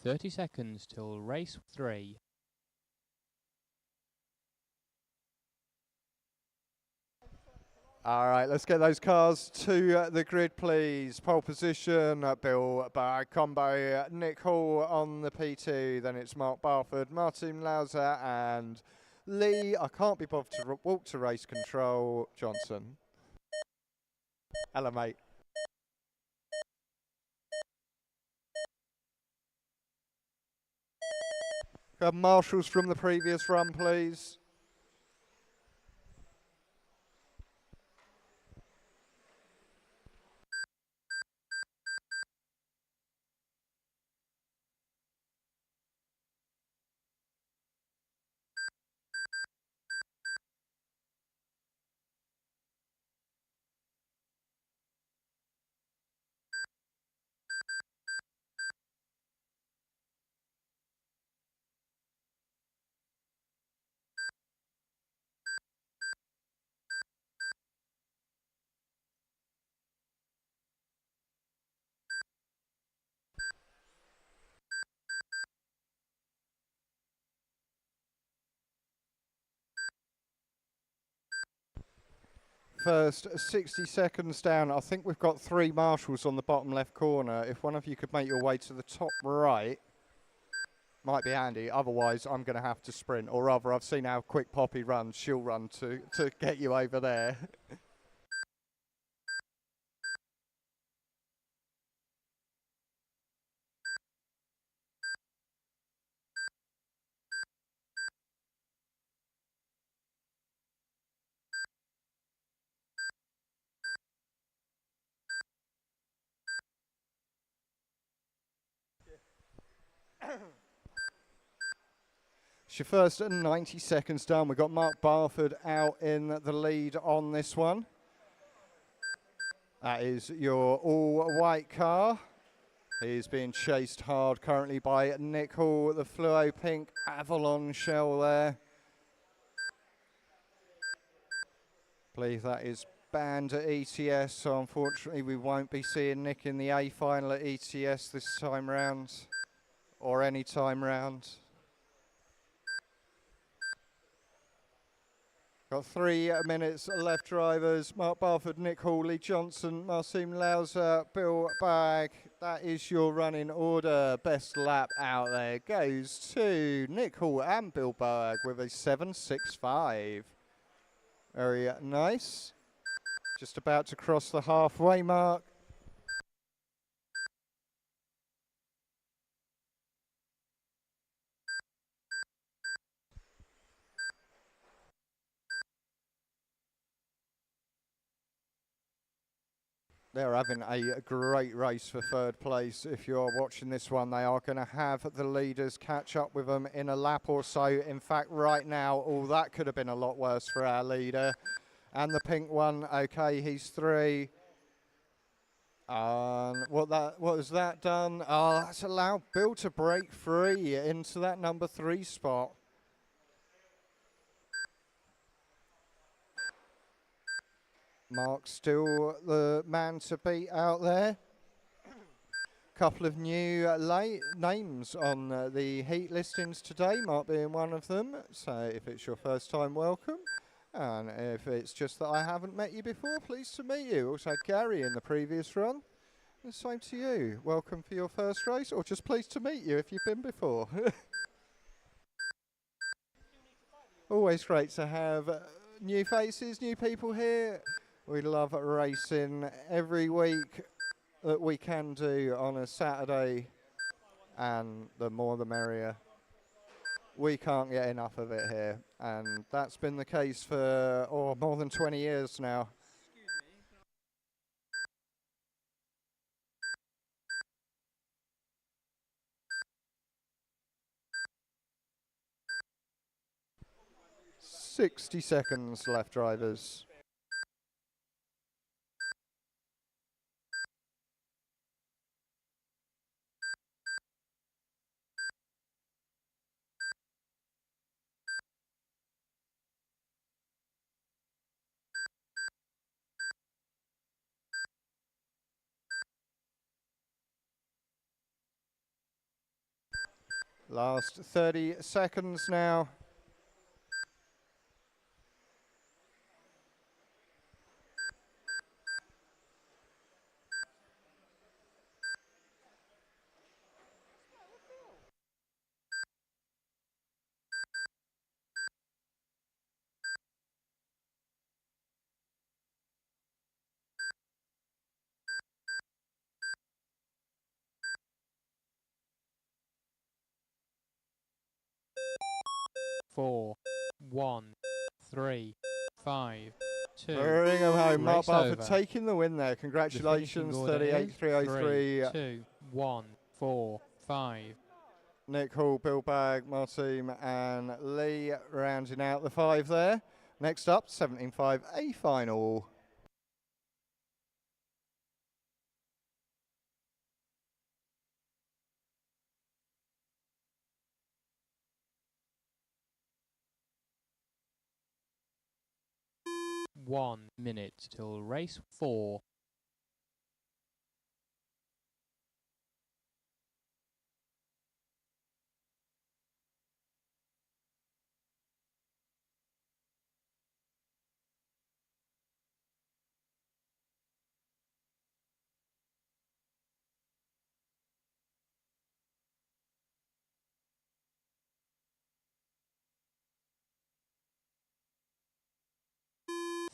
30 seconds till race 3. All right, let's get those cars to the grid, please. Pole position, Bill by combo, Nick Hall on the P2. Then it's Mark Barford, Martin Lauser, and Lee. I can't be bothered to walk to race control. Johnson. Hello, mate. Have marshals from the previous run, please. First 60 seconds down. I think we've got 3 marshals on the bottom left corner. If one of you could make your way to the top right, might be handy. Otherwise, I'm going to have to sprint. Or rather, I've seen how quick Poppy runs. She'll run to get you over there. It's your first 90 seconds done. We've got Mark Barford out in the lead on this one. That is your all-white car. He's being chased hard currently by Nick Hall, the fluo pink Avalon shell there. I believe that is banned at ETS, so unfortunately we won't be seeing Nick in the A final at ETS this time round, or any time round. Got 3 minutes left, drivers. Mark Barford, Nick Hall, Lee Johnson, Marcin Lauser, Bill Bagg. That is your running order. Best lap out there goes to Nick Hall and Bill Bagg with a 7.65. Very nice. Just about to cross the halfway mark. They're having a great race for third place. If you're watching this one, they are going to have the leaders catch up with them in a lap or so. In fact, right now, that could have been a lot worse for our leader. And the pink one, okay, he's 3. What has that done? Oh, that's allowed Bill to break free into that number 3 spot. Mark's still the man to beat out there. Couple of new names on the heat listings today, Mark being one of them. So if it's your first time, welcome. And if it's just that I haven't met you before, pleased to meet you. Also Gary in the previous run. The same to you. Welcome for your first race, or just pleased to meet you if you've been before. Always great to have new faces, new people here. We love racing every week that we can do on a Saturday, and the more the merrier. We can't get enough of it here, and that's been the case for more than 20 years now. 60 seconds left, drivers. Last 30 seconds now. Four, 1, 3, 5, 2. Bring them home. Mark Race Barford over. taking the win there. The finishing Congratulations, order is 38,303. 3, 2, 1, 4, 5. Nick Hall, Bill Bagg, Martin and Lee rounding out the 5 there. Next up, 17.5 A final. One minute till race 4.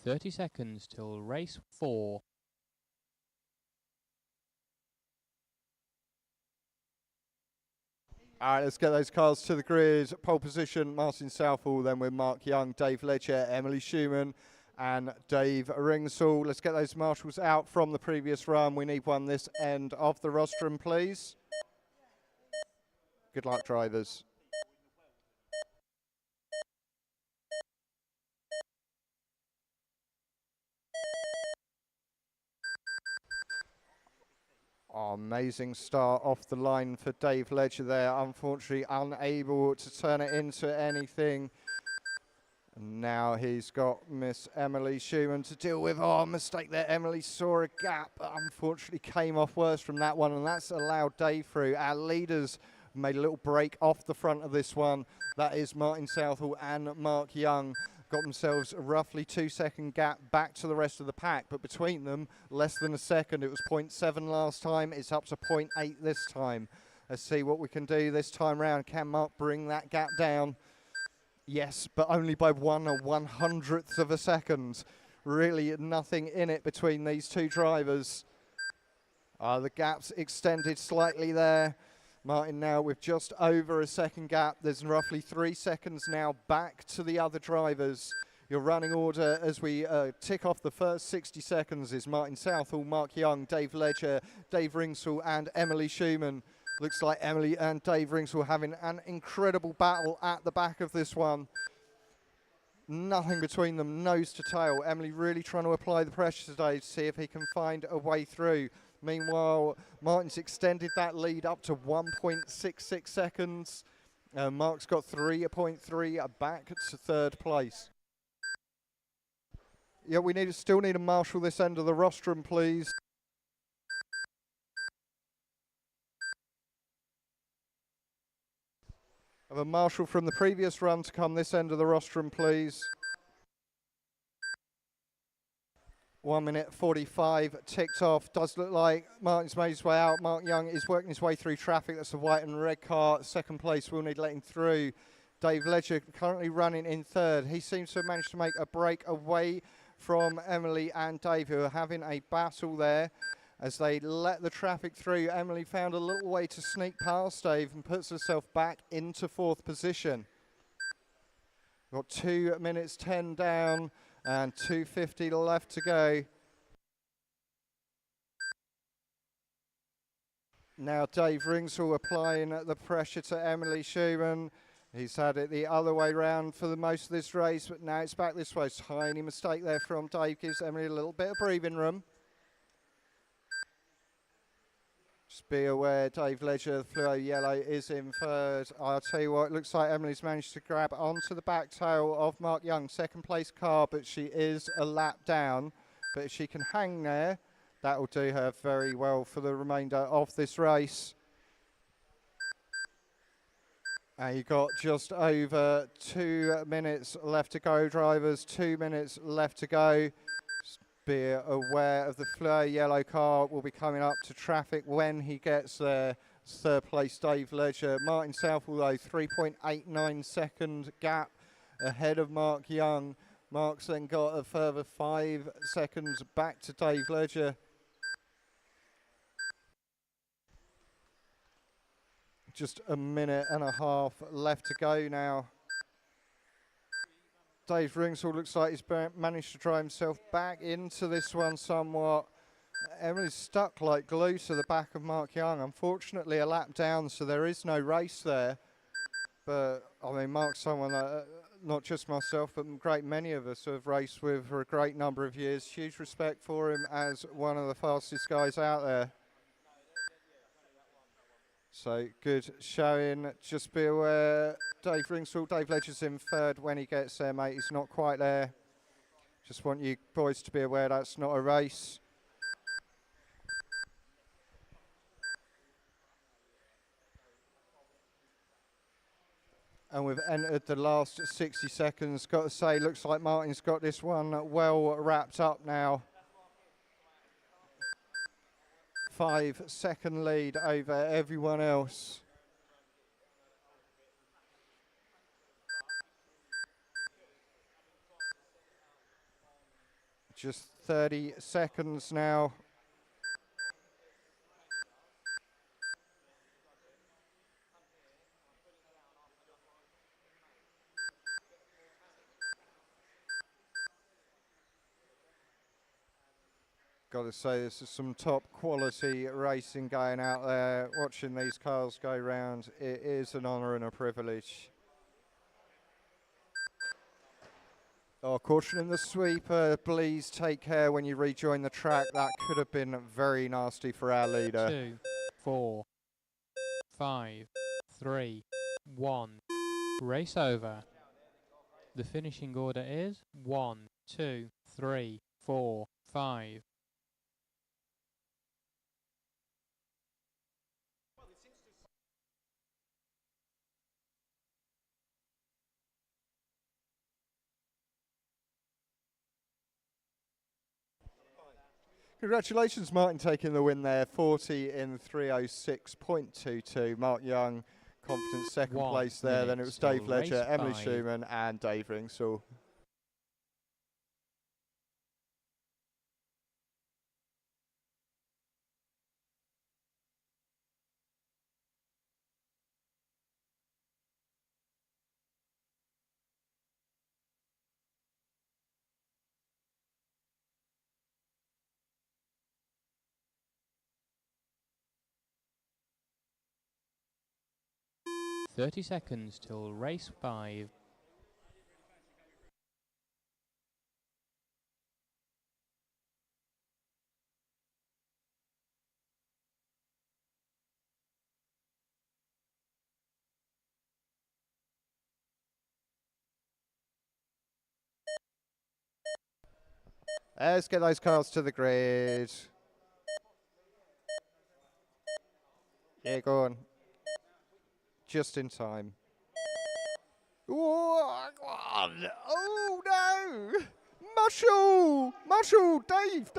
$30 till race 4. All right, let's get those cars to the grid. Pole position, Martin Southall, then with Mark Young, Dave Ledger, Emily Schumann, and Dave Ringsall. Let's get those marshals out from the previous run. We need one this end of the rostrum, please. Good luck, drivers. Oh, amazing start off the line for Dave Ledger there. Unfortunately, unable to turn it into anything. And now he's got Miss Emily Schumann to deal with. Oh, mistake there. Emily saw a gap, but unfortunately came off worse from that one, and that's allowed Dave through. Our leaders made a little break off the front of this one. That is Martin Southall and Mark Young. Got themselves a roughly 2-second gap back to the rest of the pack, but between them, less than a second. It was 0.7 last time. It's up to 0.8 this time. Let's see what we can do this time round. Can Mark bring that gap down? Yes, but only by 1/100th of a second. Really nothing in it between these two drivers. The gap's extended slightly there. Martin now with just over a second gap. There's roughly 3 seconds now back to the other drivers. Your running order as we tick off the first 60 seconds is Martin Southall, Mark Young, Dave Ledger, Dave Ringsall and Emily Schumann. Looks like Emily and Dave Ringsall having an incredible battle at the back of this one. Nothing between them, nose to tail. Emily really trying to apply the pressure today to see if he can find a way through. Meanwhile, Martin's extended that lead up to 1.66 seconds. Mark's got 3.3 back to third place. Yeah, we still need a marshal this end of the rostrum, please. Have a marshal from the previous run to come this end of the rostrum, please. 1 minute 45 ticked off. Does look like Martin's made his way out. Mark Young is working his way through traffic. That's the white and red car. Second place, we'll need letting through. Dave Ledger currently running in third. He seems to have managed to make a break away from Emily and Dave, who are having a battle there as they let the traffic through. Emily found a little way to sneak past Dave and puts herself back into fourth position. Got 2 minutes 10 down and 2:50 left to go. Now Dave Ringsall applying the pressure to Emily Schumann. He's had it the other way round for the most of this race, but now it's back this way. Tiny mistake there from Dave, gives Emily a little bit of breathing room. Just be aware, Dave Ledger, the fluo yellow is in third. I'll tell you what, it looks like Emily's managed to grab onto the back tail of Mark Young. Second place car, but she is a lap down. But if she can hang there, that will do her very well for the remainder of this race. You got just over 2 minutes left to go, drivers. 2 minutes left to go. Just be aware of the flare. Yellow car will be coming up to traffic when he gets there. Third place, Dave Ledger. Martin Southall, though, 3.89 second gap ahead of Mark Young. Mark's then got a further 5 seconds back to Dave Ledger. Just a minute and a half left to go now. Dave Ringsall looks like he's managed to drive himself back into this one somewhat. Emily's stuck like glue to the back of Mark Young. Unfortunately, a lap down, so there is no race there. But, I mean, Mark's someone that, not just myself, but a great many of us have raced with for a great number of years. Huge respect for him as one of the fastest guys out there. So good showing. Just be aware, Dave Ringsall, Dave Ledger's in third when he gets there, mate. He's not quite there. Just want you boys to be aware that's not a race. And we've entered the last 60 seconds. Got to say, looks like Martin's got this one well wrapped up now. 5-second lead over everyone else. Just 30 seconds now. Got to say, this is some top quality racing going out there. Watching these cars go round, it is an honour and a privilege. Oh, caution in the sweeper. Please take care when you rejoin the track. That could have been very nasty for our leader. 2, 4, 5, 3, 1. Race over. The finishing order is 1, 2, 3, 4, 5. Congratulations, Martin, taking the win there. 40 in 306.22. Mark Young, confident second place there. Then it was Dave Ledger, Emily Schumann, and Dave Ringsall. "30 seconds till race 5. Let's get those cars to the grid. Yeah, go on. Just in time. Oh, go on. Oh, no. Marshall, Dave.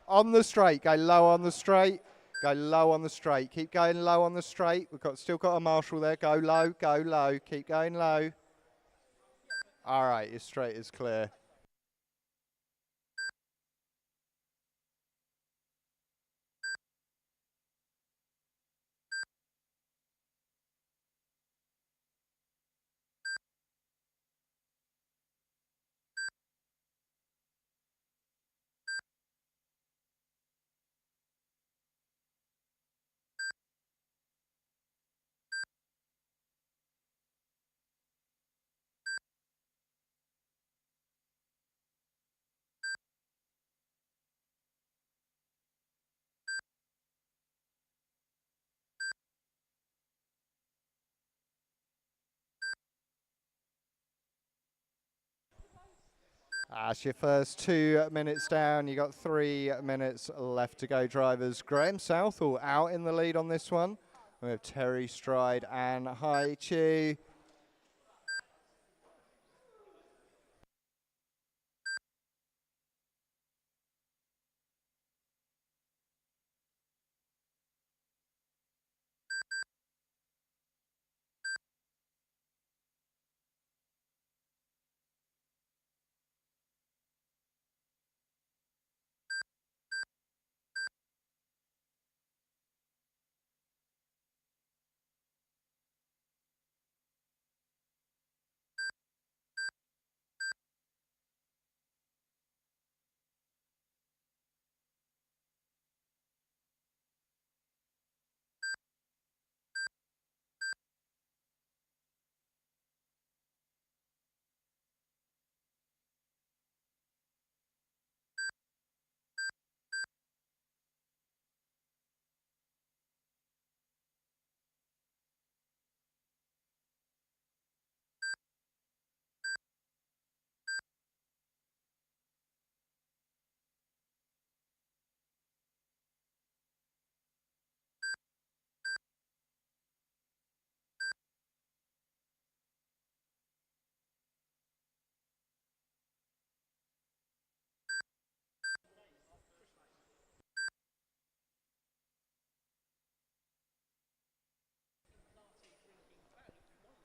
On the straight, go low on the straight. Go low on the straight. Keep going low on the straight. We've still got a marshal there. Go low, go low. Keep going low. All right, your straight is clear. That's your first 2 minutes down. You got 3 minutes left to go, drivers. Graham Southall out in the lead on this one. We have Terry Stride and Hai Chi.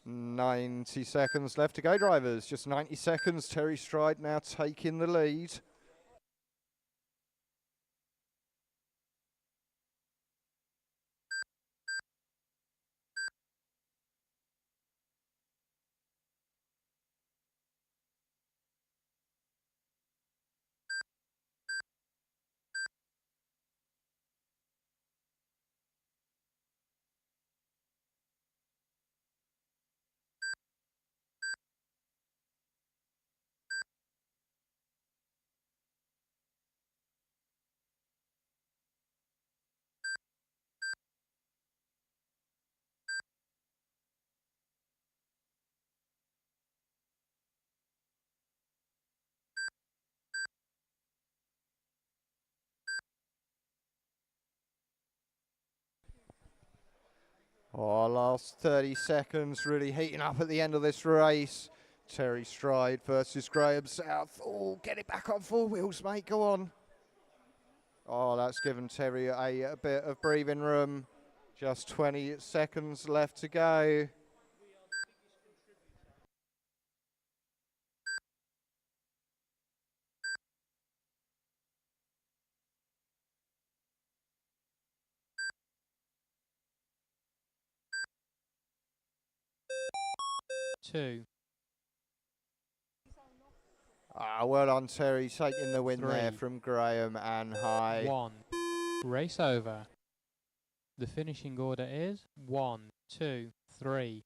"90 seconds left to go, drivers. Just 90 seconds. Terry Stride now taking the lead. Oh, last 30 seconds, really heating up at the end of this race. Terry Stride versus Graham South. Oh, get it back on 4 wheels, mate. Go on. Oh, that's given Terry a bit of breathing room. Just 20 seconds left to go. Two, Well done, Terry, taking the win there 3, from Graham and High. 1. Race over. The finishing order is 1, 2, 3.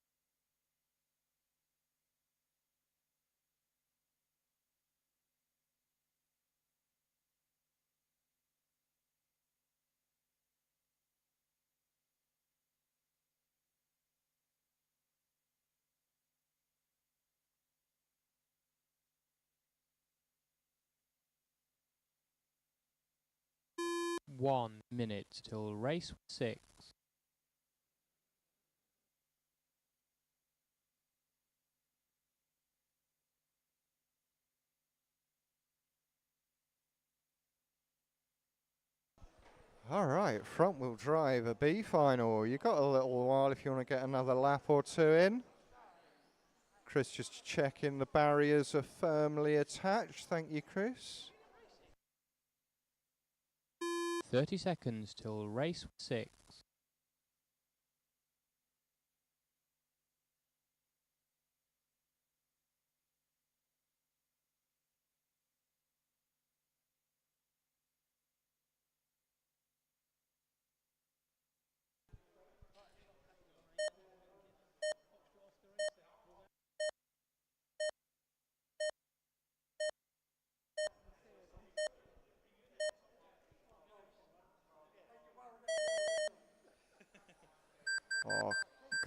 One minute till race 6. All right, front wheel drive, a B final. You've got a little while if you want to get another lap or two in. Chris just checking the barriers are firmly attached. Thank you, Chris. 30 seconds till race 6.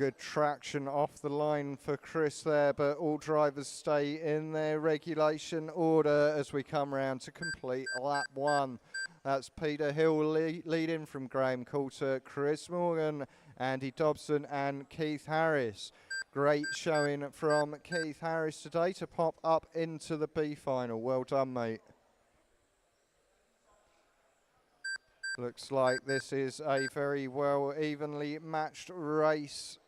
Good traction off the line for Chris there, but all drivers stay in their regulation order as we come round to complete lap 1. That's Peter Hill leading from Graham Coulter, Chris Morgan, Andy Dobson and Keith Harris. Great showing from Keith Harris today to pop up into the B final. Well done, mate. Looks like this is a very well evenly matched race.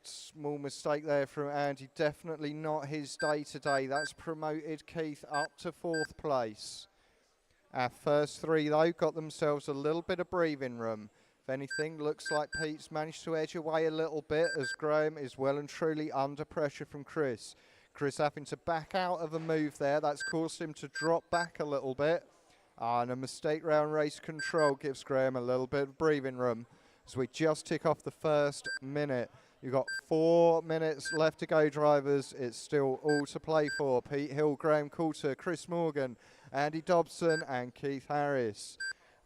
Small mistake there from Andy. Definitely not his day today. That's promoted Keith up to 4th place. Our first 3 though got themselves a little bit of breathing room. If anything, looks like Pete's managed to edge away a little bit as Graham is well and truly under pressure from Chris. Chris having to back out of a move there. That's caused him to drop back a little bit. And a mistake round race control gives Graham a little bit of breathing room as we just tick off the first minute. You've got 4 minutes left to go, drivers. It's still all to play for. Pete Hill, Graham Coulter, Chris Morgan, Andy Dobson and Keith Harris.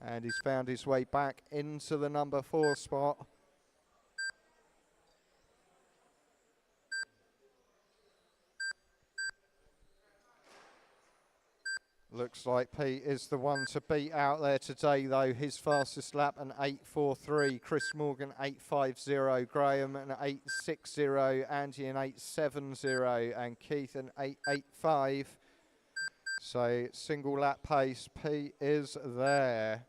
And he's found his way back into the number 4 spot. Looks like Pete is the one to beat out there today, though. His fastest lap, an 8.43. Chris Morgan, 8.50. Graham, an 8.60. Andy, an 8.70. And Keith, an 8.85. So, single lap pace. Pete is there.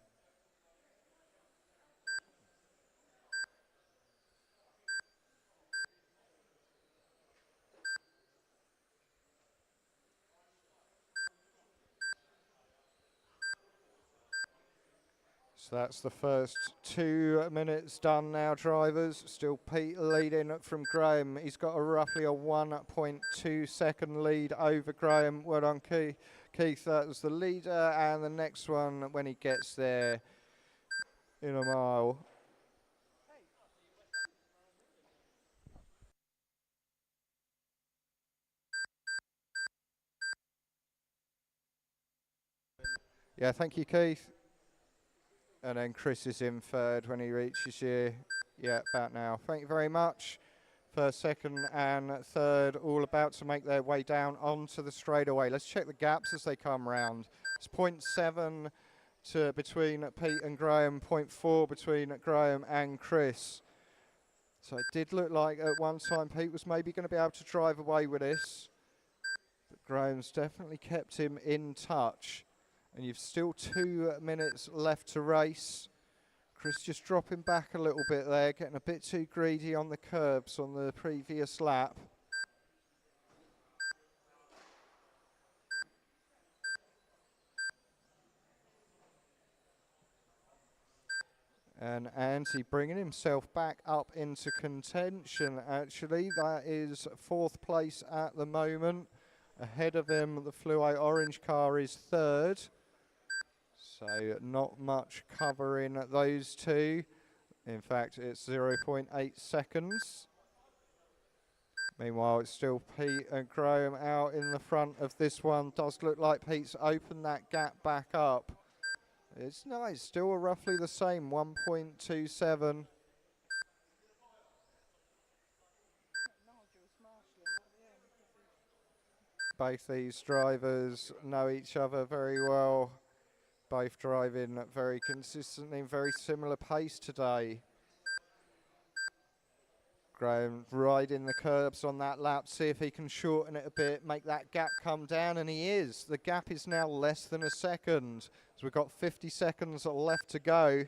So that's the first 2 minutes done now, drivers. Still Pete leading from Graham. He's got roughly a 1.2 second lead over Graham. Well done, Keith. That was the leader. And the next one when he gets there in a mile. Yeah, thank you, Keith. And then Chris is in 3rd when he reaches you. Yeah, about now. Thank you very much. 1st, 2nd and 3rd all about to make their way down onto the straightaway. Let's check the gaps as they come round. It's 0.7 to between Pete and Graham, 0.4 between Graham and Chris. So it did look like at one time Pete was maybe going to be able to drive away with this. But Graham's definitely kept him in touch. And you've still 2 minutes left to race. Chris just dropping back a little bit there, getting a bit too greedy on the curbs on the previous lap. And Andy bringing himself back up into contention, actually. That is 4th place at the moment. Ahead of him, the Fluo Orange car is 3rd. So not much covering those two. In fact, it's 0.8 seconds. Meanwhile, it's still Pete and Graham out in the front of this one. Does look like Pete's opened that gap back up. It's nice, still roughly the same, 1.27. Both these drivers know each other very well. Both driving very consistently, very similar pace today. Graham riding the curbs on that lap, see if he can shorten it a bit, make that gap come down, and he is. The gap is now less than a second, so we've got 50 seconds left to go.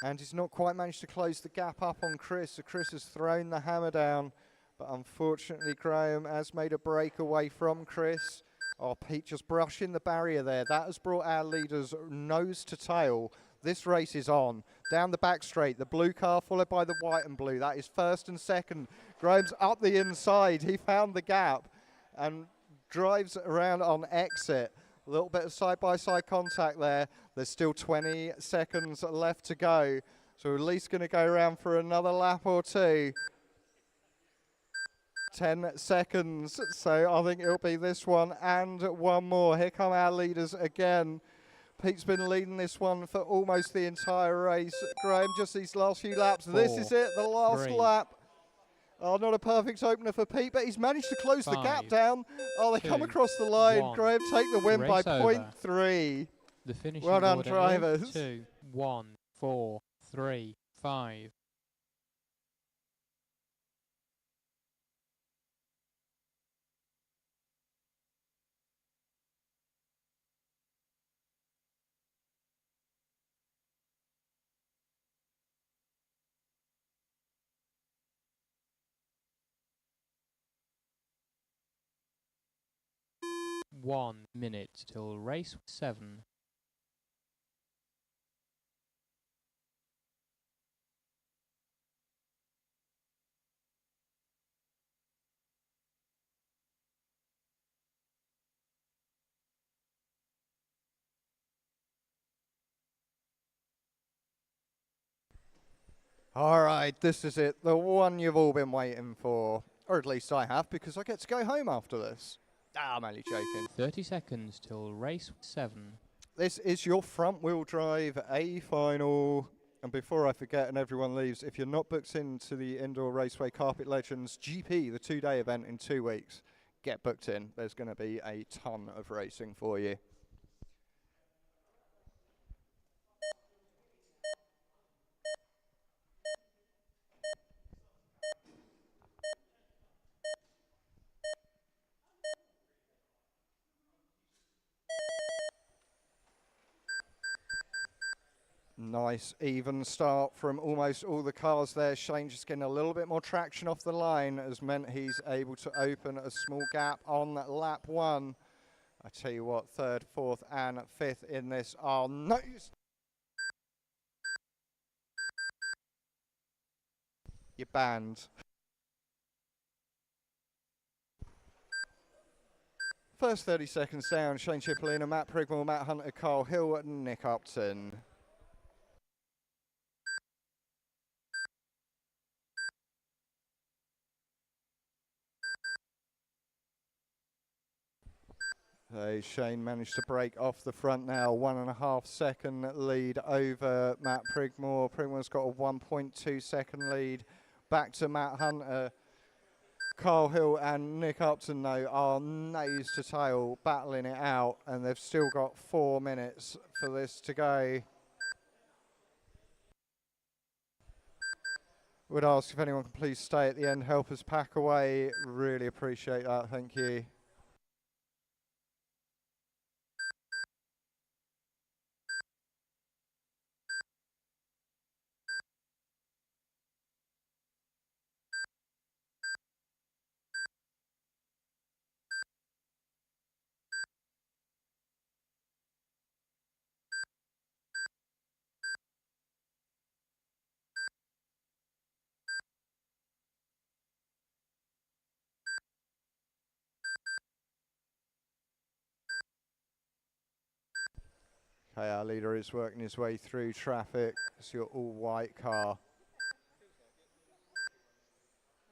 And he's not quite managed to close the gap up on Chris, so Chris has thrown the hammer down, but unfortunately Graham has made a break away from Chris. Oh, Pete just brushing the barrier there. That has brought our leaders nose to tail. This race is on. Down the back straight, the blue car followed by the white and blue. That is 1st and 2nd. Graham's up the inside. He found the gap and drives around on exit. A little bit of side-by-side contact there. There's still 20 seconds left to go. So we're at least going to go around for another lap or two. 10 seconds, so I think it'll be this one and one more. Here come our leaders again. Pete's been leading this one for almost the entire race. Graham, just these last few laps. This is it, the last 3, lap. Oh, not a perfect opener for Pete, but he's managed to close the gap 5, down. Oh, they come 2, across the line. 1. Graham take the win by Race over. 0.3. The finishing Well done, order drivers. is 2, 1, 4, 3, 5. One minute till race 7. All right, this is it, the one you've all been waiting for. Or at least I have, because I get to go home after this. Ah, I'm only joking. 30 seconds till race 7. This is your front wheel drive A final. And before I forget and everyone leaves, if you're not booked into the Indoor Raceway Carpet Legends GP, the 2-day event in 2 weeks, get booked in. There's going to be a ton of racing for you. Nice even start from almost all the cars there. Shane just getting a little bit more traction off the line has meant he's able to open a small gap on lap 1. I tell you what, 3rd, 4th and 5th in this are no. You're banned. First 30 seconds down, Shane Cipollina, Matt Prigmore, Matt Hunter, Carl Hill, Nick Upton. Shane managed to break off the front now, 1.5 second lead over Matt Prigmore. Prigmore's got a 1.2 second lead back to Matt Hunter. Carl Hill and Nick Upton though are nose to tail battling it out, and they've still got 4 minutes for this to go. Would ask if anyone can please stay at the end, help us pack away. Really appreciate that, thank you. Okay, our leader is working his way through traffic. It's your all-white car.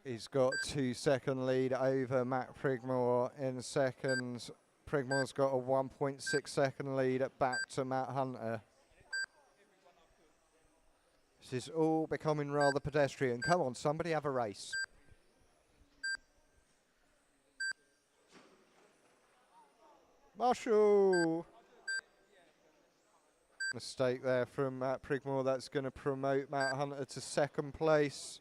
He's got 2 second lead over Matt Prigmore in second. Prigmore's got a 1.6 second lead back to Matt Hunter. This is all becoming rather pedestrian. Come on, somebody have a race. Marshall! Mistake there from Matt Prigmore. That's going to promote Matt Hunter to second place.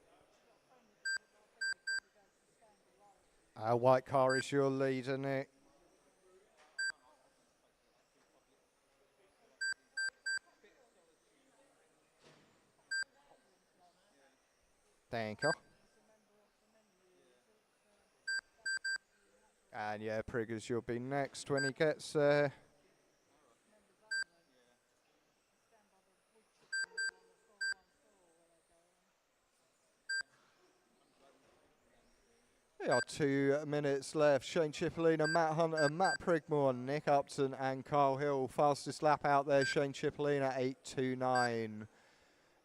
Our white car is your leader, Nick. Thank you. And yeah, Priggers, you'll be next when he gets there. There are 2 minutes left. Shane Cipollina, Matt Hunter, Matt Prigmore, Nick Upton and Carl Hill. Fastest lap out there, Shane Cipollina, 8.29.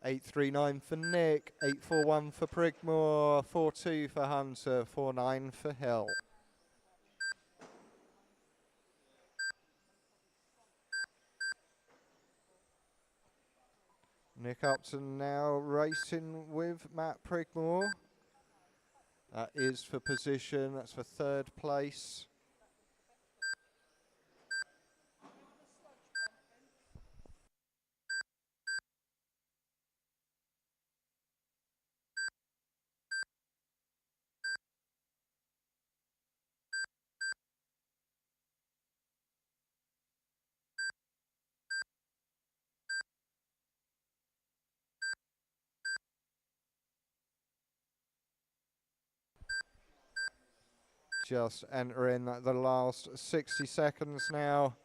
8.39 for Nick, 8.41 for Prigmore, 4.2 for Hunter, 4.9 for Hill. Nick Upton now racing with Matt Prigmore. That is for position, that's for third place. Just entering the last 60 seconds now.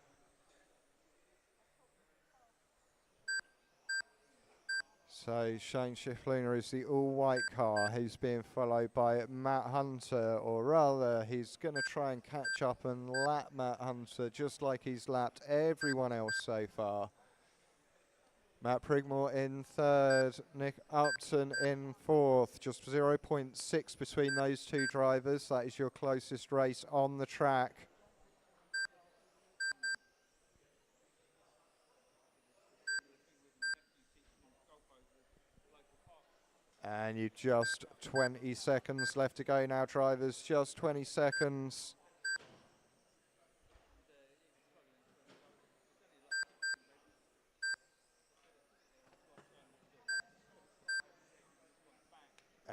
So Shane Schiffliner is the all-white car. He's being followed by Matt Hunter, or rather, he's going to try and catch up and lap Matt Hunter, just like he's lapped everyone else so far. Matt Prigmore in third, Nick Upton in fourth. Just 0.6 between those two drivers. That is your closest race on the track. And you've just 20 seconds left to go now, drivers. Just 20 seconds.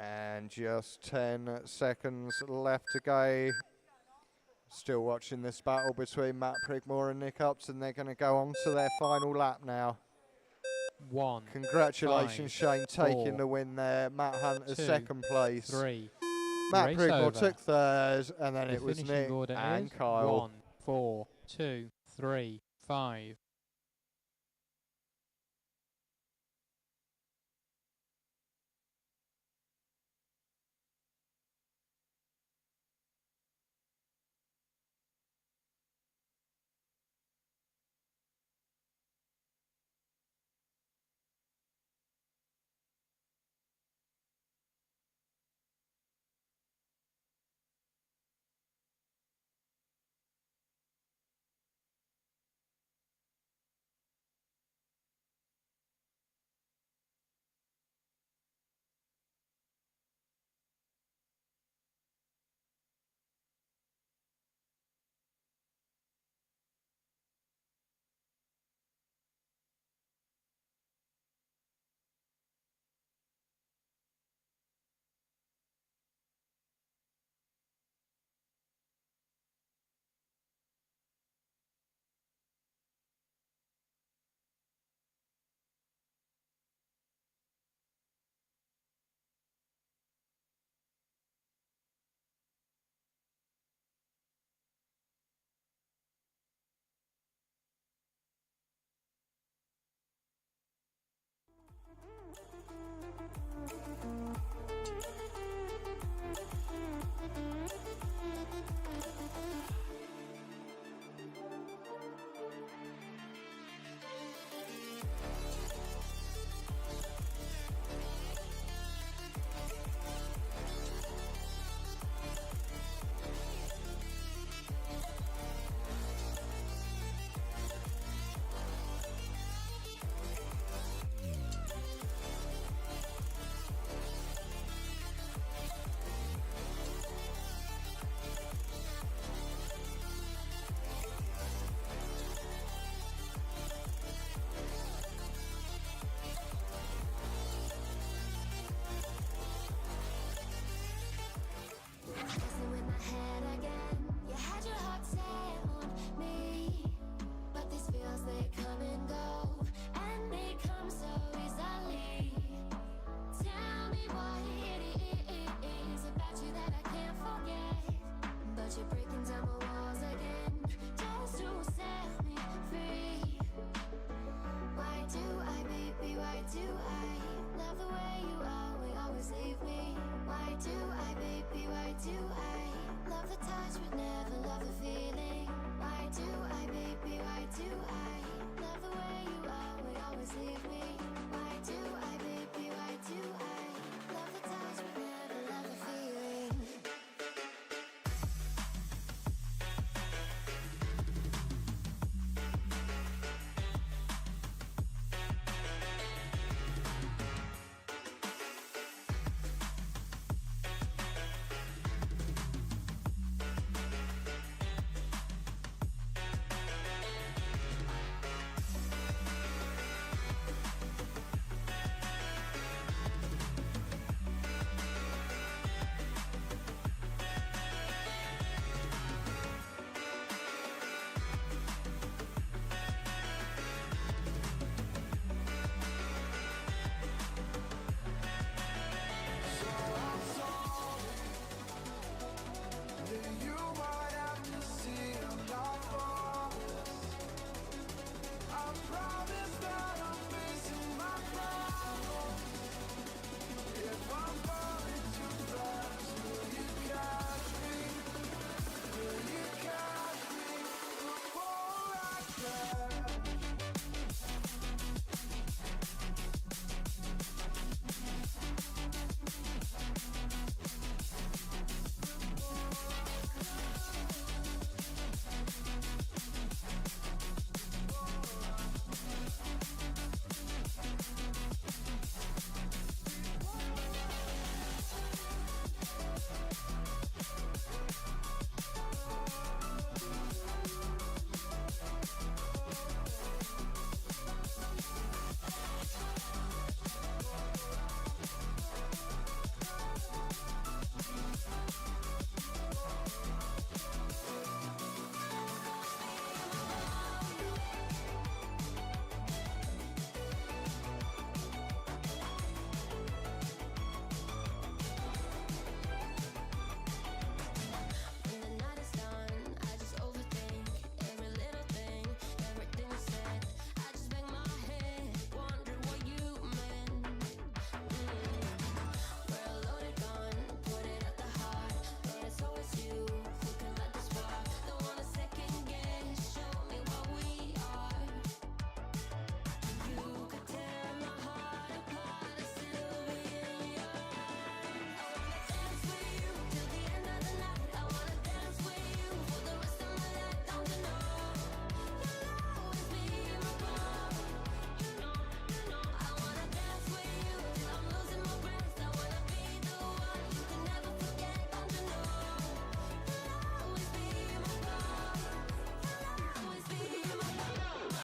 And just 10 seconds left to go. Still watching this battle between Matt Prigmore and Nick Upton. They're going to go on to their final lap now. 1. Congratulations, 5, Shane, taking 4, the win there. Matt Hunter 2, second place. 3. Matt Race Prigmore over. took third, and then The it was finishing Nick order and is Kyle. 1, 4, 2, 3, 5. Messing with my head again. You had your heart set on me, but these feels, they come and go, and they come so easily. Tell me what it is about you that I can't forget, but you break